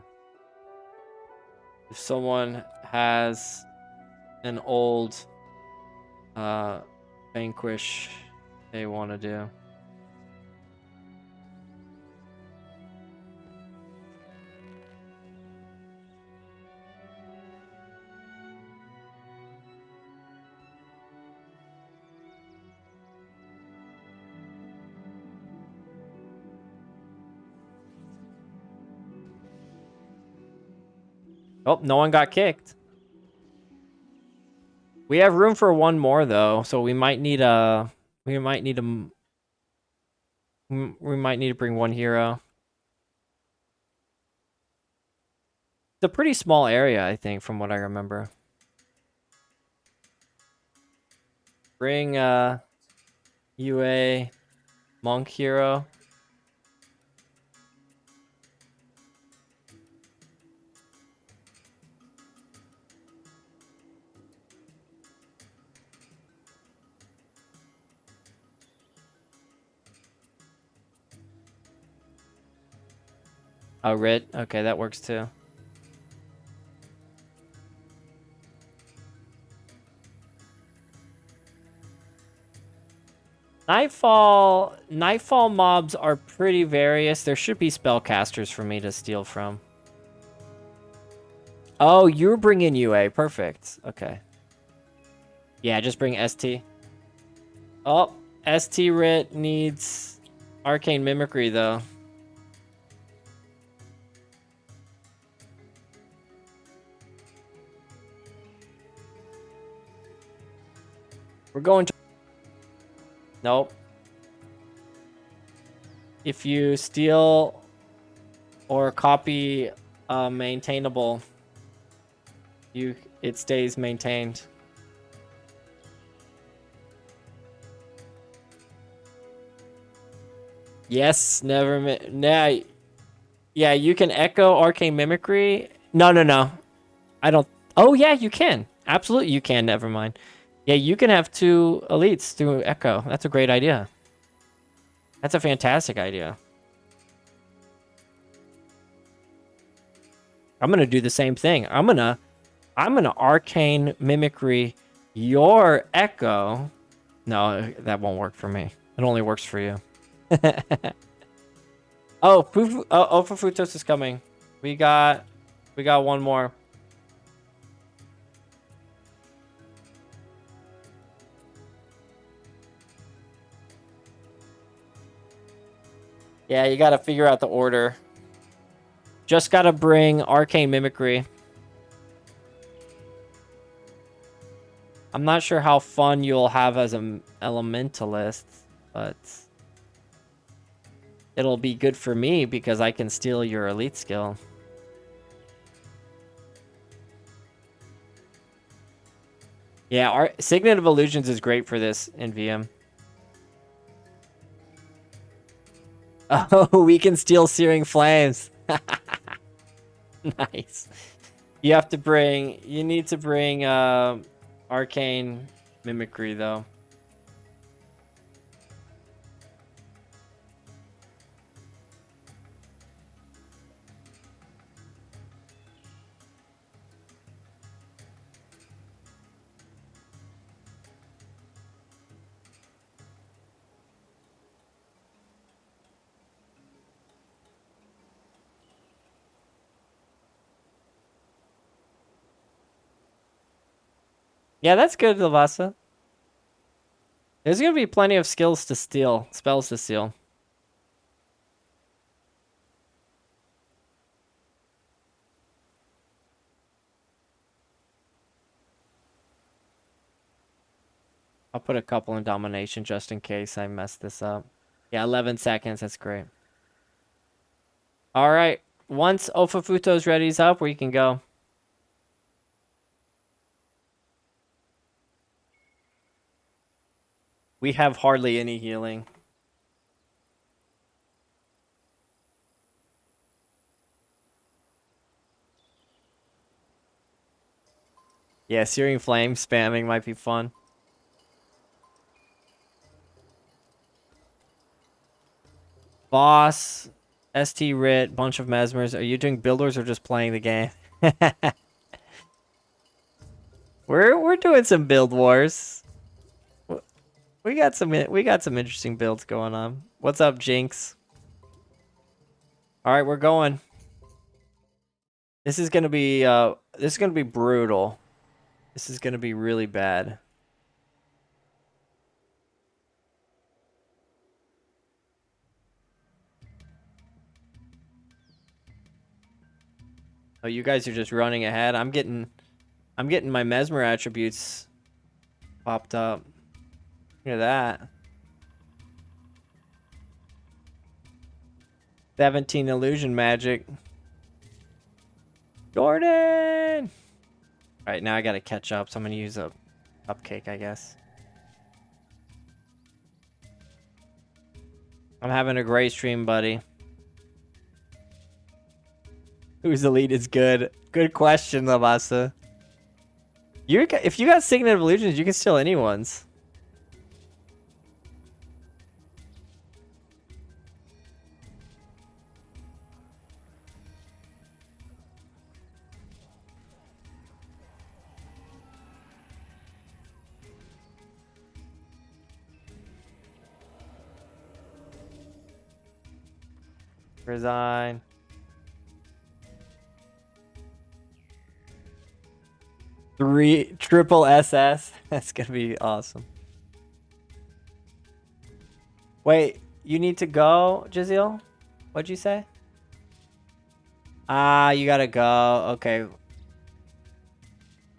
S2: If someone has an old Vanquish they want to do. Oh, no one got kicked. We have room for one more though, so we might need to bring one hero. It's a pretty small area, I think, from what I remember. Bring UA monk hero. Oh, Rit. Okay, that works too. Nightfall mobs are pretty various. There should be spellcasters for me to steal from. Oh, you're bringing UA. Perfect. Okay. Yeah, just bring ST. Oh, ST Rit needs Arcane Mimicry, though. We're going to... Nope. If you steal or copy maintainable, you it stays maintained. Yes, never. Nah, yeah, you can echo arcane mimicry. No. I don't. Oh yeah, you can. Absolutely, you can. Never mind. Yeah, you can have 2 elites through echo. That's a great idea. That's a fantastic idea. I'm gonna do the same thing. I'm gonna arcane mimicry your echo. No, that won't work for me. It only works for you. Oh, Fufutos is coming. We got one more. Yeah, you gotta figure out the order. Just gotta bring arcane mimicry. I'm not sure how fun you'll have as an elementalist, but it'll be good for me because I can steal your elite skill. Yeah, our Signet of Illusions is great for this in VM. Oh, we can steal Searing Flames. Nice. You need to bring arcane mimicry though. Yeah, that's good, Lavasa. There's gonna be plenty of spells to steal. I'll put a couple in domination just in case I mess this up. Yeah, 11 seconds. That's great. All right. Once Ofafuto's ready's up, we can go. We have hardly any healing. Yeah, Searing Flame spamming might be fun. Boss, ST Rit, bunch of Mesmers. Are you doing builders or just playing the game? We're doing some build wars. We got some interesting builds going on. What's up, Jinx? All right, we're going. This is gonna be brutal. This is gonna be really bad. Oh, you guys are just running ahead. I'm getting my Mesmer attributes popped up. Look at that. 17 illusion magic. Jordan! Alright, now I gotta catch up, so I'm gonna use a cupcake, I guess. I'm having a great stream, buddy. Whose elite is good? Good question, Lavasa. If you got Signet of Illusions, you can steal anyone's. Resign. Triple SS. That's gonna be awesome. Wait, you need to go, Jazeel? What'd you say? Ah, you gotta go. Okay.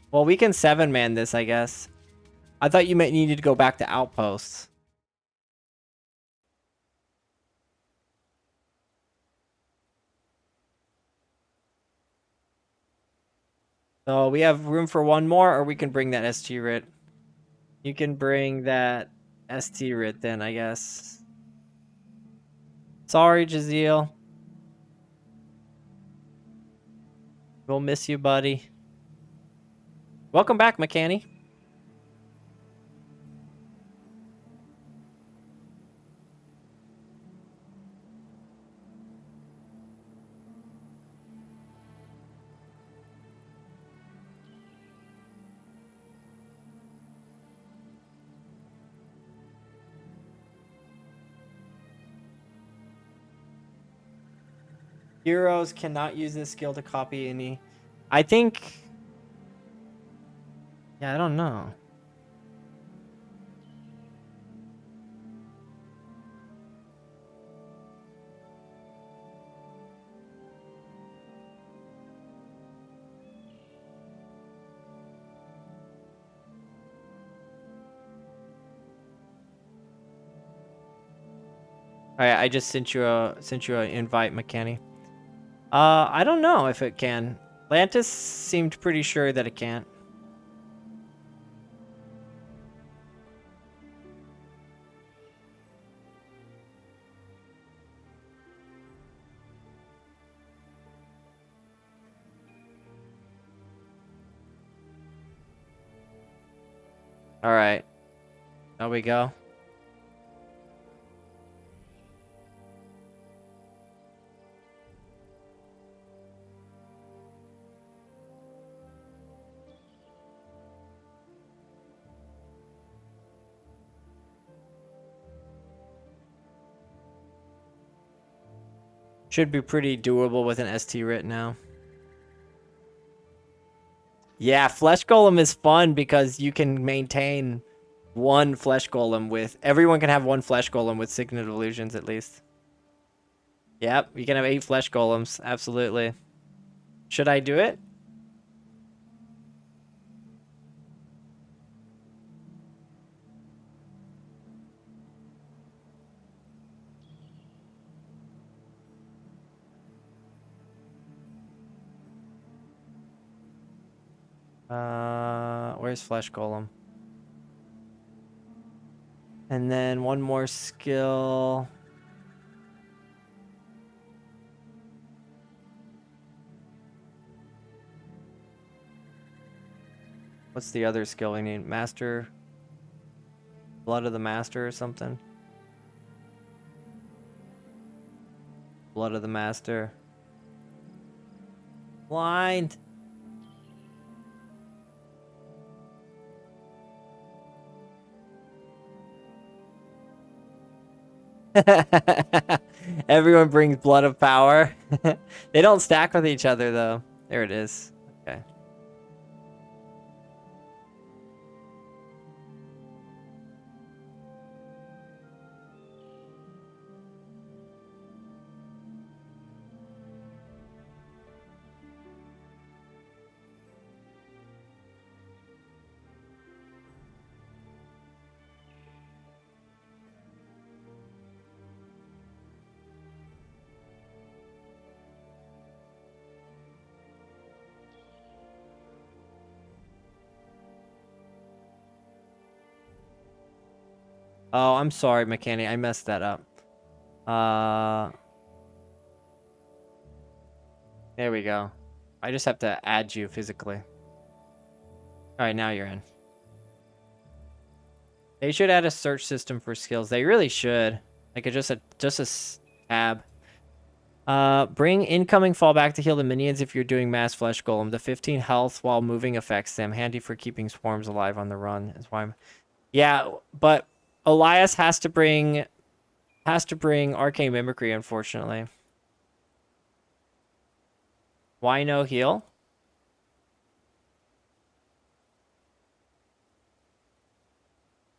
S2: Well, we can 7-man this, I guess. I thought you needed to go back to outposts. So we have room for one more, or we can bring that ST Rit. You can bring that ST Rit then, I guess. Sorry, Jaziel. We'll miss you, buddy. Welcome back, McCanny. Heroes cannot use this skill to copy any. I think. Yeah, I don't know. All right, I just sent you an invite, McCanny. I don't know if it can. Lantis seemed pretty sure that it can't. All right, there we go. Should be pretty doable with an ST Rit now. Yeah, Flesh Golem is fun because you can maintain one Flesh Golem with... Everyone can have one Flesh Golem with Signet of Illusions at least. Yep, you can have 8 Flesh Golems. Absolutely. Should I do it? Where's Flesh Golem? And then one more skill. What's the other skill we need? Master? Blood of the Master or something? Blood of the Master. Blind! Everyone brings Blood of Power. They don't stack with each other, though. There it is. Okay. Oh, I'm sorry, McCanny. I messed that up. There we go. I just have to add you physically. Alright, now you're in. They should add a search system for skills. They really should. Like just a tab. Bring incoming fallback to heal the minions if you're doing mass flesh golem. The 15 health while moving affects them. Handy for keeping swarms alive on the run. Is why I'm... Yeah, but Elias has to bring arcane mimicry, unfortunately. Why no heal?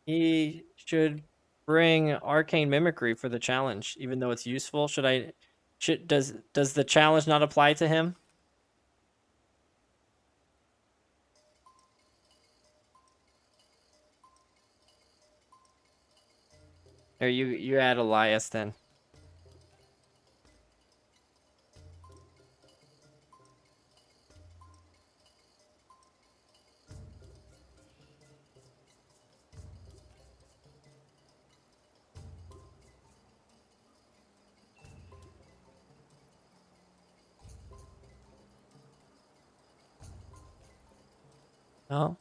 S2: He should bring arcane mimicry for the challenge, even though it's useful. Does the challenge not apply to him? Or you add Elias then. Oh.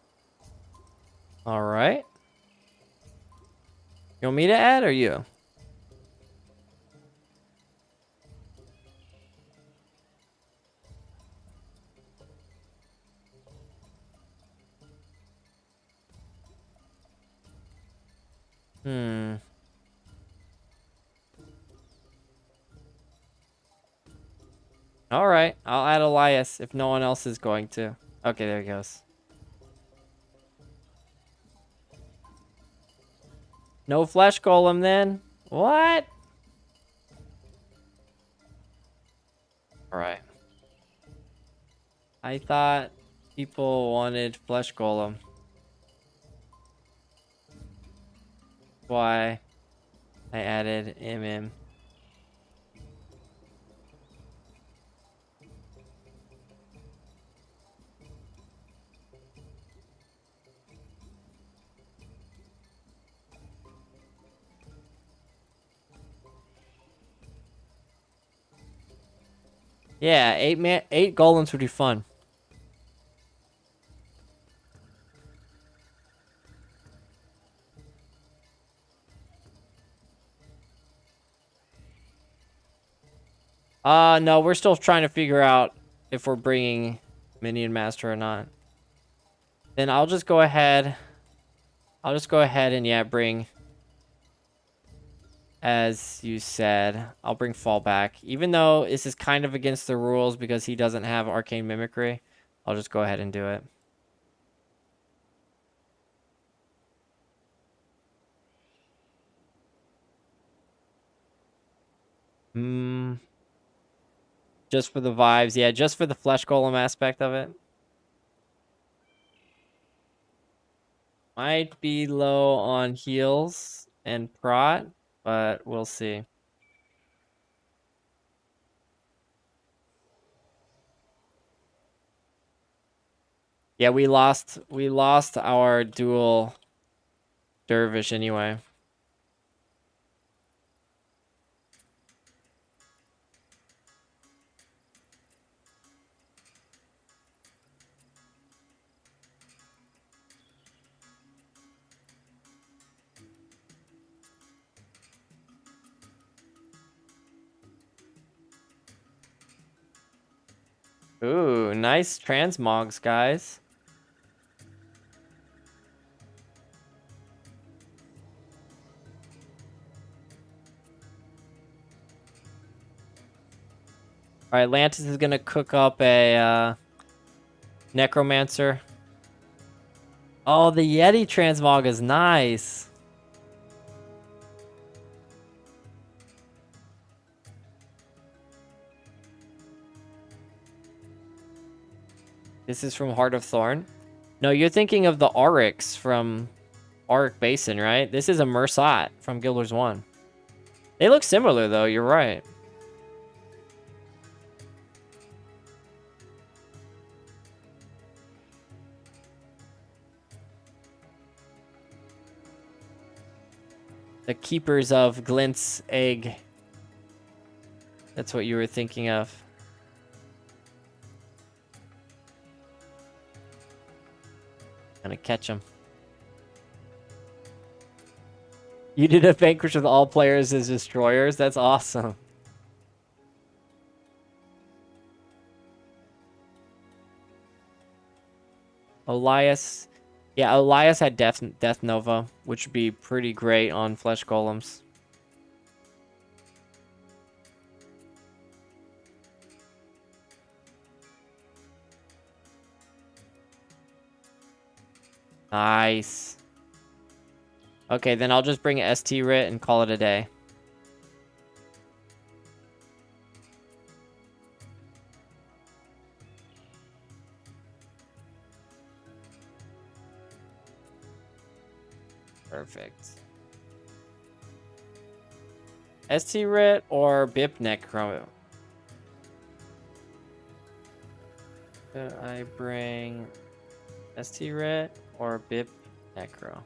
S2: All right. You want me to add or you? Hmm. All right. I'll add Elias if no one else is going to. Okay, there he goes. No flesh golem then? What? All right. I thought people wanted flesh golem. Why I added him in. Yeah, 8 golems would be fun. No, we're still trying to figure out if we're bringing Minion Master or not. Then I'll just go ahead. I'll just go ahead and yeah, bring, as you said, I'll bring Fallback. Even though this is kind of against the rules because he doesn't have Arcane Mimicry, I'll just go ahead and do it. Just for the vibes. Yeah, just for the flesh golem aspect of it. Might be low on heals and prot, but we'll see. Yeah, we lost our dual dervish anyway. Ooh, nice transmogs, guys. All right, Lantis is gonna cook up a necromancer. Oh, the Yeti transmog is nice. This is from Heart of Thorn. No, you're thinking of the Oryx from Auric Basin, right? This is a Mursat from Guild Wars 1. They look similar, though. You're right. The Keepers of Glint's Egg. That's what you were thinking of. Gonna catch him. You did a vanquish with all players as destroyers? That's awesome. Elias. Yeah, Elias had Death Nova, which would be pretty great on Flesh Golems. Nice. Okay, then I'll just bring ST Writ and call it a day. Perfect. ST Writ or BIP Necro? Should I bring ST Writ or BIP Necro?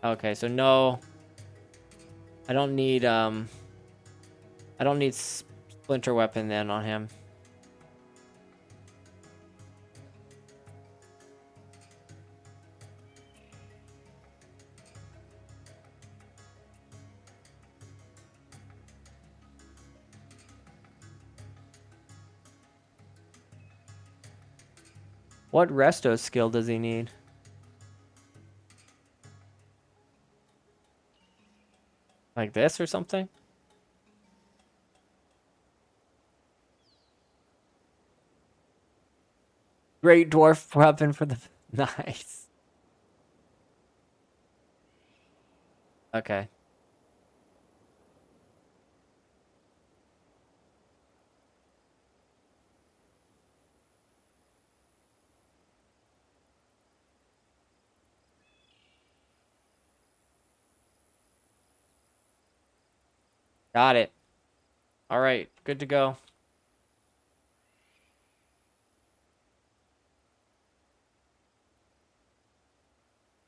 S2: Okay, so no. I don't need splinter weapon then on him. What resto skill does he need? Like this or something? Great dwarf weapon for the... Nice. Okay. Got it. All right, good to go.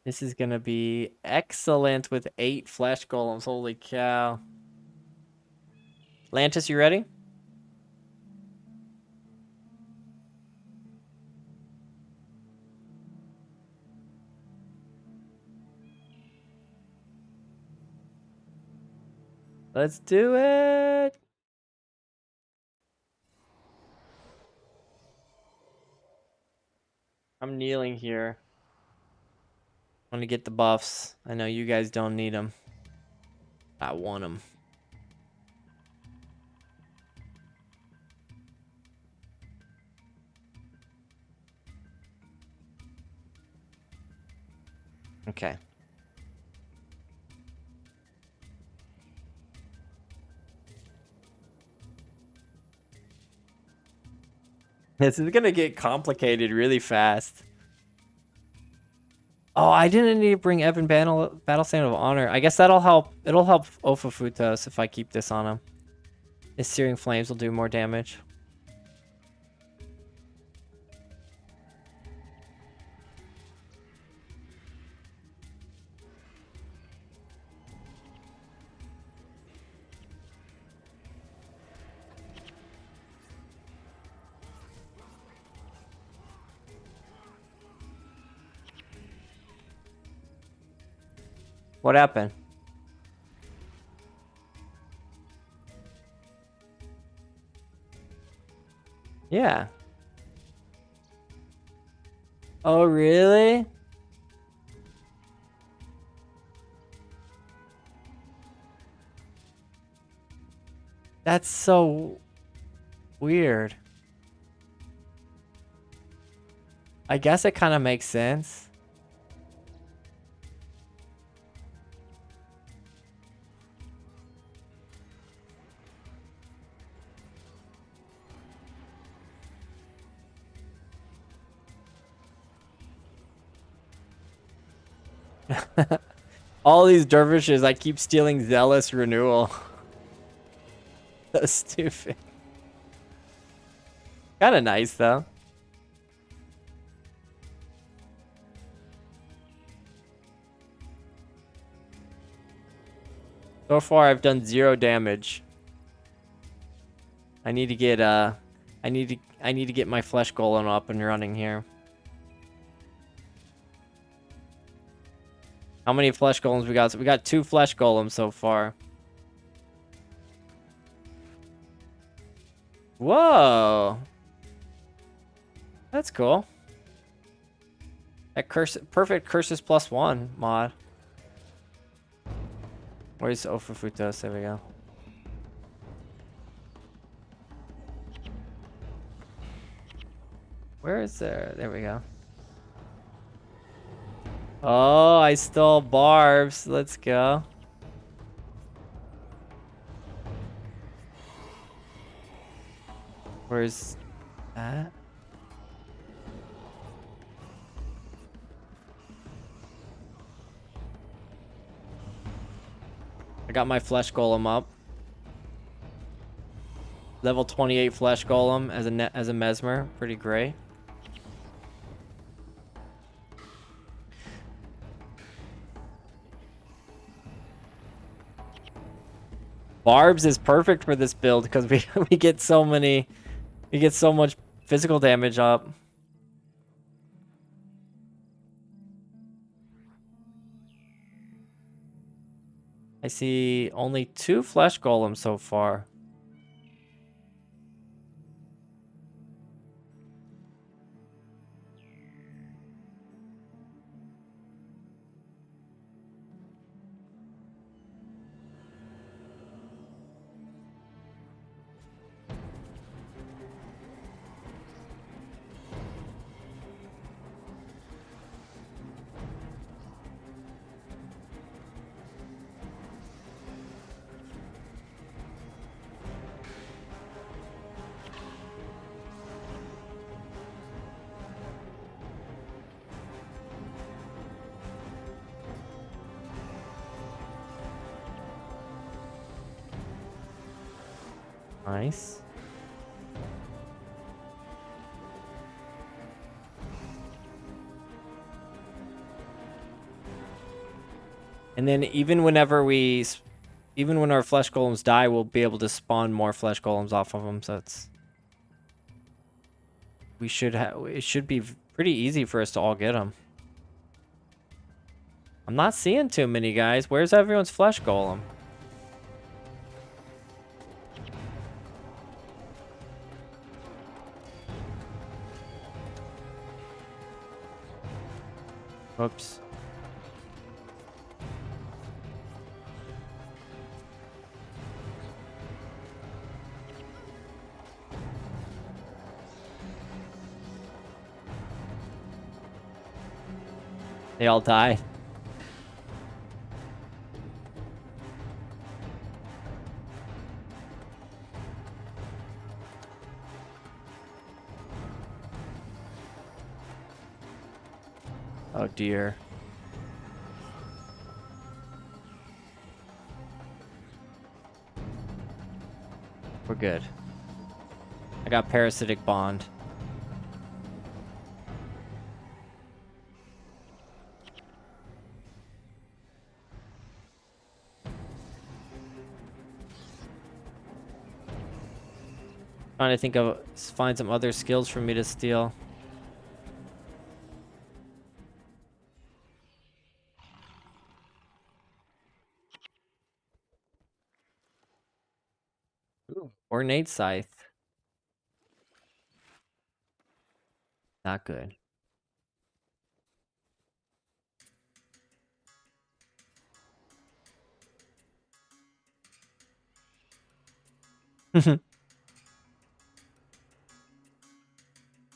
S2: This is gonna be excellent with 8 flesh golems. Holy cow. Lantis, you ready? Let's do it. I'm kneeling here. I want to get the buffs. I know you guys don't need them. I want them. Okay. This is gonna get complicated really fast. Oh, I didn't need to bring Evan Battle Stand of Honor. I guess that'll help. It'll help Ofafutos if I keep this on him. His Searing Flames will do more damage. What happened? Yeah. Oh, really? That's so weird. I guess it kind of makes sense. All these dervishes, I keep stealing Zealous Renewal. So stupid. Kind of nice, though. So far, I've done 0 damage. I need to get I need to get my flesh golem up and running here. How many flesh golems we got? So we got 2 flesh golems so far. Whoa. That's cool. That perfect curses +1 mod. Where's Ofafutos? There we go. Where is there? There we go. Oh, I stole Barbs. Let's go. Where's that? I got my flesh golem up. Level 28 flesh golem as a mesmer. Pretty great. Barbs is perfect for this build because we get so much physical damage up. I see only 2 flesh golems so far. Nice. And then even when our flesh golems die, we'll be able to spawn more flesh golems off of them. So it should be pretty easy for us to all get them. I'm not seeing too many guys. Where's everyone's flesh golem? Oops. They all died. Oh dear. We're good. I got parasitic bond. Trying to find some other skills for me to steal. Ooh, ornate scythe. Not good.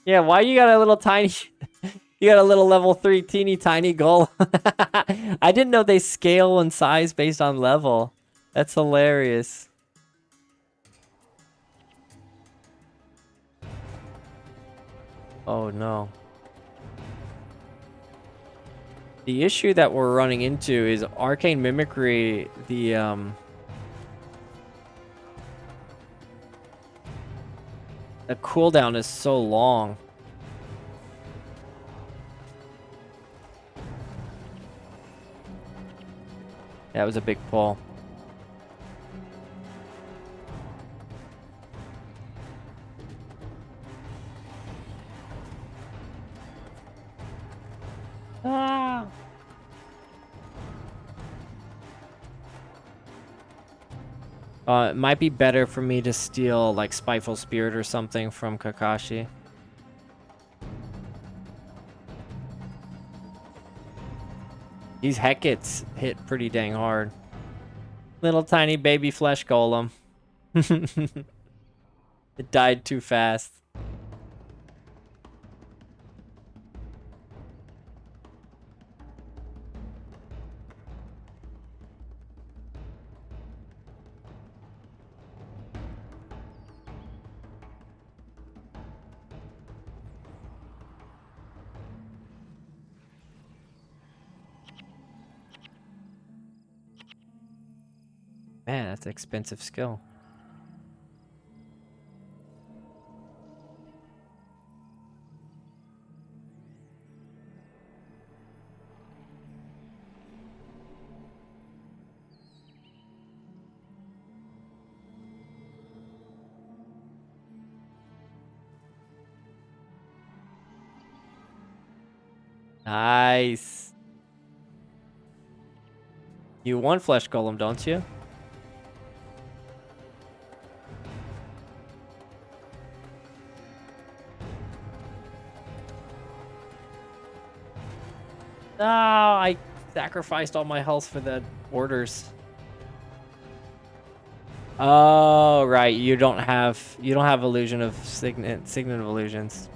S2: Yeah, why you got a little tiny... You got a little level 3 teeny tiny goal. I didn't know they scale in size based on level. That's hilarious. Oh no. The issue that we're running into is Arcane Mimicry, the cooldown is so long. That was a big pull. Ah. It might be better for me to steal like Spiteful Spirit or something from Kakashi. These Hecates hit pretty dang hard. Little tiny baby flesh golem. It died too fast. Man, that's an expensive skill. Nice. You want Flesh Golem, don't you? No, I sacrificed all my health for the orders. Oh, right. You don't have illusion of signet of illusions.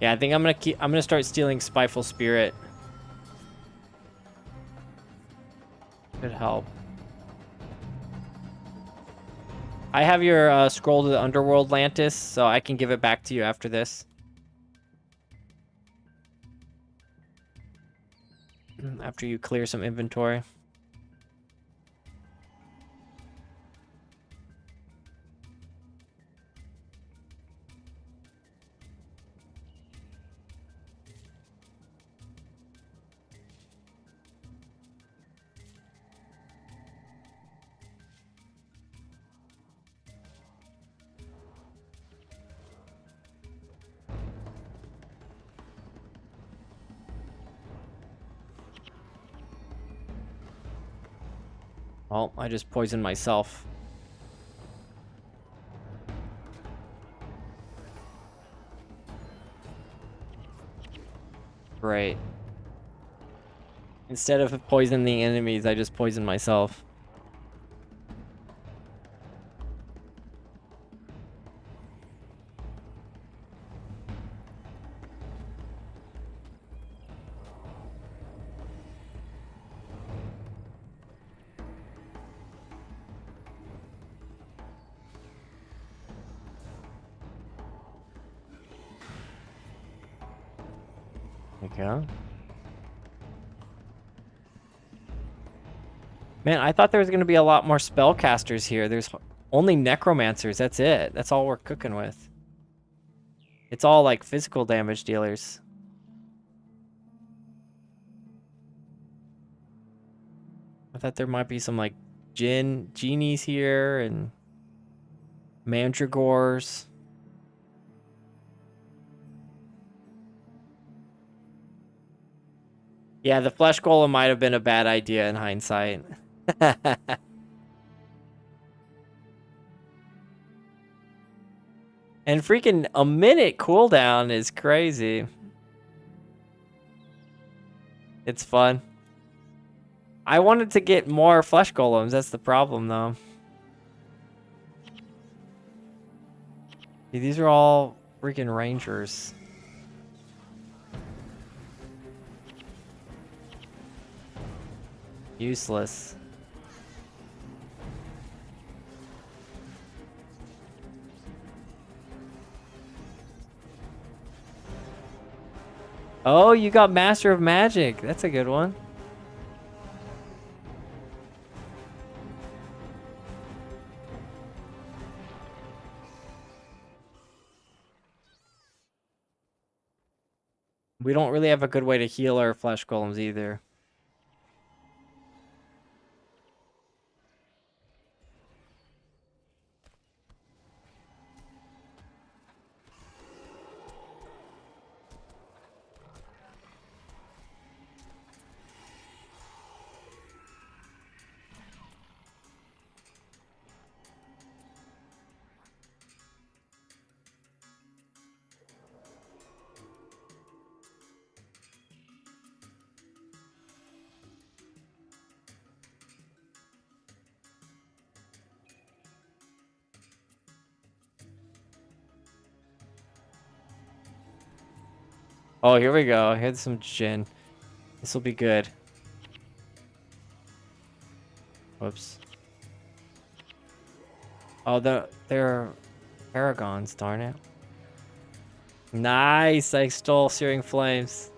S2: Yeah, I think I'm gonna start stealing Spiteful Spirit. Could help. I have your scroll to the Underworld, Lantis, so I can give it back to you after this. After you clear some inventory. Oh, I just poisoned myself. Great. Instead of poisoning the enemies, I just poisoned myself. Okay. Man, I thought there was going to be a lot more spellcasters here. There's only necromancers. That's it. That's all we're cooking with. It's all like physical damage dealers. I thought there might be some like genies here and mandragores. Yeah, the flesh golem might have been a bad idea in hindsight. And freaking a minute cooldown is crazy. It's fun. I wanted to get more flesh golems. That's the problem, though. See, these are all freaking rangers. Useless. Oh, you got Master of Magic. That's a good one. We don't really have a good way to heal our flesh golems either. Oh, here we go. Here's some gin. This will be good. Whoops. Oh, they're paragons, darn it. Nice! I stole Searing Flames.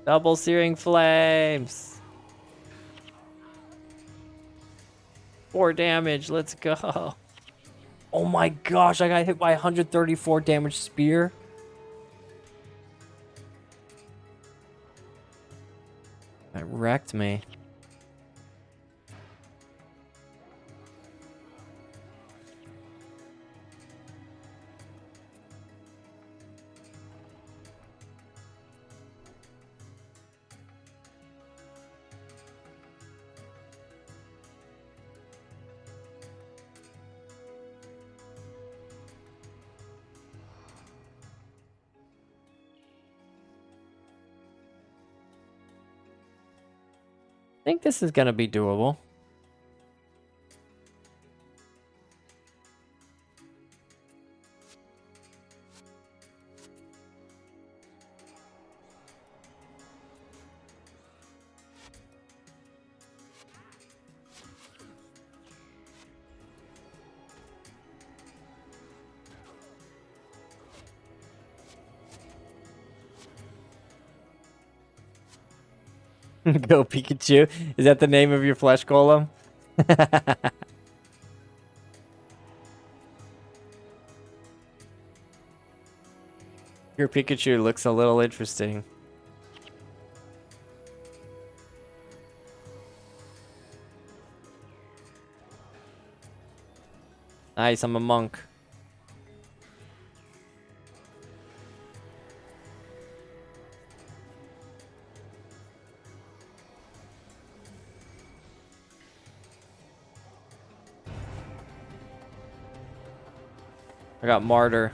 S2: Double Searing Flames! 134 damage. Let's go. Oh my gosh, I got hit by 134 damage spear. That wrecked me. I think this is gonna be doable. Go Pikachu. Is that the name of your flesh golem? Your Pikachu looks a little interesting. Nice, I'm a monk. I got Martyr.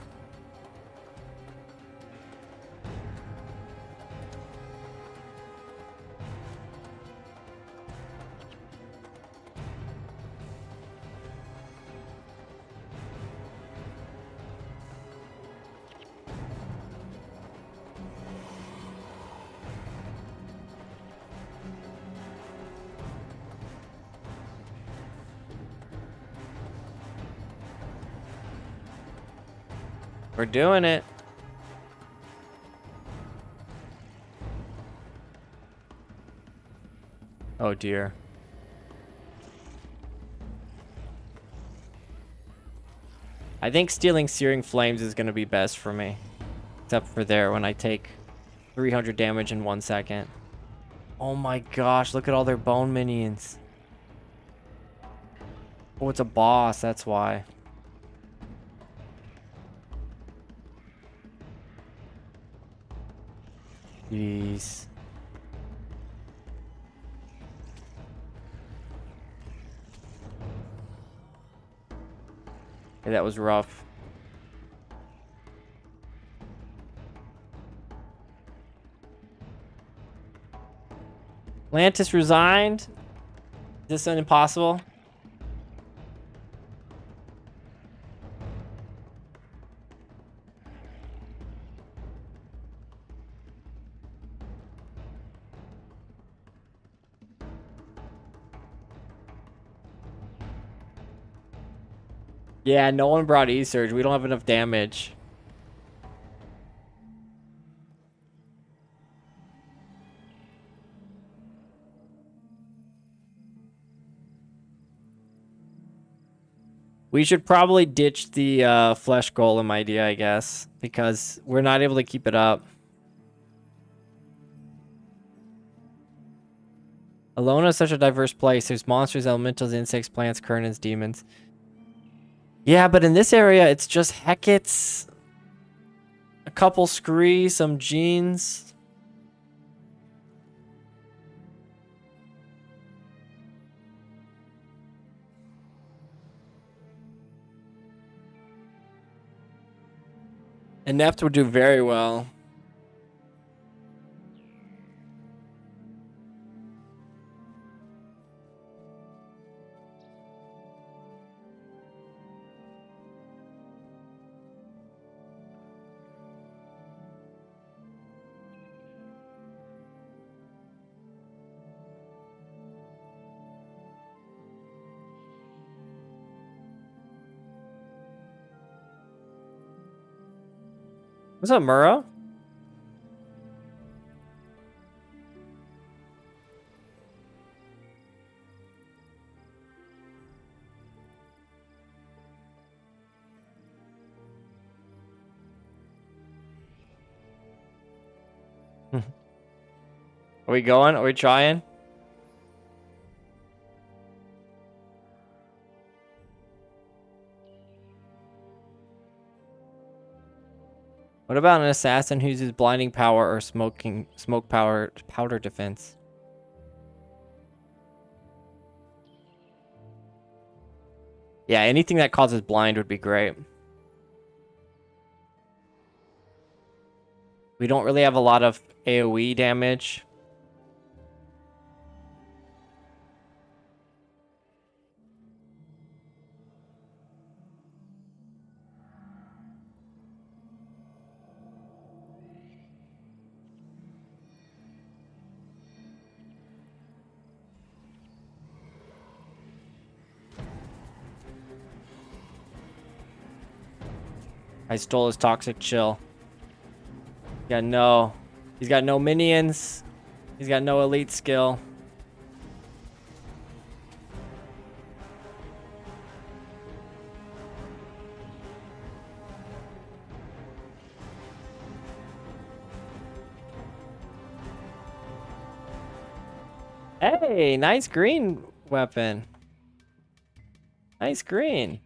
S2: We're doing it. Oh dear. I think stealing Searing Flames is going to be best for me. Except for there when I take 300 damage in 1 second. Oh my gosh, look at all their bone minions. Oh, it's a boss, that's why. Jeez. Yeah, that was rough. Lantis resigned? Is this an impossible? Yeah, no one brought E-Surge. We don't have enough damage. We should probably ditch the flesh golem idea, I guess, because we're not able to keep it up. Alona is such a diverse place. There's monsters, elementals, insects, plants, kernans, demons. Yeah, but in this area, it's just Hecates, a couple Scree, some Genes. Inept would do very well. What's up, Muro? Are we going? Are we trying? What about an assassin who uses blinding power or smoke powder defense? Yeah, anything that causes blind would be great. We don't really have a lot of AoE damage. I stole his toxic chill. He's got no minions. He's got no elite skill. Hey, nice green weapon. Nice green.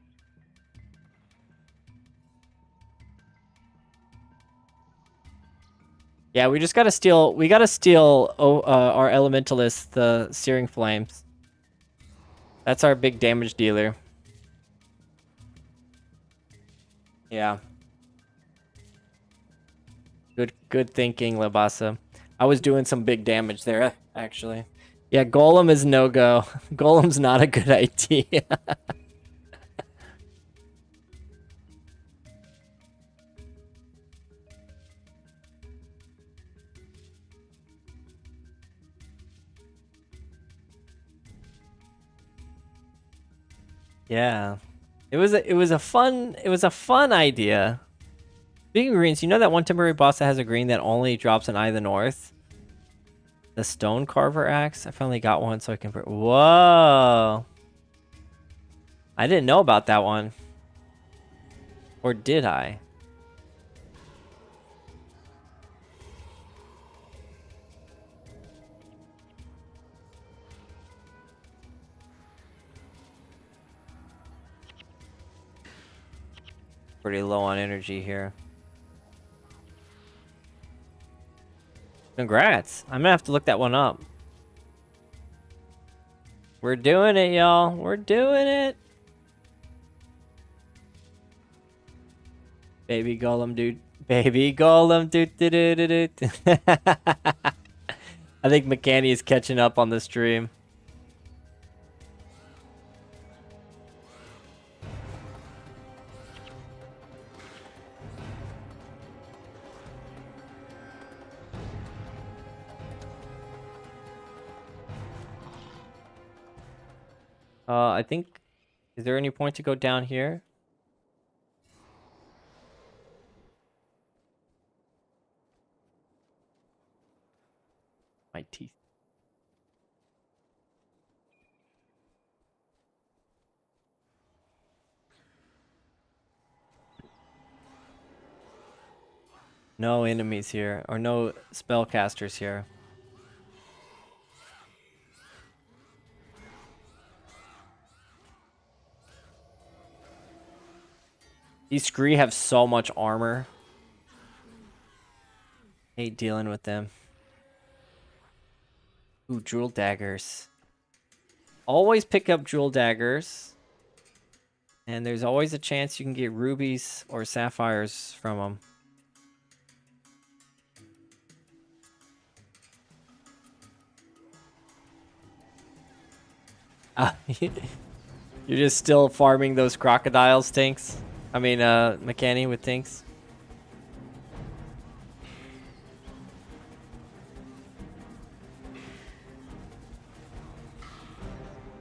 S2: Yeah, we just gotta steal. We gotta steal our elementalist, the Searing Flames. That's our big damage dealer. Yeah. Good thinking, Labasa. I was doing some big damage there, actually. Yeah, Golem is no-go. Golem's not a good idea. Yeah. It was a fun idea. Speaking of greens, you know that one temporary boss that has a green that only drops an Eye of the North? The Stone Carver Axe? I finally got one so I can... Whoa! I didn't know about that one. Or did I? Pretty low on energy here. Congrats. I'm gonna have to look that one up. We're doing it, y'all. We're doing it. Baby Golem, dude. Baby Golem, dude. I think McCanny is catching up on the stream. I think... Is there any point to go down here? My teeth. No enemies here, or no spellcasters here. These Scree have so much armor. Hate dealing with them. Ooh, Jewel Daggers. Always pick up Jewel Daggers. And there's always a chance you can get rubies or sapphires from them. You're just still farming those crocodiles, Tinks? I mean, McCanny with Tinks.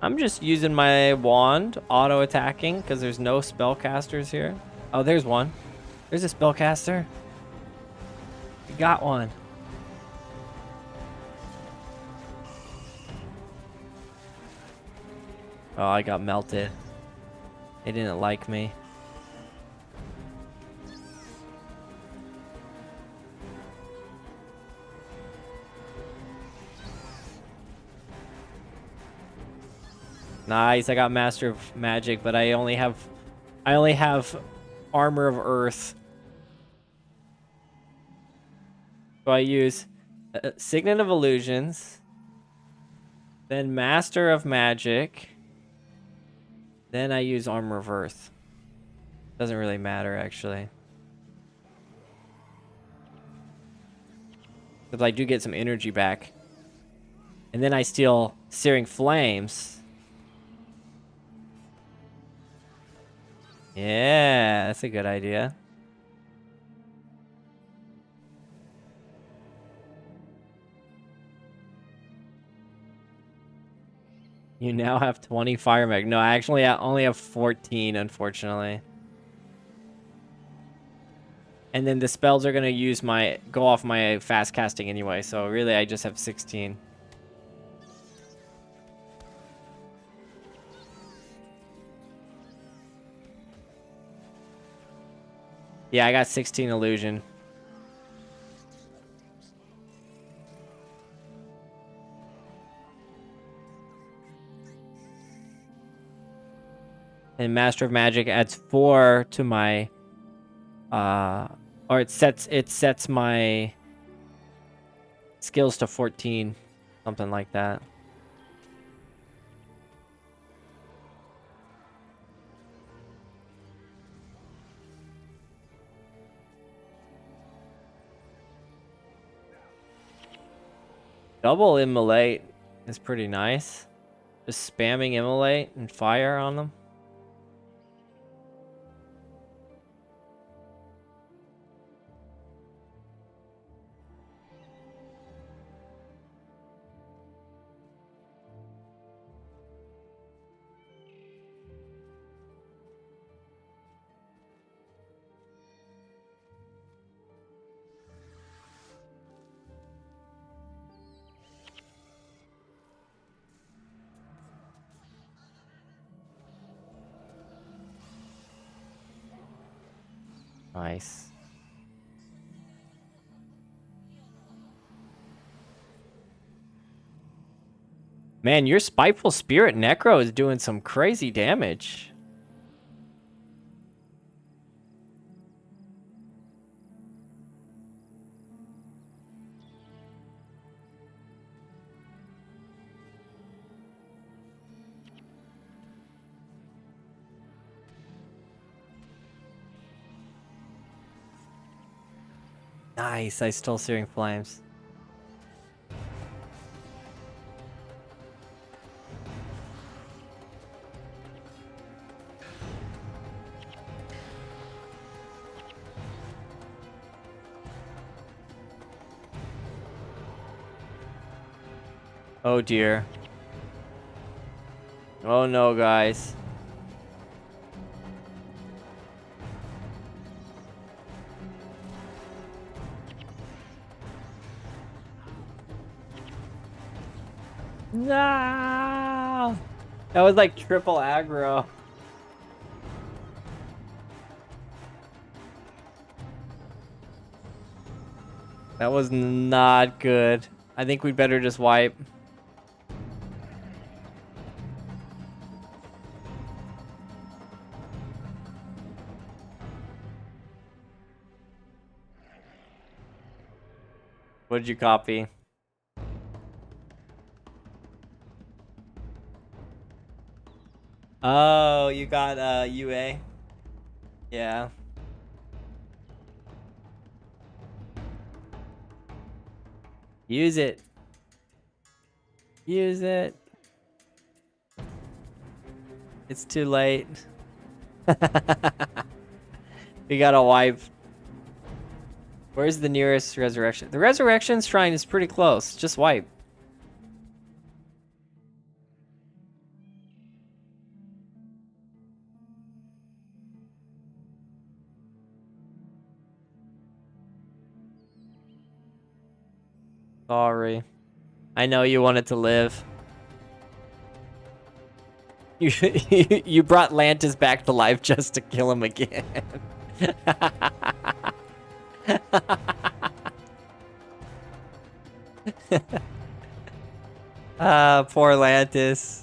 S2: I'm just using my wand, auto-attacking, because there's no spellcasters here. Oh, there's one. There's a spellcaster. We got one. Oh, I got melted. They didn't like me. Nice, I got Master of Magic, but I only have Armor of Earth. So I use Signet of Illusions, then Master of Magic, then I use Armor of Earth. Doesn't really matter, actually. But I do get some energy back. And then I steal Searing Flames. Yeah, that's a good idea. You now have 20 Fire Mag. No, I actually only have 14, unfortunately. And then the spells are going to go off my fast casting anyway, so really I just have 16. Yeah, I got 16 illusion. And Master of Magic adds 4 to my or it sets my skills to 14, something like that. Double Immolate is pretty nice. Just spamming Immolate and fire on them. Nice. Man, your Spiteful Spirit Necro is doing some crazy damage. Nice, I stole Searing Flames. Oh dear. Oh no, guys. No! That was like triple aggro. That was not good. I think we'd better just wipe. What did you copy? Oh, you got UA? Yeah. Use it. Use it. It's too late. We gotta wipe. Where's the nearest resurrection? The resurrection shrine is pretty close. Just wipe. Sorry. I know you wanted to live. You brought Lantis back to life just to kill him again. Poor Lantis.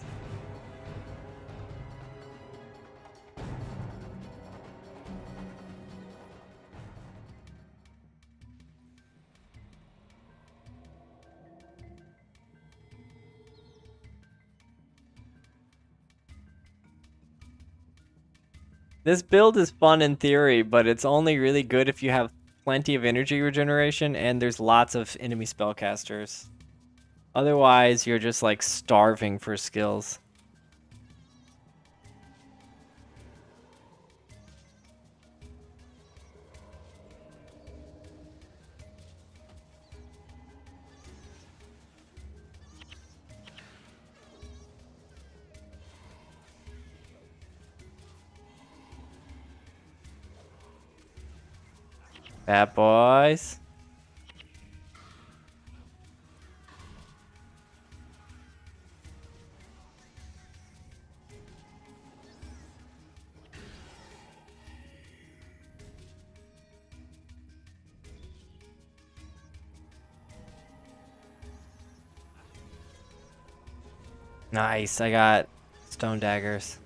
S2: This build is fun in theory, but it's only really good if you have plenty of energy regeneration and there's lots of enemy spellcasters. Otherwise, you're just like starving for skills. Bad boys. Nice, I got stone daggers.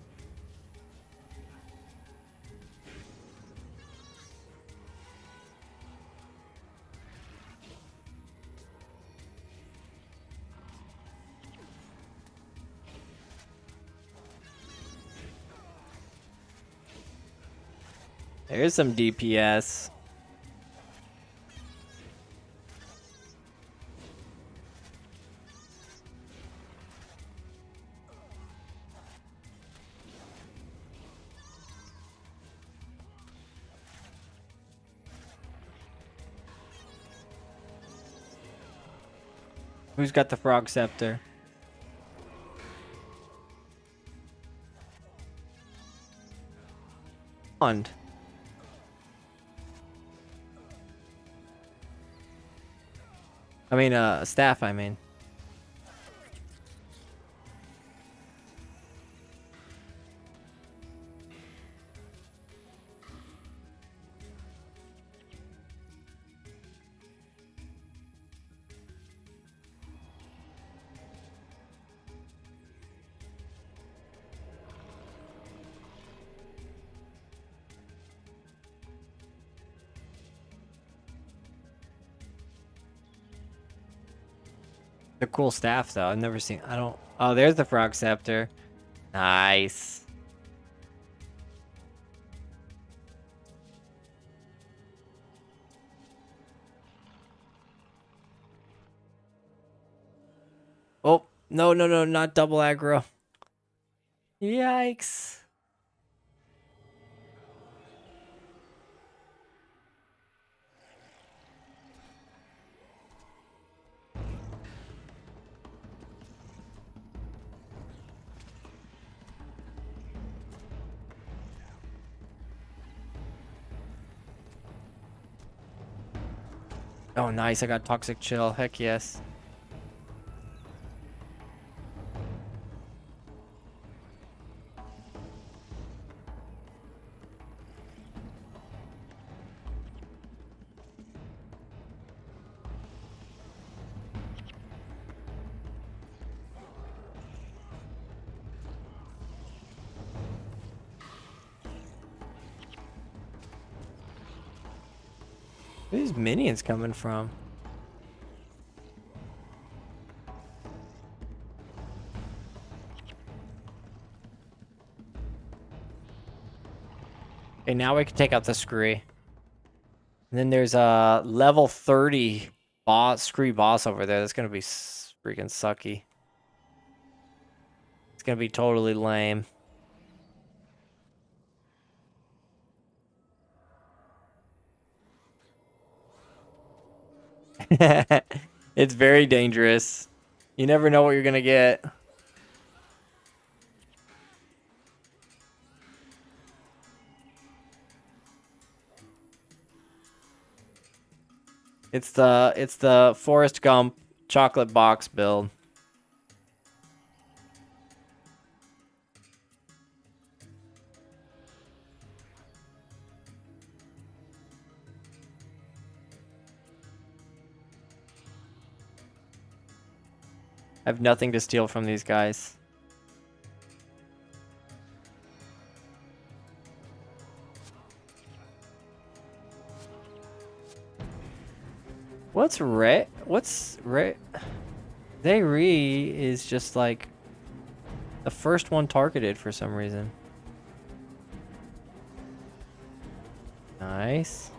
S2: There's some DPS. Who's got the frog scepter? Wand. I mean, staff, I mean. They're cool staff, though. I've never seen... Oh, there's the frog scepter. Nice. Oh, no, not double aggro. Yikes. Oh, nice. I got Toxic Chill. Heck yes. Where are these minions coming from? Okay, now we can take out the Scree. And then there's a level 30 Scree boss over there. That's gonna be freaking sucky. It's gonna be totally lame. It's very dangerous. You never know what you're gonna get. It's the Forrest Gump chocolate box build. I have nothing to steal from these guys. What's Ray? They is just like the first one targeted for some reason. Nice.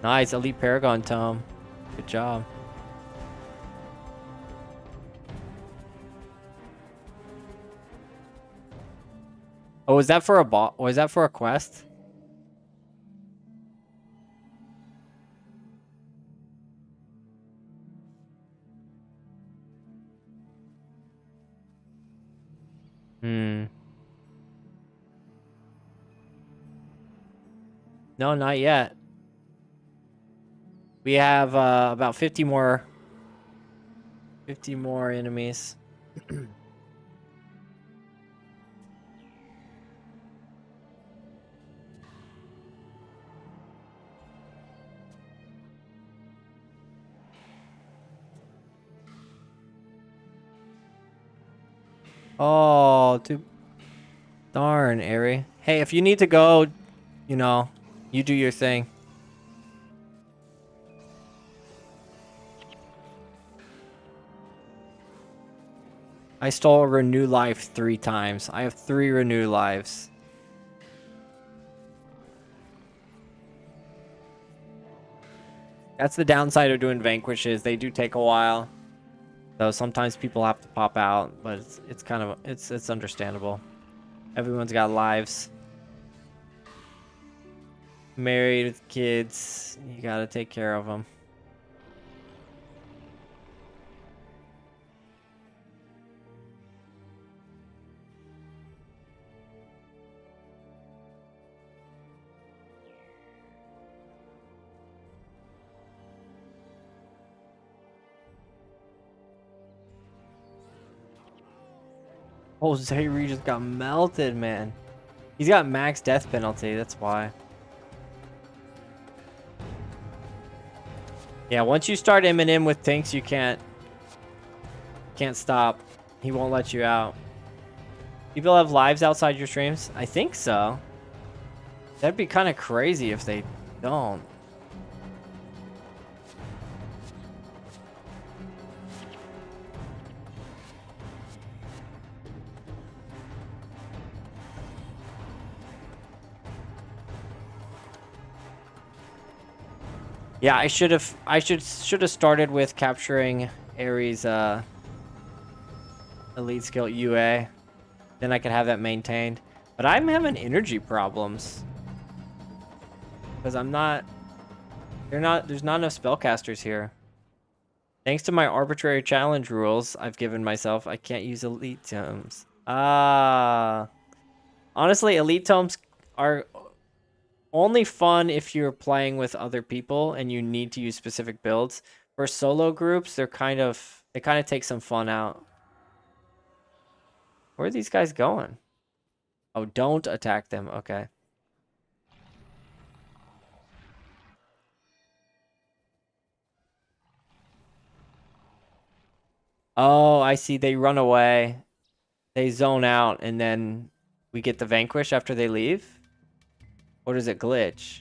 S2: Nice, Elite Paragon Tome. Good job. Oh, was that for a bot? Was that for a quest? Hmm. No, not yet. We have about 50 more enemies. Oh, too darn, Ari. Hey, if you need to go, you know, you do your thing. I stole Renew Life 3 times. I have 3 Renew Lives. That's the downside of doing Vanquishes. They do take a while. So sometimes people have to pop out, but it's kind of it's understandable. Everyone's got lives. Married with kids, you gotta take care of them. Oh, Zayri just got melted, man. He's got max death penalty, that's why. Yeah, once you start Eminem with tanks, you can't stop. He won't let you out. People have lives outside your streams? I think so. That'd be kind of crazy if they don't. Yeah, I should have started with capturing Ares elite skill UA. Then I could have that maintained. But I'm having energy problems. Because there's not enough spellcasters here. Thanks to my arbitrary challenge rules I've given myself, I can't use elite tomes. Honestly, elite tomes are only fun if you're playing with other people and you need to use specific builds. For solo groups, they kind of take some fun out. Where are these guys going? Oh, don't attack them. Okay. Oh, I see. They run away. They zone out, and then we get the vanquish after they leave? Or does it glitch?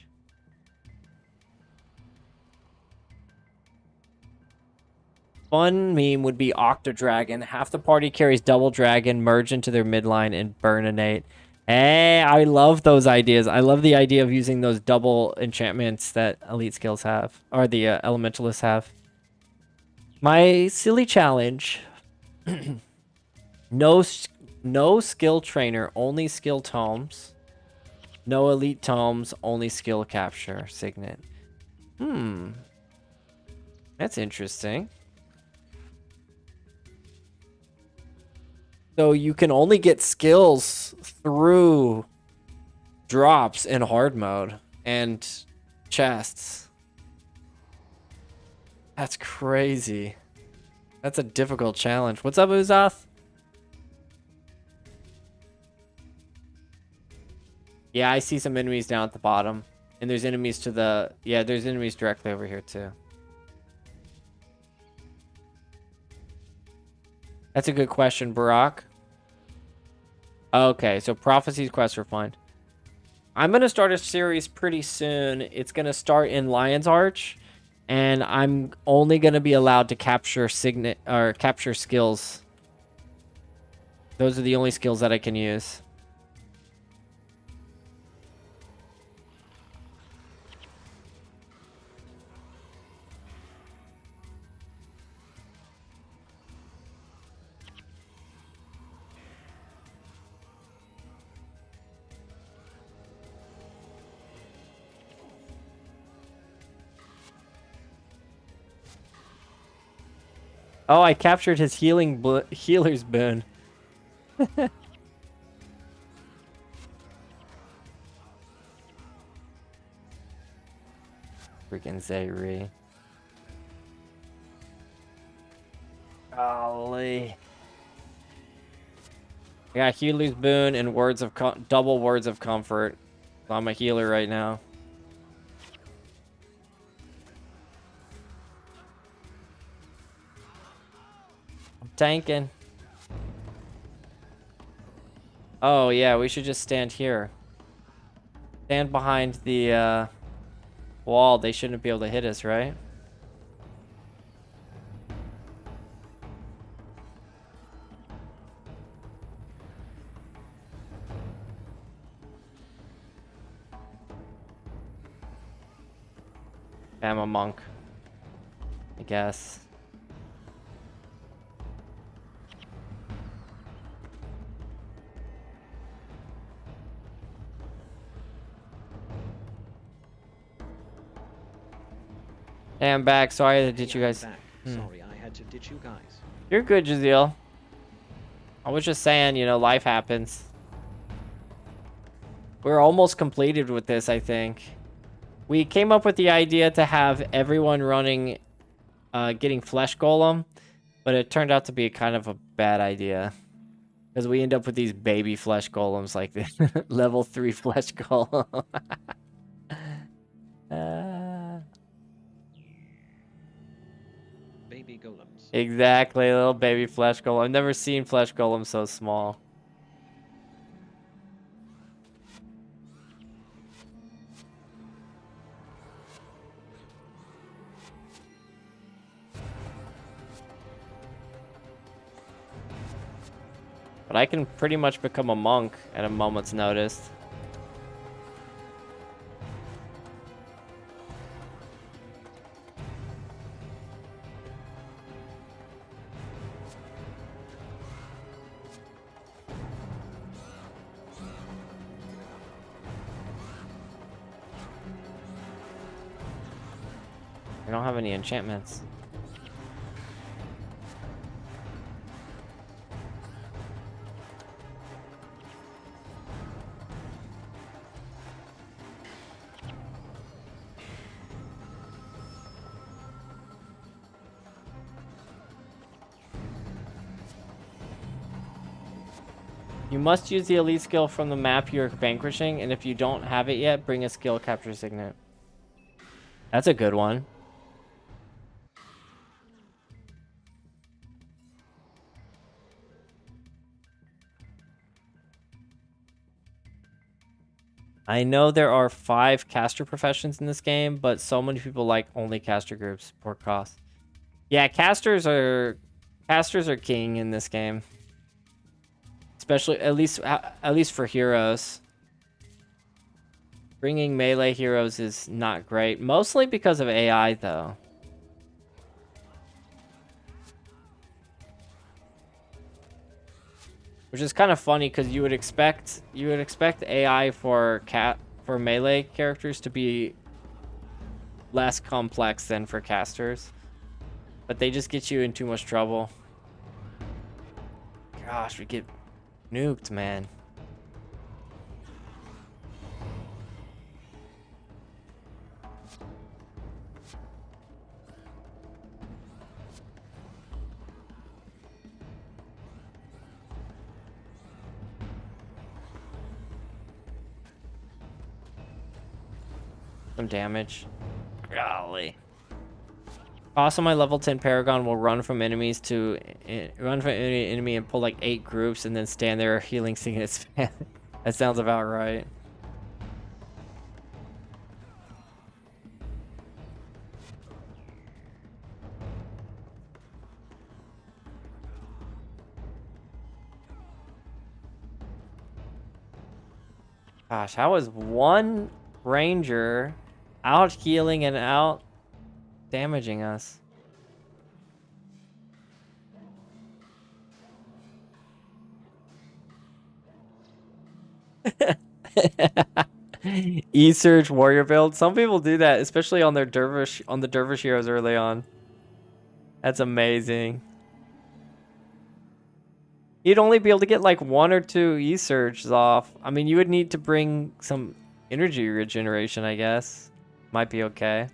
S2: Fun meme would be Octodragon. Half the party carries double dragon, merge into their midline, and burn innate. Hey, I love those ideas. I love the idea of using those double enchantments that elite skills have, or the elementalists have. My silly challenge. No skill trainer, only skill tomes. No elite tomes, only skill capture signet. That's interesting. So you can only get skills through drops in hard mode and chests. That's crazy. That's a difficult challenge. What's up, Uzoth? Yeah, I see some enemies down at the bottom. And there's enemies to the... Yeah, there's enemies directly over here, too. That's a good question, Barack. Okay, so Prophecy's quest refined. I'm going to start a series pretty soon. It's going to start in Lion's Arch. And I'm only going to be allowed to capture signet or capture skills Those are the only skills that I can use. Oh, I captured his healer's boon. Freaking Zayri. Golly. I got healer's boon and double words of comfort. So I'm a healer right now. I'm tanking. Oh yeah, we should just stand here. Stand behind the wall. They shouldn't be able to hit us, right? I'm a monk, I guess. Hey, I'm back. Sorry to ditch you guys.
S1: Sorry, I had to ditch you guys.
S2: You're good, Jaziel. I was just saying, you know, life happens. We're almost completed with this, I think. We came up with the idea to have everyone running, getting Flesh Golem, but it turned out to be kind of a bad idea. Because we end up with these baby Flesh Golems, like the level 3 Flesh Golem.
S1: Baby golems.
S2: Exactly, little baby Flesh Golem. I've never seen Flesh Golem so small. But I can pretty much become a monk at a moment's notice. I don't have any enchantments. You must use the elite skill from the map you're vanquishing, and if you don't have it yet, bring a skill capture signet. That's a good one. I know there are 5 caster professions in this game, but so many people like only caster groups. Poor cost. Yeah, casters are king in this game. Especially at least for heroes. Bringing melee heroes is not great, mostly because of AI though. Which is kind of funny because you would expect AI for melee characters to be less complex than for casters. But they just get you in too much trouble. Gosh, we get nuked, man. Some damage. Golly. Also, my level 10 Paragon will run from enemy and pull like 8 groups and then stand there healing singing its fan. That sounds about right. Gosh, how is one ranger out healing and out damaging us? E-Surge warrior build. Some people do that, especially on their dervish the dervish heroes early on. That's amazing. You'd only be able to get like 1 or 2 E-Surges off. I mean, you would need to bring some energy regeneration, I guess. Might be okay.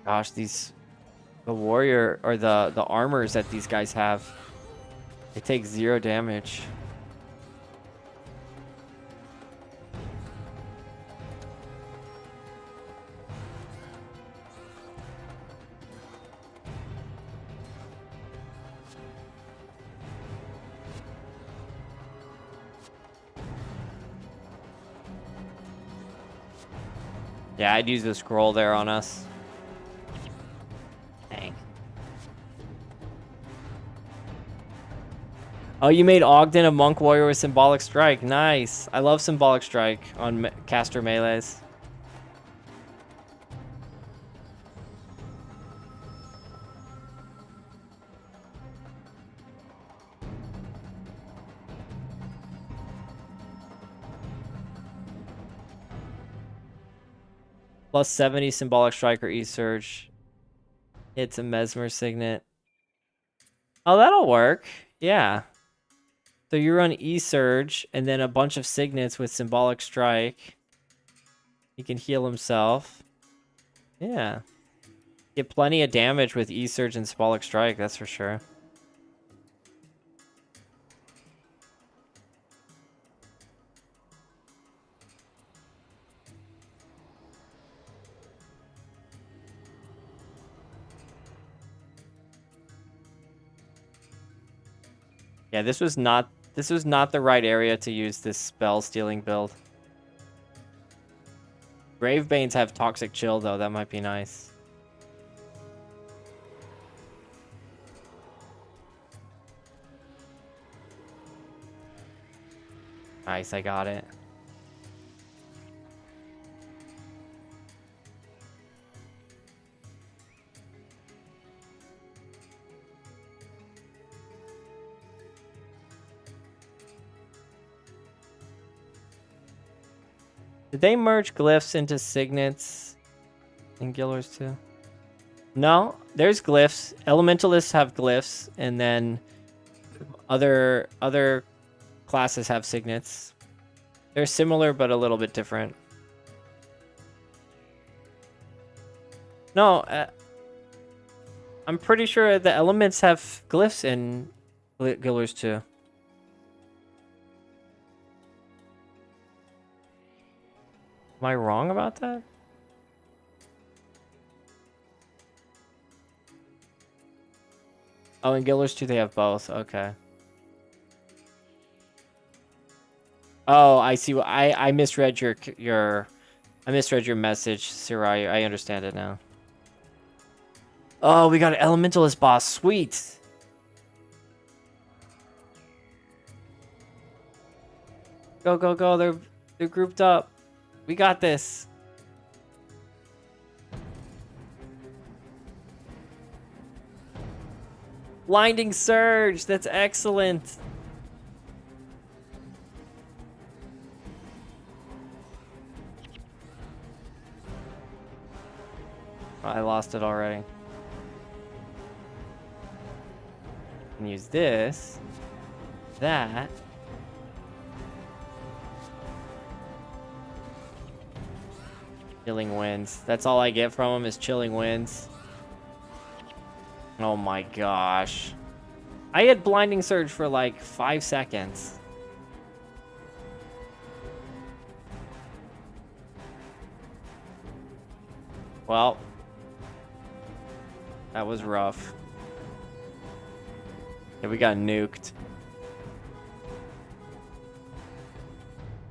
S2: Gosh, the warrior or the armors that these guys have, they take 0 damage. Yeah, I'd use the scroll there on us. Dang. Oh, you made Ogden a monk warrior with symbolic strike. Nice. I love symbolic strike on caster melees. Plus 70 symbolic strike or E-Surge. It's a mesmer signet. Oh, that'll work. Yeah. So you run E-Surge and then a bunch of signets with symbolic strike. He can heal himself. Yeah. Get plenty of damage with E-Surge and symbolic strike, that's for sure. Yeah, this was not the right area to use this spell stealing build. Gravebanes have toxic chill though, that might be nice. Nice, I got it. Did they merge glyphs into signets in Guilders too? No, there's glyphs. Elementalists have glyphs, and then other classes have signets. They're similar, but a little bit different. No, I'm pretty sure the elements have glyphs in Guilders too. Am I wrong about that? Oh, in Guilders 2 they have both. Okay. Oh, I see. I misread your I misread your message, Sirai. I understand it now. Oh, we got an Elementalist boss. Sweet. Go, go, go. They're grouped up. We got this. Blinding Surge. That's excellent. I lost it already. Can use this. That. Chilling Winds. That's all I get from him is Chilling Winds. Oh my gosh. I had Blinding Surge for like 5 seconds. Well, that was rough. Yeah, we got nuked.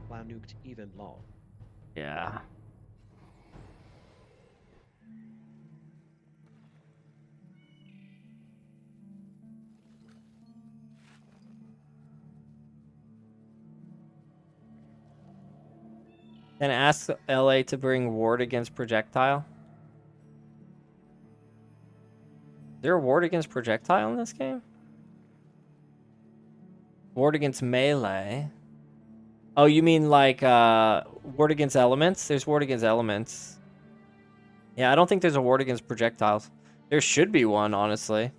S1: Wow, nuked even law.
S2: Yeah. And ask LA to bring ward against projectile. Is there a ward against projectile in this game? Ward against melee. Oh, you mean like ward against elements? There's ward against elements. Yeah, I don't think there's a ward against projectiles. There should be one, honestly.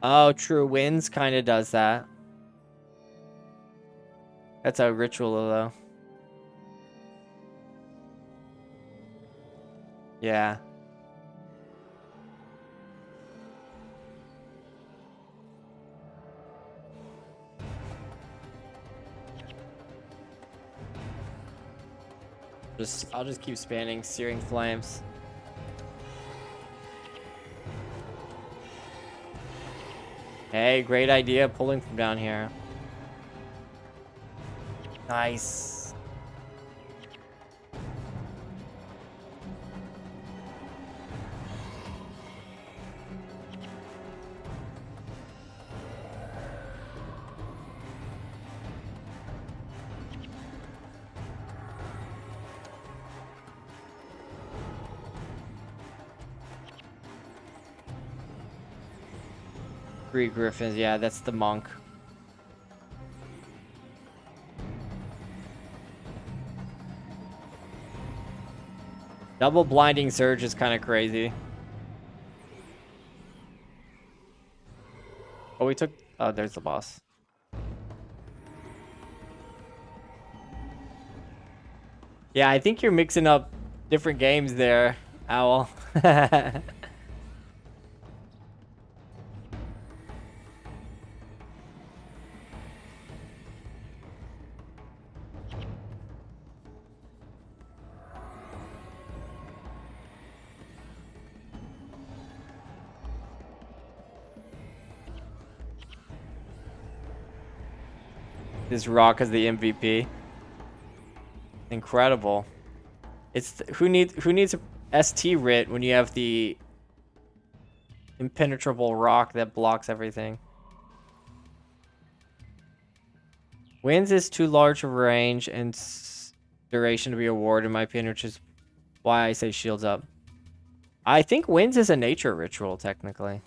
S2: Oh, True Winds kind of does that. That's a ritual, though. Yeah. I'll just keep spanning Searing Flames. Hey, great idea pulling from down here. Nice. Three Griffins, yeah, that's the monk. Double blinding surge is kind of crazy. Oh, we took... Oh, there's the boss. Yeah, I think you're mixing up different games there, Owl. This Rock is the MVP. Incredible. It's who needs a ST writ when you have the impenetrable rock that blocks everything. Winds is too large of a range and duration to be a ward in my opinion, which is why I say shields up. I think Winds is a nature ritual technically.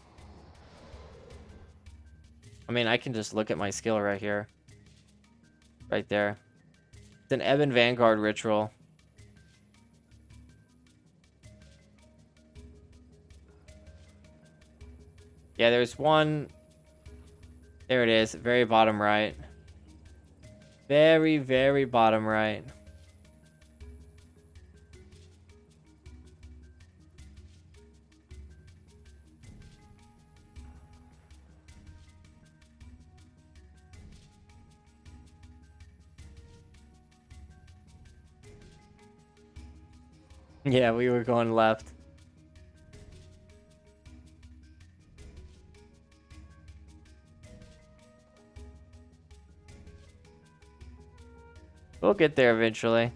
S2: I mean, I can just look at my skill right here. Right there. It's an Ebon Vanguard ritual. Yeah, there's one. There it is. Very bottom right. Very, very bottom right. Yeah, we were going left. We'll get there eventually.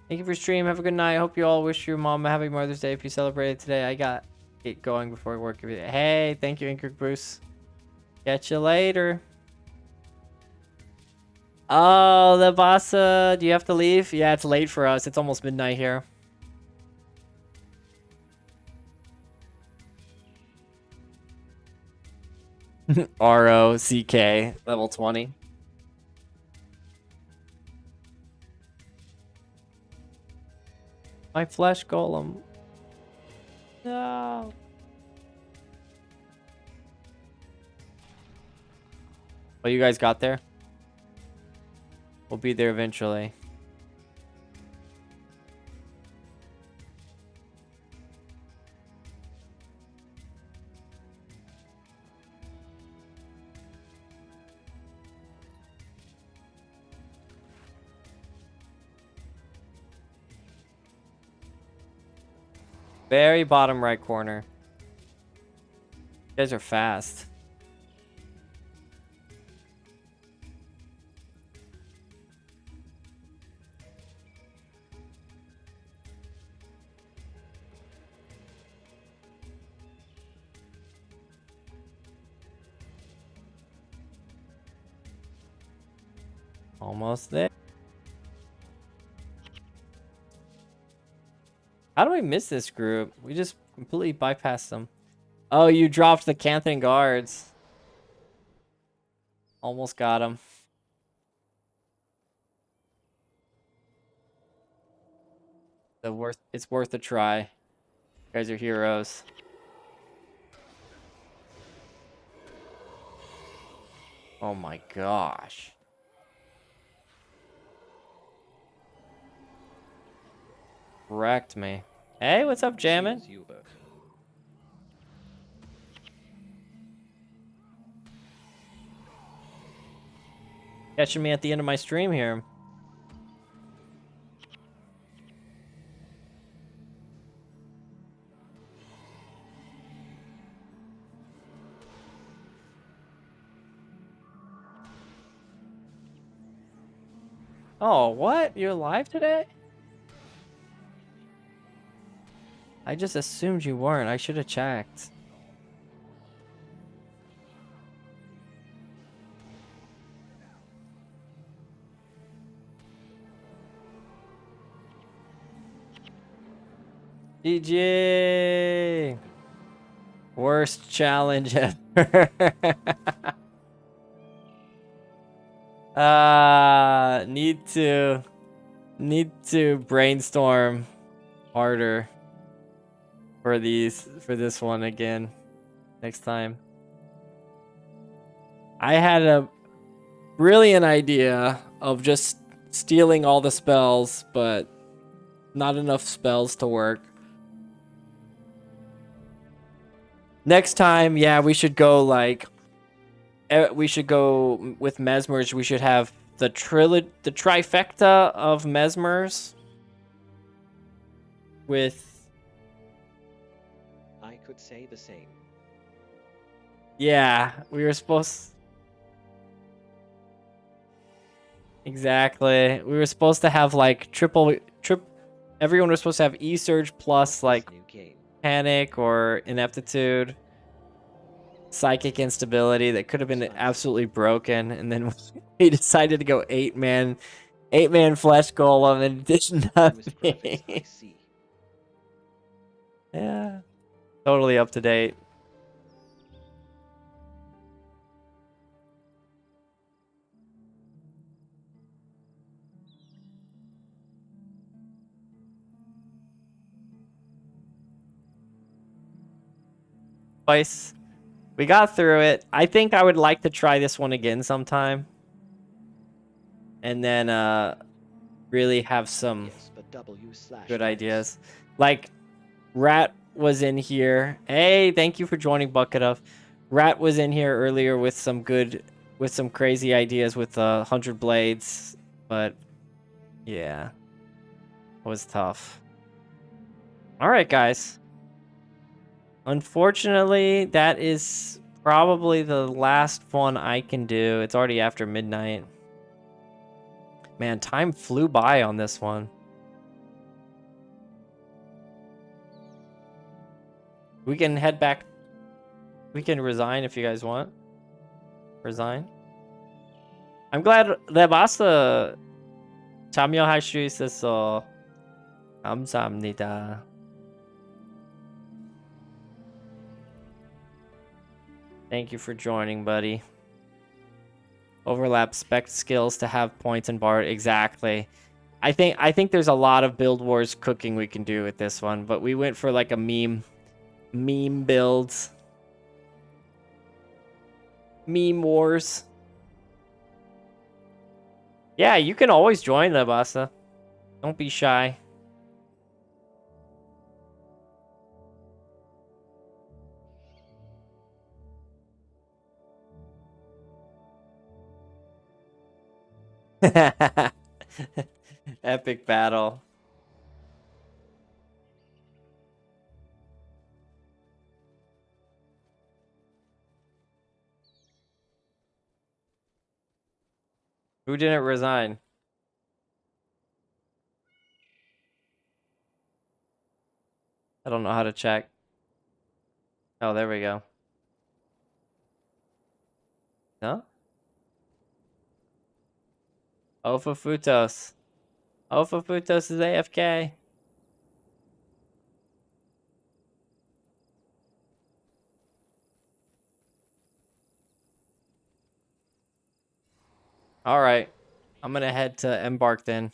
S2: Thank you for stream. Have a good night. I hope you all wish your mom a happy Mother's Day if you celebrated today. I got it going before work every day. Hey, thank you, Inkrick Bruce. Catch you later. Oh, the boss, do you have to leave? Yeah, it's late for us. It's almost midnight here. ROCK, level 20. My flesh golem. No. Oh, you guys got there? We'll be there eventually. Very bottom right corner. You guys are fast. Almost there. How do I miss this group? We just completely bypassed them. Oh, you dropped the Canthan guards. Almost got him. It's worth a try. You guys are heroes. Oh my gosh. Wrecked me. Hey, what's up, Jammin'?
S1: Cheers, Hubert.
S2: Catching me at the end of my stream here. Oh, what? You're live today? I just assumed you weren't. I should have checked. GG! Worst challenge ever. Need to brainstorm harder for this one again next time. I had a brilliant idea of just stealing all the spells, but not enough spells to work. Next time, yeah, we should go like with Mesmers. We should have the trifecta of Mesmers with.
S1: I could say the same.
S2: Yeah, we were supposed. Exactly. We were supposed to have like everyone was supposed to have E-Surge plus like Panic or Ineptitude, Psychic Instability. That could have been absolutely broken, and then we decided to go 8-man Flesh Golem and it did nothing. Yeah, totally up to date. Twice. We got through it. I think I would like to try this one again sometime. And then really have some good ideas. Like Rat was in here. Hey, thank you for joining Bucket of. Rat was in here earlier with some crazy ideas with 100 blades, but yeah. It was tough. All right, guys. Unfortunately, that is probably the last one I can do. It's already after midnight. Man, time flew by on this one. We can head back. We can resign if you guys want. Resign. I'm glad 레바스 참여할 수 있어서 감사합니다. Thank you for joining, buddy. Overlap spec skills to have points and bar. Exactly. I think there's a lot of build wars cooking we can do with this one, but we went for like a meme builds. Meme wars. Yeah, you can always join, Labasa. Don't be shy. Epic battle. Who didn't resign? I don't know how to check. Oh, there we go. No? Ofafutos. Ofafutos is AFK. All right. I'm going to head to Embark then.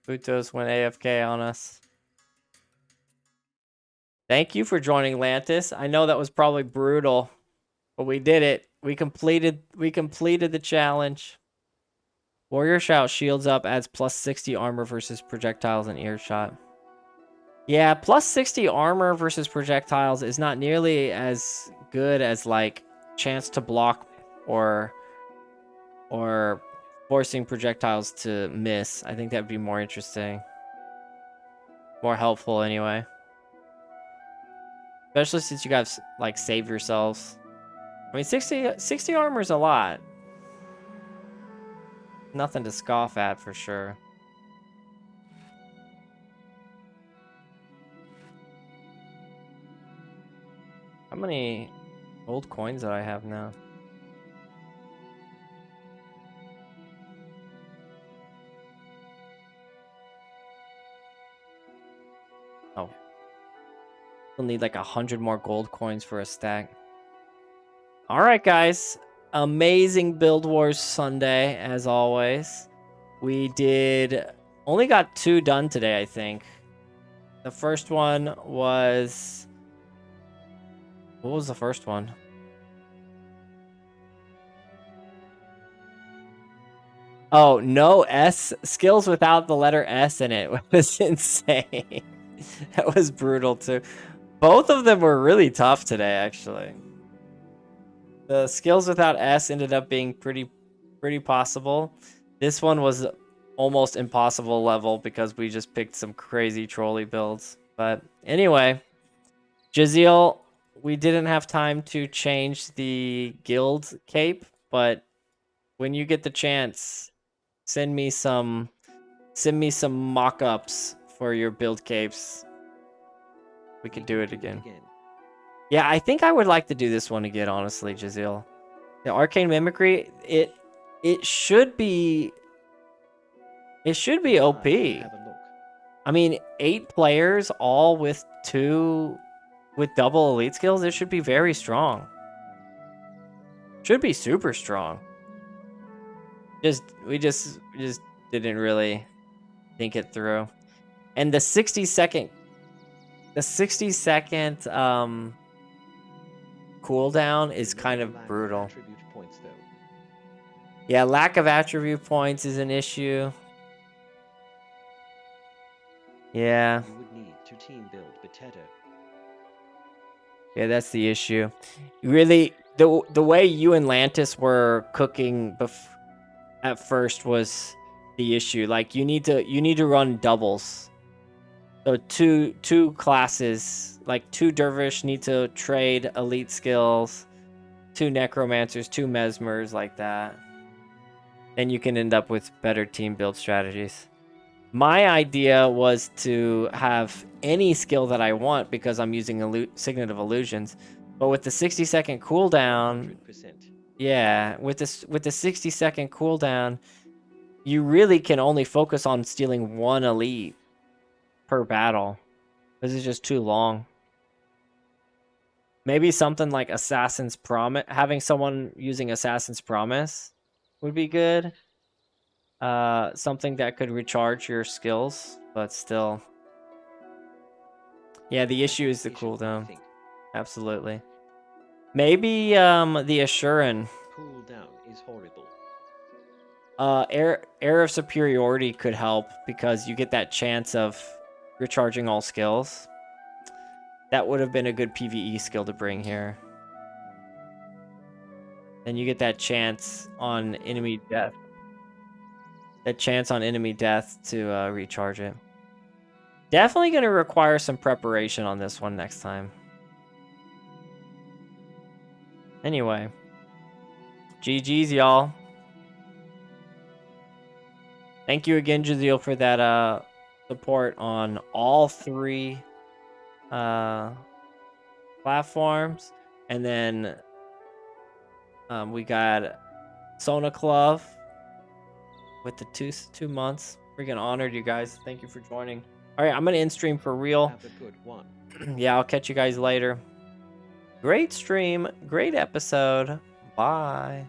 S2: Futos went AFK on us. Thank you for joining, Lantis. I know that was probably brutal, but we did it. We completed the challenge. Warrior Shout shields up, adds plus 60 armor versus projectiles and earshot. Yeah, plus 60 armor versus projectiles is not nearly as good as like chance to block or forcing projectiles to miss. I think that'd be more interesting. More helpful anyway. Especially since you guys like save yourselves. I mean 60 armor is a lot. Nothing to scoff at for sure. How many gold coins do I have now? Oh. We'll need like 100 more gold coins for a stack. All right, guys. Amazing Build Wars Sunday, as always. We only got 2 done today, I think. The first one was... What was the first one? Oh, no S. Skills without the letter S in it was insane. That was brutal, too. Both of them were really tough today, actually. The skills without S ended up being pretty possible. This one was almost impossible level because we just picked some crazy trolley builds. But anyway, Jaziel, we didn't have time to change the guild cape, but when you get the chance, send me some mock-ups for your build capes. We could do it again. Yeah, I think I would like to do this one again, honestly, Jaziel. The Arcane Mimicry, it should be OP. I mean, 8 players all with double elite skills, it should be very strong. Should be super strong. We just didn't really think it through. And the 60-second cooldown is kind of brutal. Yeah, lack of attribute points is an issue. Yeah.
S1: You would need to team build Potato.
S2: Yeah, that's the issue. Really, the way you and Lantis were cooking at first was the issue. Like you need to run doubles. So two classes, like 2 Dervish need to trade elite skills, 2 Necromancers, 2 Mesmers, like that. Then you can end up with better team build strategies. My idea was to have any skill that I want because I'm using Signet of Illusions. But with the 60-second cooldown,
S1: 100%.
S2: yeah, with the 60-second cooldown, you really can only focus on stealing 1 elite per battle. This is just too long. Maybe something like Assassin's Promise, having someone using Assassin's Promise would be good. Something that could recharge your skills, but still. Yeah, the issue is the cooldown. Absolutely. Maybe the Assurin.
S1: Cooldown is horrible.
S2: Air of Superiority could help because you get that chance of recharging all skills. That would have been a good PvE skill to bring here. Then you get that chance on enemy death. That chance on enemy death to recharge it. Definitely going to require some preparation on this one next time. Anyway. GG's, y'all. Thank you again, Jaziel, for that support on all 3 platforms, and then we got Sona Club with the 2 months. Freaking honored, you guys. Thank you for joining. All right, I'm gonna end stream for real.
S1: Have a good one.
S2: Yeah, I'll catch you guys later. Great stream, great episode. Bye.